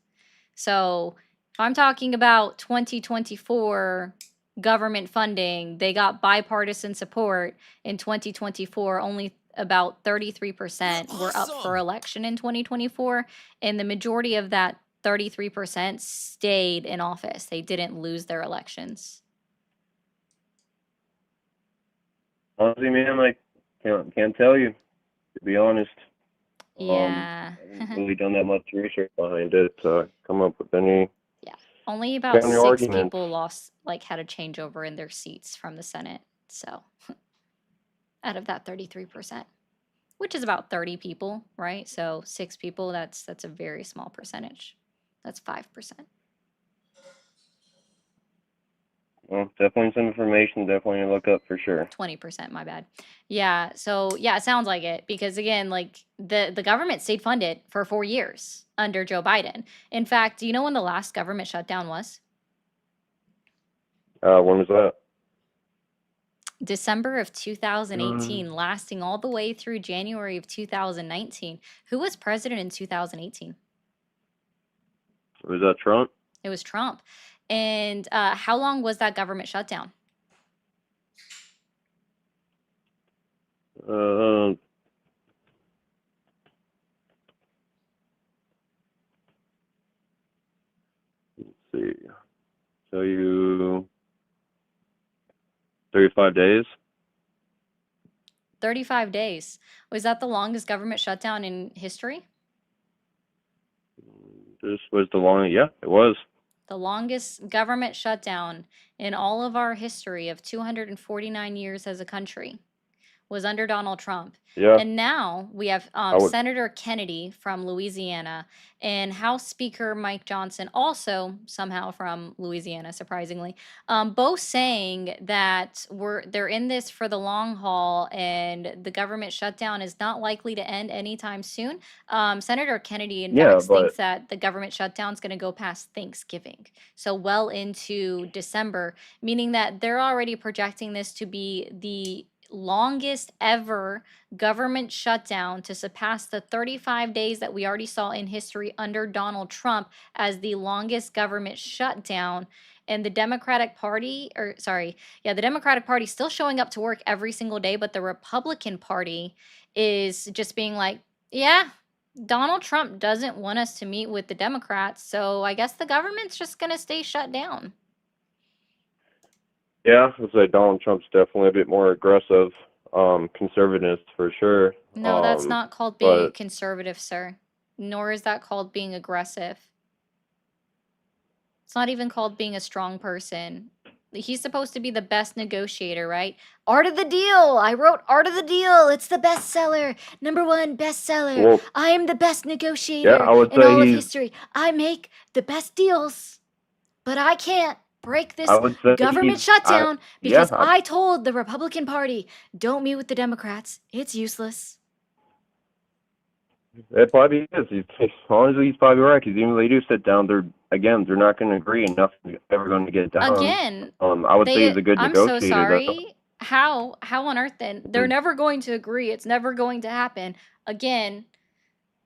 So if I'm talking about 2024 government funding, they got bipartisan support in 2024. Only about 33% were up for election in 2024. And the majority of that 33% stayed in office. They didn't lose their elections. Honestly, man, I can't tell you, to be honest. Yeah. I haven't really done that much research behind it to come up with any Only about any 6 arguments. people had a changeover in their seats from the Senate. So out of that 33%, which is about 30 people, right? So 6 people, that's a very small percentage. That's 5%. Well, definitely some information, definitely a look up for sure. 20%, my bad. Yeah, so yeah, it sounds like it because again, like the government stayed funded for 4 years under Joe Biden. In fact, do you know when the last government shutdown was? When was that? December of 2018, lasting all the way through January of 2019. Who was president in 2018? Was that Trump? It was Trump. And how long was that government shutdown? Uh, let's see. So you 35 days. 35 days. Was that the longest government shutdown in history? This was the long. Yeah, it was. The longest government shutdown in all of our history of 249 years as a country was under Donald Trump. Yeah. And now we have I would. Senator Kennedy from Louisiana and House Speaker Mike Johnson, also somehow from Louisiana, surprisingly, both saying that they're in this for the long haul and the government shutdown is not likely to end anytime soon. Senator Kennedy, in Yeah, fact, thinks but that the government shutdown is going to go past Thanksgiving, so well into December, meaning that they're already projecting this to be the longest ever government shutdown to surpass the 35 days that we already saw in history under Donald Trump as the longest government shutdown. And the Democratic Party, or sorry, yeah, the Democratic Party still showing up to work every single day, but the Republican Party is just being like, yeah, Donald Trump doesn't want us to meet with the Democrats, so I guess the government's just going to stay shut down. yeah, I'd say Donald Trump's definitely a bit more aggressive, conservative for sure. No, that's not called being But conservative, sir. Nor is that called being aggressive. It's not even called being a strong person. He's supposed to be the best negotiator, right? Art of the Deal. I wrote Art of the Deal. It's the bestseller. #1 bestseller. well, I am the best yeah, negotiator I would in say all of he's. history. I make the best deals, but I can't break I this would say government he's. shutdown Yeah, because I told the Republican Party, don't meet with the Democrats. It's useless. It probably is. Honestly, he's probably right. Because even if they do sit down, they're not going to agree, and nothing's ever going to get done. Again, I would say he's a good I'm so negotiator, though. sorry. How on earth then? They're never going to agree. It's never going to happen. Again,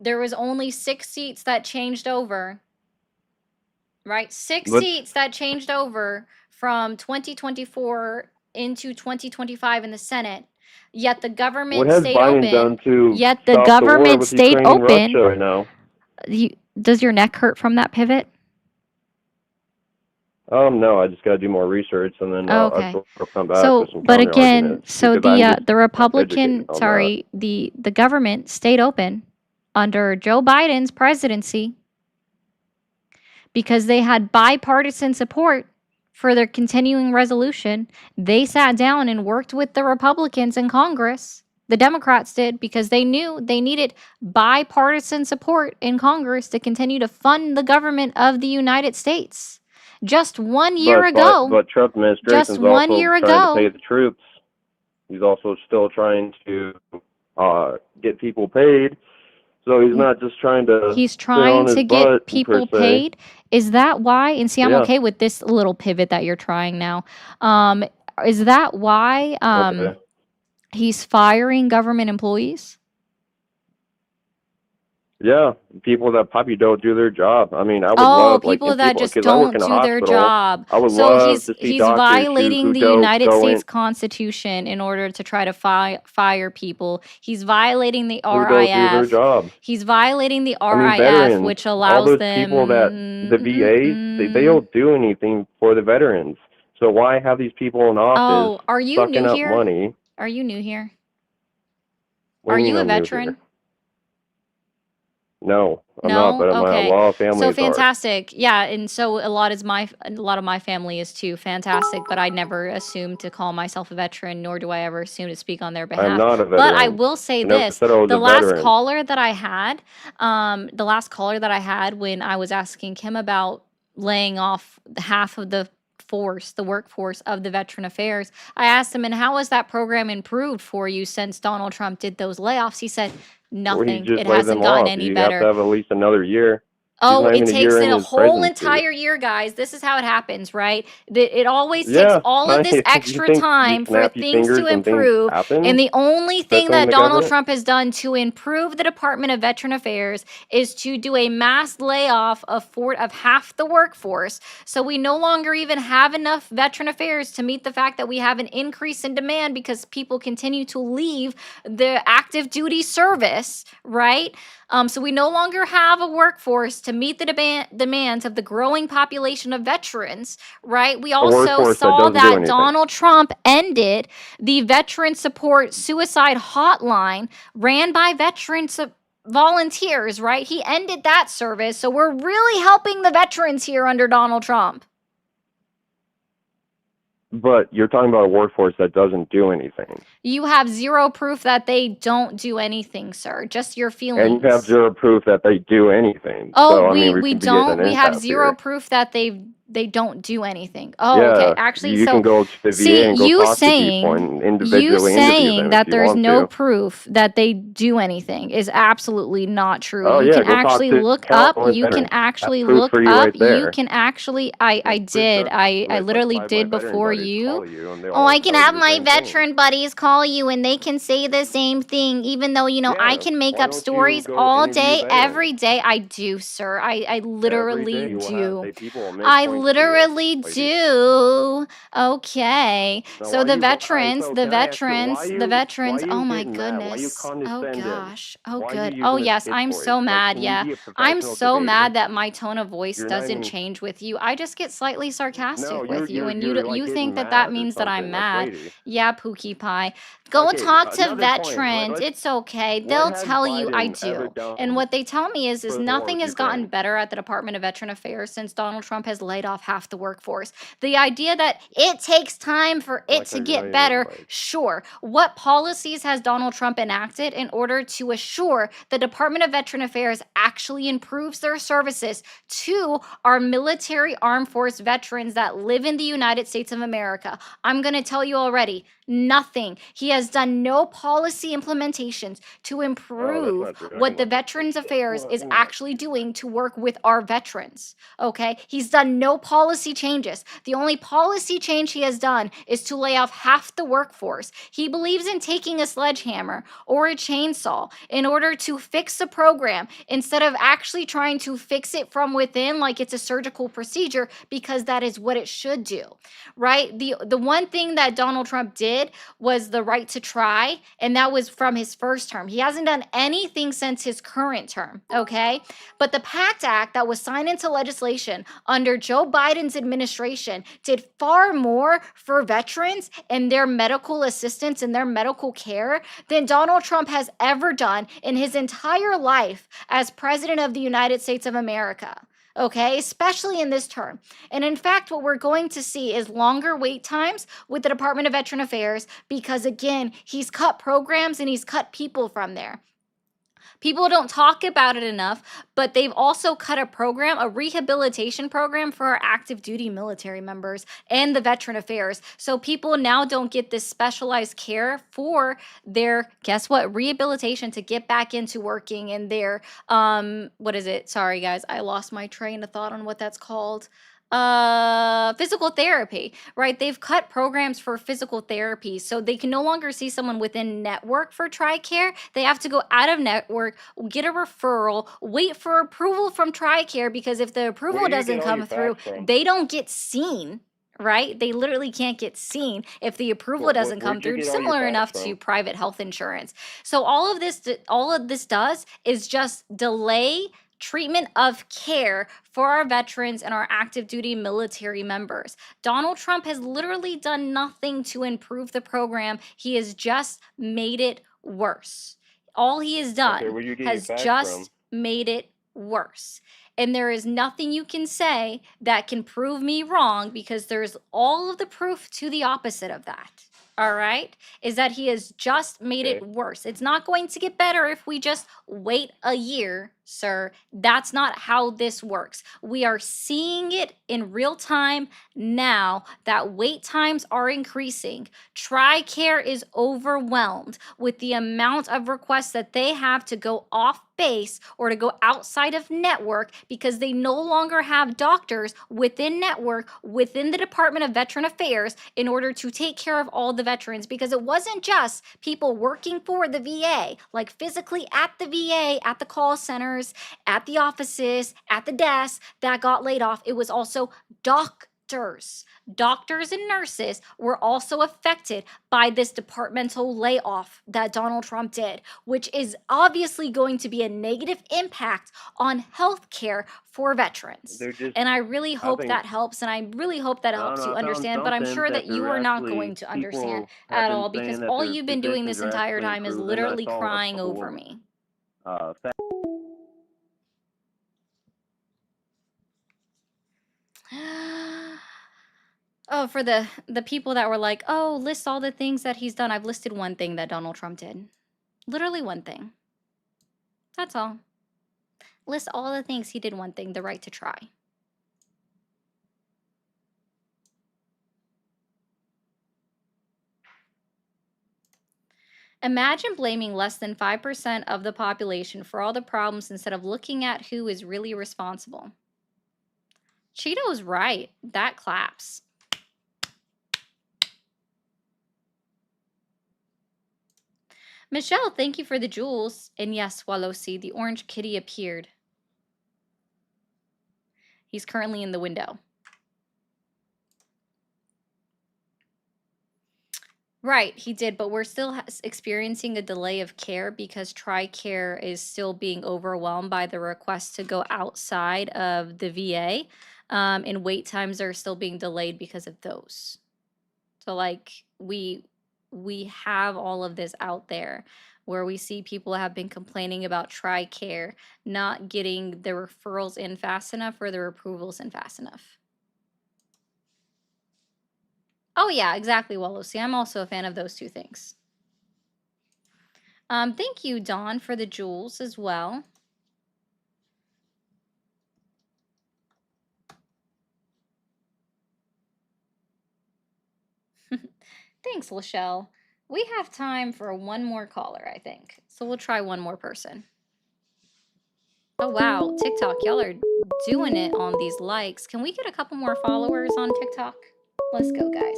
there was only 6 seats that changed over, right? 6 Let's. seats that changed over from 2024 into 2025 in the Senate. Yet the What government has stayed Biden open. done to Yet the stop the war government with stayed Ukraine and open. Russia right now? Does your neck hurt from that pivot? No, I just got to do more research, and then Oh, I'll okay. sort of come back So, with some but counter again, arguments so because I'm just the not Republican, educated on that. sorry, the government stayed open under Joe Biden's presidency because they had bipartisan support for their continuing resolution. They sat down and worked with the Republicans in Congress. The Democrats did because they knew they needed bipartisan support in Congress to continue to fund the government of the United States. Just 1 year ago, But Trump just administration's 1 also year trying to pay ago, the troops. He's also still trying to get people paid. So he's not just trying to he's sit trying on his to butt get per people se. paid. Is that why? And see, I'm Yeah. okay with this little pivot that you're trying now. Is that why Okay. he's firing government employees? Yeah, people that probably don't do their job. I mean, I would Oh, love like people in that people just because I work don't in a do their hospital. job. I would So love to see he's doctors violating who the don't United go States in Constitution in order to try to fire people. He's violating the who don't do their RIF. job. He's violating the I mean, RIF, veterans, which all allows those them. people that the VAs, they don't do anything for the veterans. So why have these people in office Oh, are you sucking new up here? money? Are you new here? What Are do you you mean a I'm new veteran? here? No, I'm not, No? but a Okay. lot of So families are. fantastic. Yeah, and so a lot of my family is too. Fantastic, but I never assume to call myself a veteran, nor do I ever assume to speak on their I'm behalf. not a But I veteran. will say I never this, said I was the a last veteran. caller that I had, when I was asking him about laying off half of the workforce of the Veteran Affairs, I asked him, and how has that program improved for you since Donald Trump did those layoffs? He said, Well, he nothing. just It laid hasn't them gotten off. any You have to better. have at least another year. Oh, not it even a takes year it in a his whole presidency. entire year, guys. This is how it happens, right? It always takes Yeah, all of I this you extra think you time for snap your things fingers to and things improve. And happen, the only thing especially in that the Donald government? Trump has done to improve the Department of Veteran Affairs is to do a mass layoff of half the workforce. So we no longer even have enough veteran affairs to meet the fact that we have an increase in demand because people continue to leave the active duty service, right? So we no longer have a workforce to meet the demands of the growing population of veterans, right? We A also workforce that saw doesn't do that anything. Donald Trump ended the Veteran Support Suicide Hotline ran by volunteers, right? He ended that service. So we're really helping the veterans here under Donald Trump. But you're talking about a workforce that doesn't do anything. You have zero proof that they don't do anything, sir. Just your And you have feelings. zero proof that they do anything. Oh, So, I mean, we we could be getting don't. an We have impasse zero here. proof that they don't do anything. Oh, okay. Yeah, Actually, you can so go to the VA see, and go talk to people and individually interview them if that you there's want no to. proof that they do anything is absolutely not true. Oh, You yeah, can go talk actually to look up. countless You can veterans. That's actually proof look for you up. right You there. can actually. I did. I List literally like 5 of did my veteran before buddies you. call you, and they Oh, all I can tell you have the my same thing. veteran buddies call you and they can say the same thing, even though, I Yeah, can make why up don't you stories go all interview day, veterans? every day. I do, sir. I Every literally day you will have do. people will make I points to you, literally lady. do. Okay. Now, So why the you? Alright, veterans, so the can I ask you veterans, the why veterans. you Oh my getting mad? Why you goodness. Oh condescending? gosh. Oh Why good. you Oh using a yes, kid's I'm voice? so Like, mad. can you Yeah. be a I'm professional so debater? mad that my tone of voice You're not doesn't even. change with you. I just get slightly No, sarcastic with you, and you're like you getting think that mad or means that I'm something, like, mad. lady. Yeah, Pookie Pie. Go Okay, talk to another point. veterans. It's okay. What They'll has tell you I Biden ever do. And done what they tell me is for the war nothing with has gotten Ukraine? better at the Department of Veteran Affairs since Donald Trump has laid off half the workforce. The idea that it takes time for Why it to couldn't you not get even better, like? sure. What policies has Donald Trump enacted in order to assure the Department of Veteran Affairs actually improves their services to our military armed force veterans that live in the United States of America? I'm going to tell you already, nothing. He has done no policy implementations to Oh, that's improve not true. I what can the look at Veterans this. Affairs Well, is let me ask actually doing to work with our veterans. Okay? He's done no policy changes. The only policy change he has done is to lay off half the workforce. He believes in taking a sledgehammer or a chainsaw in order to fix a program instead of actually trying to fix it from within like it's a surgical procedure, because that is what it should do. Right? The one thing that Donald Trump did was the right to try, and that was from his first term. He hasn't done anything since his current term, okay? But the PACT Act that was signed into legislation under Joe Biden's administration did far more for veterans and their medical assistance and their medical care than Donald Trump has ever done in his entire life as president of the United States of America. Okay, especially in this term. And in fact, what we're going to see is longer wait times with the Department of Veteran Affairs because, again, he's cut programs and he's cut people from there. People don't talk about it enough, but they've also cut a rehabilitation program for our active duty military members and the Veteran Affairs. So people now don't get this specialized care for their, guess what, rehabilitation to get back into working and their, what is it? Sorry, guys, I lost my train of thought on what that's called. Physical therapy, right? They've cut programs for physical therapy, so they can no longer see someone within network for TRICARE. They have to go out of network, get a referral, wait for approval from TRICARE, because if the approval Where do you doesn't get all your come through, facts from? they don't get seen. Right? They literally can't get seen if the approval doesn't come Where'd you through, get all your similar facts enough from? to private health insurance. So all of this does is just delay treatment of care for our veterans and our active duty military members. Donald Trump has literally done nothing to improve the program. He has just made it worse. All he has Okay, done where'd you get your has facts just from? made it worse. And there is nothing you can say that can prove me wrong, because there's all of the proof to the opposite of that. All right? Is that he has just made Okay. it worse. It's not going to get better if we just wait a year sir. That's not how this works. We are seeing it in real time now that wait times are increasing. TRICARE is overwhelmed with the amount of requests that they have to go off base or to go outside of network because they no longer have doctors within network, within the Department of Veteran Affairs, in order to take care of all the veterans. Because it wasn't just people working for the VA, like physically at the VA, at the call centers, at the offices, at the desk, that got laid off. It was also doctors. Doctors and nurses were also affected by this departmental layoff that Donald Trump did, which is obviously going to be a negative impact on healthcare for veterans. They're just. And I really I hope think. that helps, and I really hope that I don't helps know. you I found understand, but I'm something sure that that you they're are not actually going to understand people have at been all saying because that all their you've been doing positions this are entire actually time is improving. I literally saw crying a couple over me. Oh, for the people that were like, "Oh, list all the things that he's done." I've listed one thing that Donald Trump did. Literally one thing. That's all. List all the things he did. One thing, the right to try. Imagine blaming less than 5% of the population for all the problems instead of looking at who is really responsible. Cheeto's right. That claps. Michelle, thank you for the jewels. And yes, Walosi, the orange kitty appeared. He's currently in the window. Right, he did, but we're still experiencing a delay of care because TRICARE is still being overwhelmed by the request to go outside of the VA, and wait times are still being delayed because of those. So, like, we have all of this out there where we see people have been complaining about TRICARE not getting the referrals in fast enough or their approvals in fast enough. Oh yeah, exactly, Walosi. I'm also a fan of those two things. Thank you, Dawn, for the jewels as well. Thanks, Lachelle. We have time for one more caller, I think. So we'll try one more person. Oh, wow. TikTok, y'all are doing it on these likes. Can we get a couple more followers on TikTok? Let's go, guys.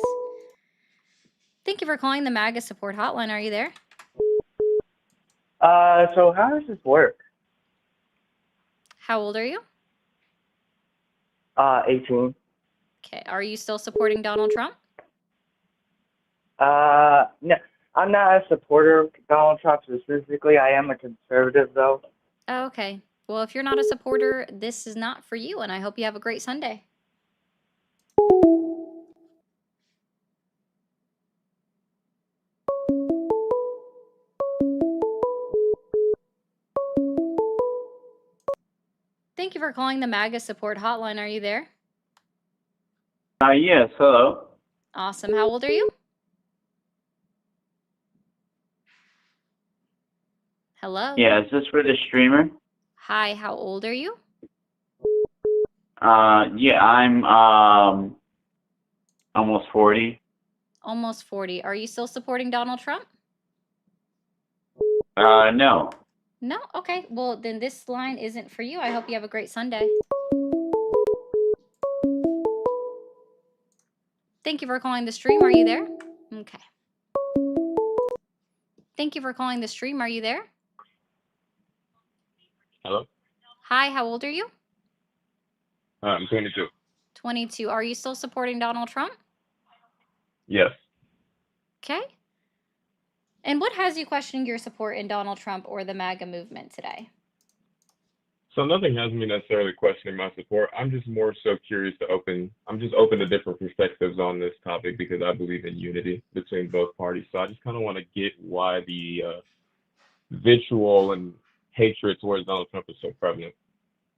Thank you for calling the MAGA support hotline. Are you there? So how does this work? How old are you? 18. Okay. Are you still supporting Donald Trump? No, I'm not a supporter of Donald Trump specifically. I am a conservative, though. Oh, okay. Well, if you're not a supporter, this is not for you, and I hope you have a great Sunday. Thank you for calling the MAGA support hotline. Are you there? Yes, hello. Awesome. How old are you? Hello? Yeah, is this for the streamer? Hi, how old are you? Yeah, I'm almost 40. Almost 40. Are you still supporting Donald Trump? No. No? Okay. Well, then this line isn't for you. I hope you have a great Sunday. Thank you for calling the stream. Are you there? Okay. Thank you for calling the stream. Are you there? Hello? Hi, how old are you? I'm 22. 22. Are you still supporting Donald Trump? Yes. Okay. And what has you questioning your support in Donald Trump or the MAGA movement today? So nothing has me necessarily questioning my support. I'm just more so curious I'm just open to different perspectives on this topic because I believe in unity between both parties. So I just kind of want to get why the vitriol and hatred towards Donald Trump is so prevalent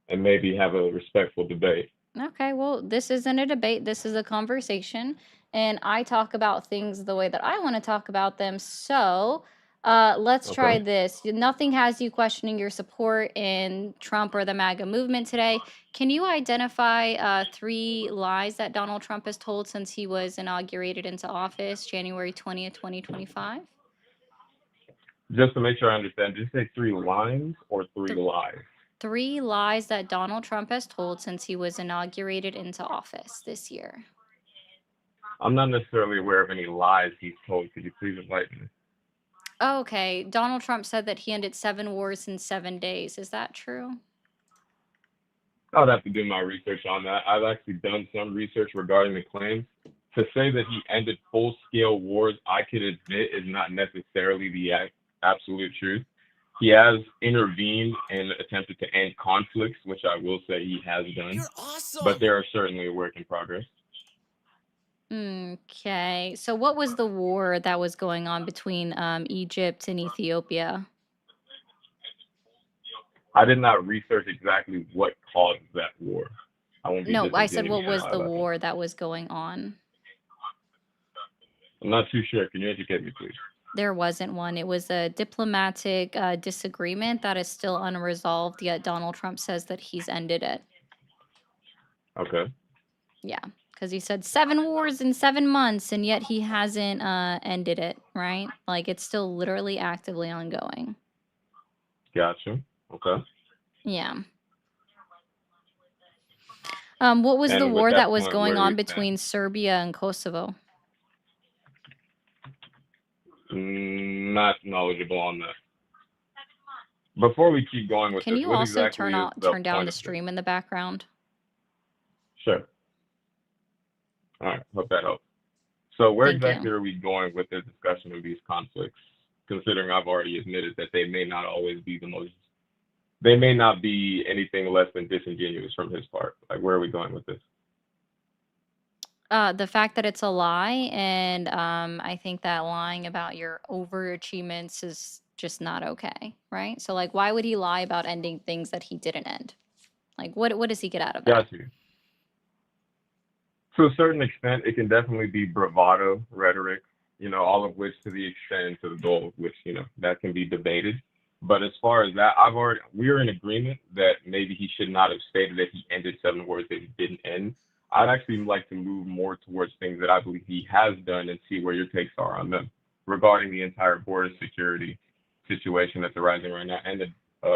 and maybe have a respectful debate. Okay, well, this isn't a debate. This is a conversation. And I talk about things the way that I want to talk about them. So Let's try Okay. this. Nothing has you questioning your support in Trump or the MAGA movement today. Can you identify 3 lies that Donald Trump has told since he was inaugurated into office, January 20th, 2025? Just to make sure I understand, did you say 3 lines or 3 lies? 3 lies that Donald Trump has told since he was inaugurated into office this year. I'm not necessarily aware of any lies he's told. Could you please enlighten me? Okay, Donald Trump said that he ended 7 wars in 7 days. Is that true? I would have to do my research on that. I've actually done some research regarding the claims. To say that he ended full-scale wars, I could admit is not necessarily the absolute truth. He has intervened and attempted to end conflicts, which I will say he has done. But they are certainly a work in progress. Okay, so what was the war that was going on between Egypt and Ethiopia? I did not research exactly what caused that war. I won't be No, I said disingenuous what and was lie the about that. war that was going on? I'm not too sure. Can you educate me, please? There wasn't one. It was a diplomatic disagreement that is still unresolved, yet Donald Trump says that he's ended it. Okay. Yeah, because he said 7 wars in 7 months, and yet he hasn't ended it, right? Like, it's still literally actively ongoing. Gotcha. Okay. Yeah. What was the And with war that that was point, going where do on we stand? between Serbia and Kosovo? Not knowledgeable on that. Before we keep going with Can this, you what also exactly is the turn down point the of this? stream in the background? Sure. All right. Hope that helps. So where Thank exactly you. are we going with the discussion of these conflicts? Considering I've already admitted that they may not always be they may not be anything less than disingenuous from his part. Like, where are we going with this? The fact that it's a lie, and I think that lying about your overachievements is just not okay, right? So, like, why would he lie about ending things that he didn't end? Like, what does he get out of that? Got you. To a certain extent, it can definitely be bravado rhetoric, all of which to the extent and to the goal, which, that can be debated. But as far as that, we're in agreement that maybe he should not have stated that he ended 7 wars that he didn't end. I'd actually like to move more towards things that I believe he has done and see where your takes are on them regarding the entire border security situation that's arising right now and the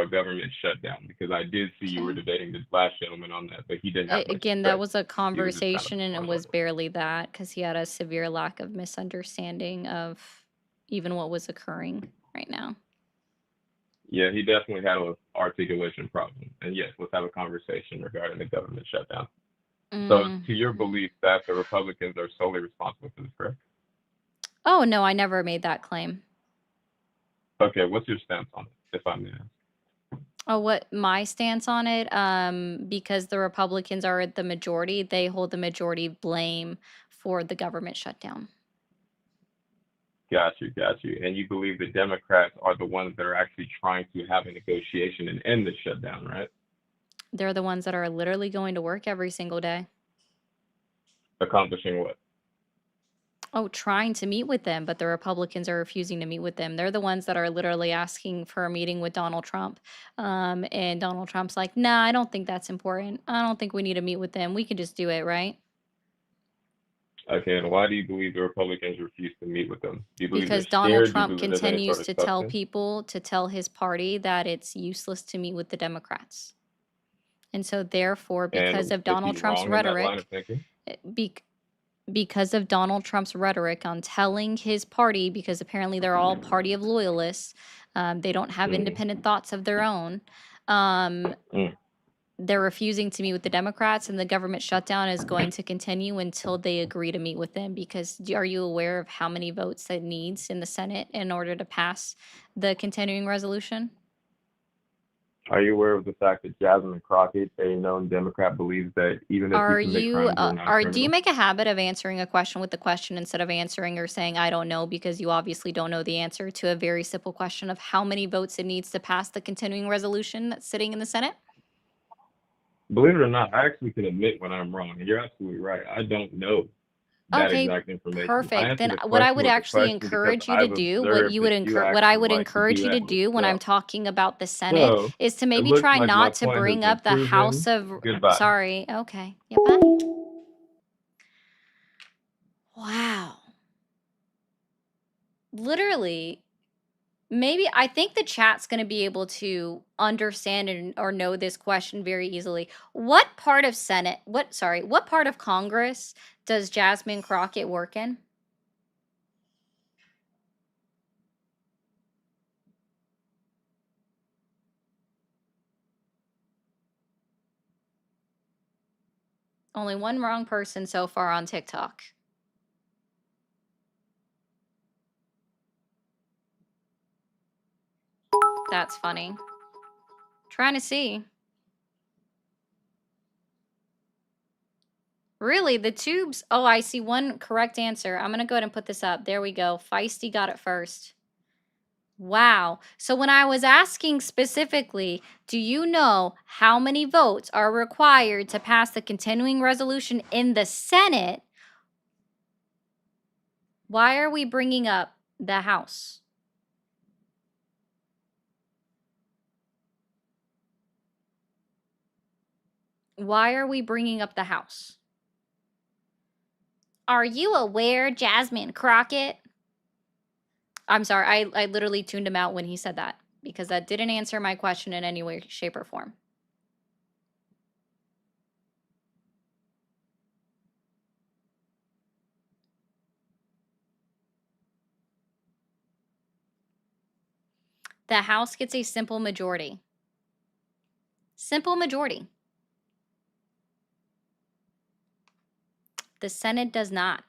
government shutdown, because I did see you were debating this last gentleman on that, but he didn't have much to Again, say. that was a He was just kind of conversation, and it was barely that because he had a severe lack of misunderstanding of even what was occurring right now. Yeah, he definitely had an articulation problem. And yes, let's have a conversation regarding the government shutdown. So, to your belief that the Republicans are solely responsible for this, correct? Oh, no, I never made that claim. Okay, what's your stance on it, if I may ask? Oh, what my stance on it? Because the Republicans are the majority, they hold the majority blame for the government shutdown. Got you. And you believe the Democrats are the ones that are actually trying to have a negotiation and end the shutdown, right? They're the ones that are literally going to work every single day. Accomplishing what? Oh, trying to meet with them, but the Republicans are refusing to meet with them. They're the ones that are literally asking for a meeting with Donald Trump. And Donald Trump's like, nah, I don't think that's important. I don't think we need to meet with them. We can just do it, right? Okay, and why do you believe the Republicans refuse to meet with them? Do you believe Because they're Donald scared? Do you Trump believe there's any continues sort to of tell substance? people, to tell his party that it's useless to meet with the Democrats. And so therefore, because And of is Donald he Trump's wrong in that line of rhetoric, thinking? because of Donald Trump's rhetoric on telling his party, because apparently they're all party of loyalists, they don't have independent thoughts of their own. They're refusing to meet with the Democrats, and the government shutdown is going to continue until they agree to meet with them. Because are you aware of how many votes it needs in the Senate in order to pass the continuing resolution? Are you aware of the fact that Jasmine Crockett, a known Democrat, believes that even if he commits crimes, they're not Do you criminal? make a habit of answering a question with the question instead of answering or saying, I don't know, because you obviously don't know the answer to a very simple question of how many votes it needs to pass the continuing resolution that's sitting in the Senate? Believe it or not, I actually can admit when I'm wrong, and you're absolutely right. I don't know that Okay, exact information. I perfect. answered Then the what I question would with a actually question because encourage you to I've do, what observed you that would you what I actually would like to do encourage you to that do when I'm yourself. talking about the Senate So is to it maybe looks try like my not to point has bring been up the proven. House of Goodbye. Sorry. Okay. Yeah, bye. Wow. Literally, maybe I think the chat's going to be able to understand or know this question very easily. What part of what part of Congress does Jasmine Crockett work in? Only one wrong person so far on TikTok. That's funny. Trying to see. Really, the tubes? Oh, I see one correct answer. I'm going to go ahead and put this up. There we go. Feisty got it first. Wow. So when I was asking specifically, do you know how many votes are required to pass the continuing resolution in the Senate? Why are we bringing up the House? Why are we bringing up the House? Are you aware, Jasmine Crockett? I'm sorry, I literally tuned him out when he said that because that didn't answer my question in any way, shape, or form. The House gets a simple majority. Simple majority. The Senate does not.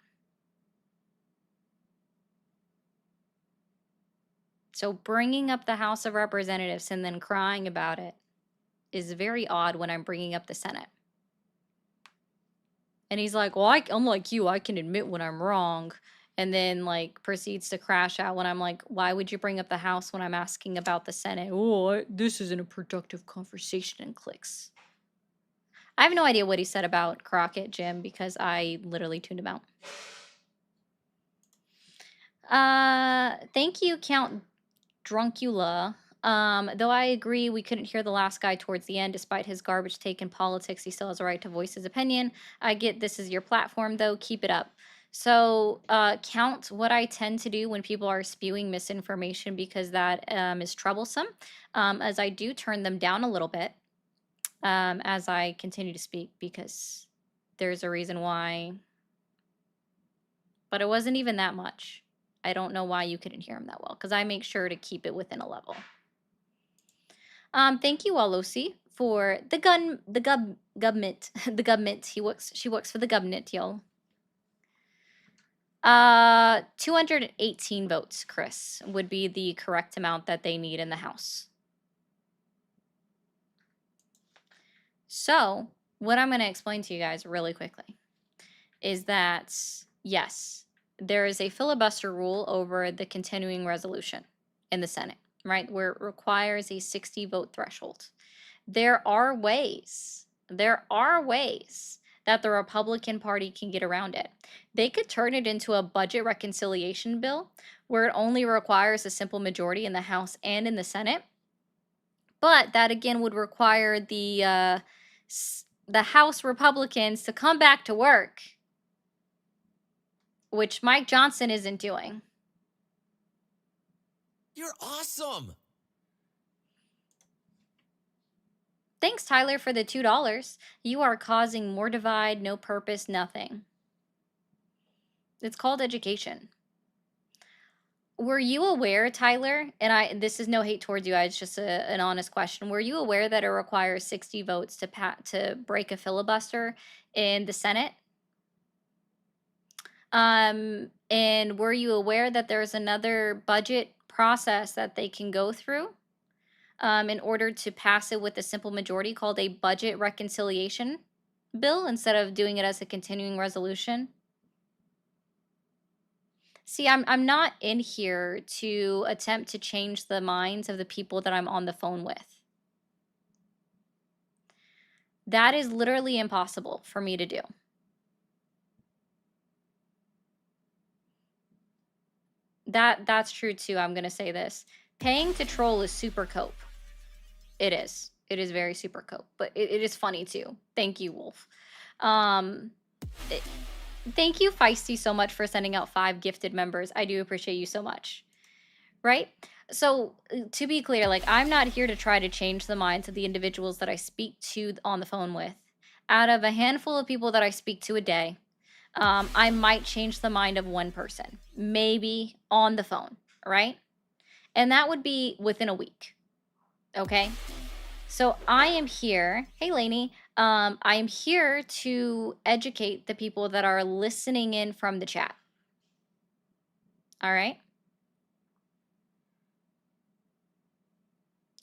So bringing up the House of Representatives and then crying about it is very odd when I'm bringing up the Senate. And he's like, well, I'm like you, I can admit when I'm wrong. And then like proceeds to crash out when I'm like, why would you bring up the House when I'm asking about the Senate? Oh, this isn't a productive conversation, and clicks. I have no idea what he said about Crockett, Jim, because I literally tuned him out. Thank you, Count Druncula. Though I agree we couldn't hear the last guy towards the end, despite his garbage take in politics, he still has a right to voice his opinion. I get this is your platform, though. Keep it up. So, Count, what I tend to do when people are spewing misinformation, because that is troublesome, as I do turn them down a little bit as I continue to speak, because there's a reason why. But it wasn't even that much. I don't know why you couldn't hear him that well, because I make sure to keep it within a level. Thank you, Alosi, for the government. The government. She works for the government, y'all. 218 votes, Chris, would be the correct amount that they need in the House. So, what I'm going to explain to you guys really quickly is that, yes, there is a filibuster rule over the continuing resolution in the Senate, right, where it requires a 60 vote threshold. There are ways that the Republican Party can get around it. They could turn it into a budget reconciliation bill where it only requires a simple majority in the House and in the Senate. But that again would require the House Republicans to come back to work, which Mike Johnson isn't doing. You're awesome. Thanks, Tyler, for the $2. You are causing more divide, no purpose, nothing. It's called education. Were you aware, Tyler, and this is no hate towards you, it's just an honest question. Were you aware that it requires 60 votes to break a filibuster in the Senate? And were you aware that there's another budget process that they can go through in order to pass it with a simple majority called a budget reconciliation bill instead of doing it as a continuing resolution? See, I'm not in here to attempt to change the minds of the people that I'm on the phone with. That is literally impossible for me to do. That's true too. I'm gonna say this. Paying to troll is super cope. It is. It is very super cope, but it is funny too. Thank you, Wolf. It, thank you, Feisty, so much for sending out 5 gifted members. I do appreciate you so much. Right? So, to be clear, like, I'm not here to try to change the minds of the individuals that I speak to on the phone with. Out of a handful of people that I speak to a day, I might change the mind of one person, maybe on the phone, right? And that would be within a week. Okay? So I am here. Hey, Lainey. I am here to educate the people that are listening in from the chat. All right?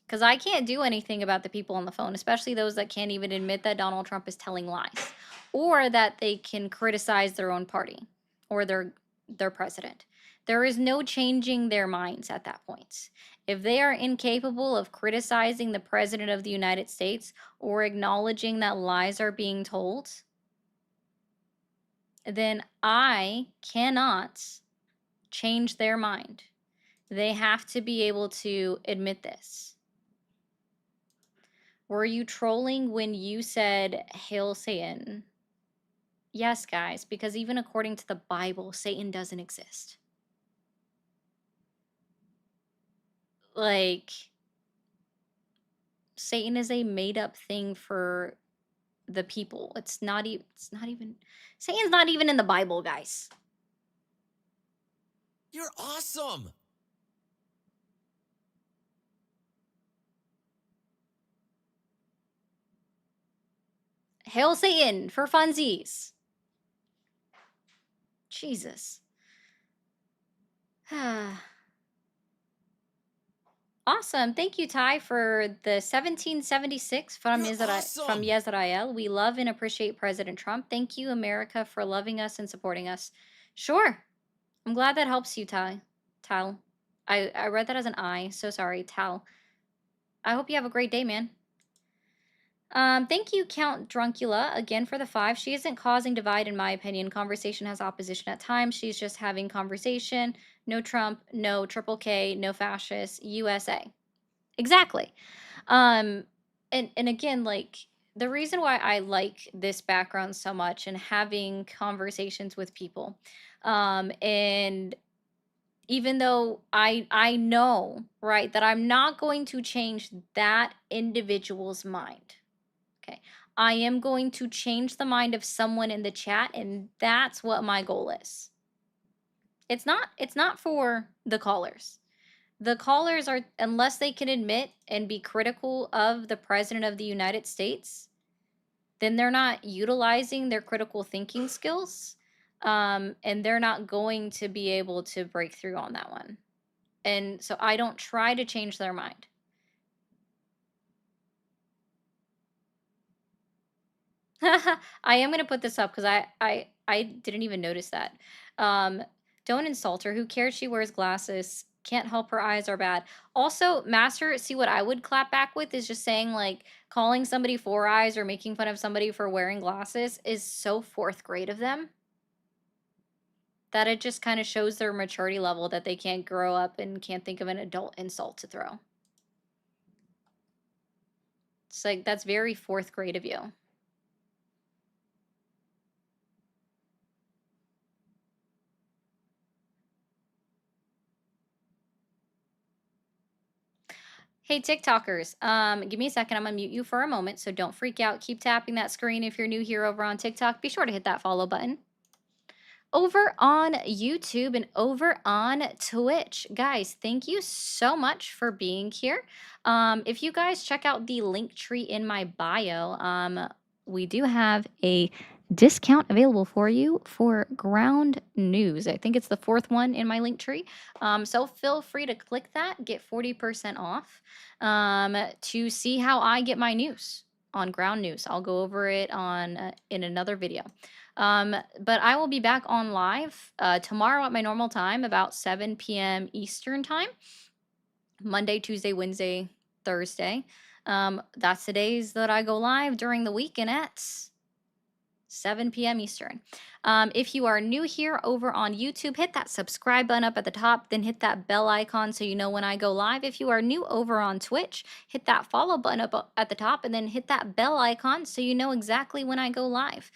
Because I can't do anything about the people on the phone, especially those that can't even admit that Donald Trump is telling lies or that they can criticize their own party or their president. There is no changing their minds at that point. If they are incapable of criticizing the president of the United States or acknowledging that lies are being told, then I cannot change their mind. They have to be able to admit this. Were you trolling when you said, Hail Satan? Yes, guys, because even according to the Bible, Satan doesn't exist. Like, Satan is a made-up thing for the people. It's not even, Satan's not even in the Bible, guys. You're awesome. Hail Satan for funsies. Jesus. Awesome. Thank you, Ty, for the 1776 from from Yisrael. We love and appreciate President Trump. Thank you, America, for loving us and supporting us. Sure. I'm glad that helps you, Ty. Tal. I read that as an I. So sorry, Tal. I hope you have a great day, man. Thank you, Count Druncula, again for the 5. She isn't causing divide, in my opinion. Conversation has opposition at times. She's just having conversation. No Trump, no Triple K, no fascists, USA. Exactly. And again, like, the reason why I like this background so much and having conversations with people, and even though I know, right, that I'm not going to change that individual's mind. Okay. I am going to change the mind of someone in the chat, and that's what my goal is. It's not for the callers. The callers are, unless they can admit and be critical of the president of the United States, then they're not utilizing their critical thinking skills, and they're not going to be able to break through on that one. And so I don't try to change their mind. I am going to put this up because I didn't even notice that. Don't insult her. Who cares? She wears glasses. Can't help her eyes are bad. Also, Master, see what I would clap back with is just saying, like, calling somebody 4 eyes or making fun of somebody for wearing glasses is so 4th grade of them that it just kind of shows their maturity level that they can't grow up and can't think of an adult insult to throw. It's like, that's very 4th grade of you. Hey, TikTokers, give me a second. I'm gonna mute you for a moment, so don't freak out. Keep tapping that screen if you're new here over on TikTok. Be sure to hit that follow button. Over on YouTube and over on Twitch. Guys, thank you so much for being here. If you guys check out the link tree in my bio, we do have a discount available for you for Ground News. I think it's the 4th one in my link tree. So feel free to click that, get 40% off to see how I get my news on Ground News. I'll go over it on in another video. But I will be back on live tomorrow at my normal time, about 7 p.m. Eastern time. Monday, Tuesday, Wednesday, Thursday. That's the days that I go live during the weekend at 7 p.m. Eastern. If you are new here over on YouTube, hit that subscribe button up at the top, then hit that bell icon so you know when I go live. If you are new over on Twitch, hit that follow button up at the top and then hit that bell icon so you know exactly when I go live.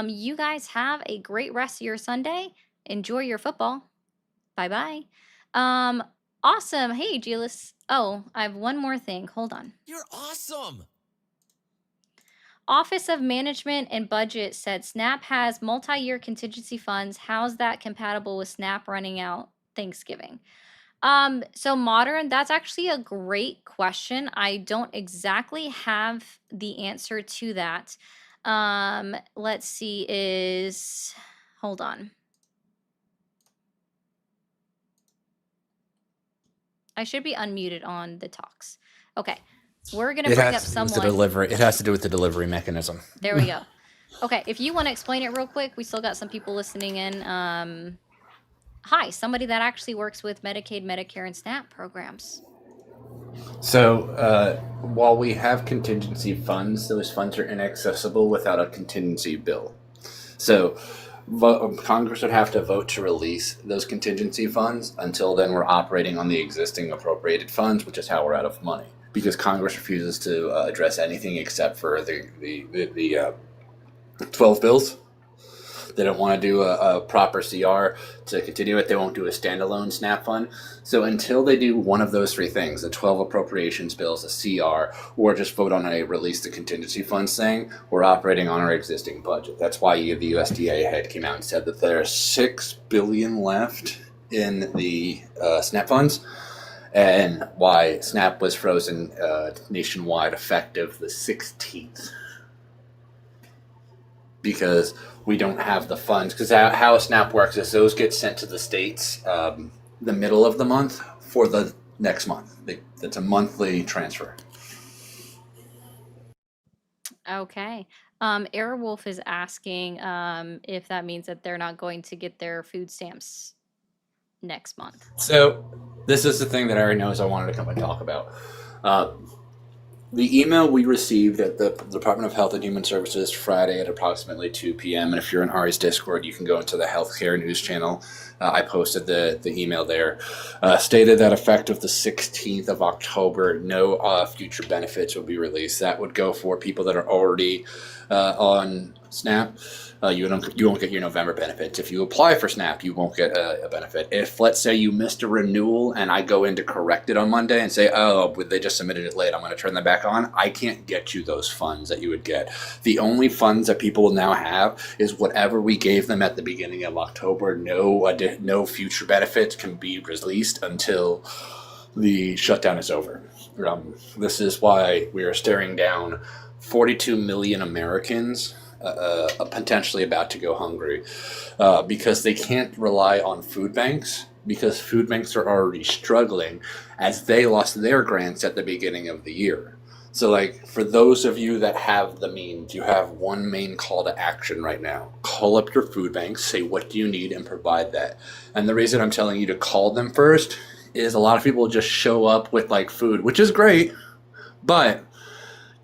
You guys have a great rest of your Sunday. Enjoy your football. Bye-bye. Awesome. Hey, Julius. Oh, I have one more thing. Hold on. You're awesome. Office of Management and Budget said SNAP has multi-year contingency funds. How's that compatible with SNAP running out Thanksgiving? So Modern, that's actually a great question. I don't exactly have the answer to that. Let's see, hold on. I should be unmuted on the talks. Okay. We're going to bring up someone. It has to do with the delivery mechanism. There we go. Okay, if you want to explain it real quick, we still got some people listening in. Hi, somebody that actually works with Medicaid, Medicare, and SNAP programs. So while we have contingency funds, those funds are inaccessible without a contingency bill. So Congress would have to vote to release those contingency funds. Until then, we're operating on the existing appropriated funds, which is how we're out of money. Because Congress refuses to address anything except for the 12 bills. They don't want to do a proper CR to continue it. They won't do a standalone SNAP fund. So until they do one of those three things, the 12 appropriations bills, a CR, or just vote on a release the contingency funds thing, we're operating on our existing budget. That's why the USDA head came out and said that there's $6 billion left in the SNAP funds, and why SNAP was frozen nationwide effective the 16th. Because we don't have the funds. Because how SNAP works is those get sent to the states the middle of the month for the next month. It's a monthly transfer. Okay. Airwolf is asking if that means that they're not going to get their food stamps next month. So this is the thing that Ari knows I wanted to come and talk about. The email we received at the Department of Health and Human Services Friday at approximately 2 p.m. And if you're in Ari's Discord, you can go into the healthcare news channel. I posted the email there. Stated that effective the 16th of October, no future benefits will be released. That would go for people that are already on SNAP. You won't get your November benefits. If you apply for SNAP, you won't get a benefit. If, let's say, you missed a renewal and I go in to correct it on Monday and say, oh, they just submitted it late, I'm going to turn that back on, I can't get you those funds that you would get. The only funds that people will now have is whatever we gave them at the beginning of October. No future benefits can be released until the shutdown is over. This is why we are staring down 42 million Americans potentially about to go hungry because they can't rely on food banks, because food banks are already struggling as they lost their grants at the beginning of the year. So like for those of you that have the means, you have one main call to action right now. Call up your food banks, say what do you need, and provide that. And the reason I'm telling you to call them first is a lot of people just show up with like food, which is great, but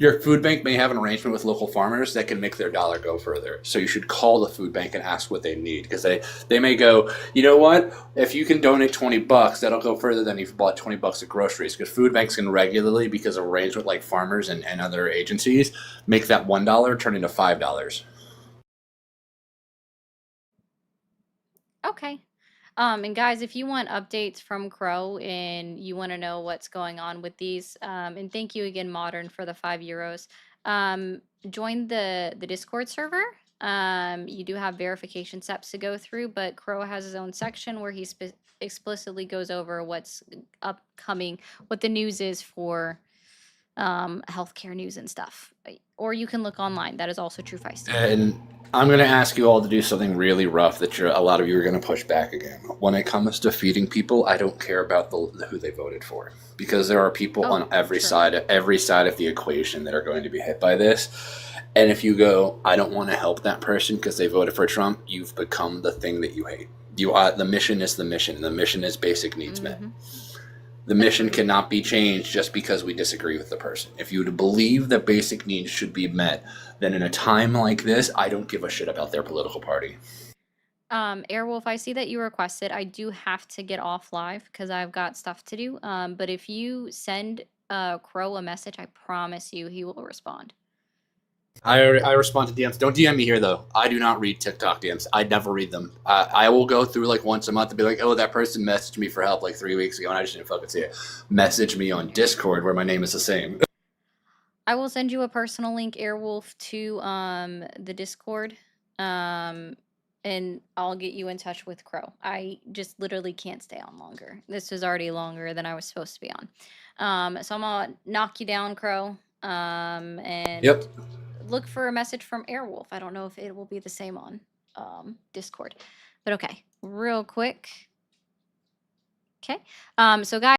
your food bank may have an arrangement with local farmers that can make their dollar go further. So you should call the food bank and ask what they need, because they may go, you know what, if you can donate $20, that'll go further than if you bought $20 of groceries, because food banks can regularly, because of arrangement like farmers and other agencies, make that $1 turn into $5. Okay. And guys, if you want updates from Crow and you want to know what's going on with these, and thank you again, Modern, for the €5. Join the Discord server. You do have verification steps to go through, but Crow has his own section where he explicitly goes over what's upcoming, what the news is for healthcare news and stuff. Or you can look online. That is also true, Feisty. And I'm going to ask you all to do something really rough that a lot of you are going to push back again. When it comes to feeding people, I don't care about who they voted for, because there are people on every side of the equation that are going to be hit by this. And if you go, I don't want to help that person because they voted for Trump, you've become the thing that you hate. The mission is the mission. The mission is basic needs met. The mission cannot be changed just because we disagree with the person. If you believe that basic needs should be met, then in a time like this, I don't give a shit about their political party. Airwolf, I see that you requested. I do have to get off live because I've got stuff to do. But if you send Crow a message, I promise you he will respond. I respond to DMs. Don't DM me here though. I do not read TikTok DMs. I never read them. I will go through like once a month and be like, oh, that person messaged me for help like 3 weeks ago and I just didn't fucking see it. Message me on Discord where my name is the same. I will send you a personal link, Airwolf, to the Discord. And I'll get you in touch with Crow. I just literally can't stay on longer. This was already longer than I was supposed to be on. So I'm gonna knock you down, Crow. And Yep. look for a message from Airwolf. I don't know if it will be the same on Discord. But okay, real quick. Okay. So guys.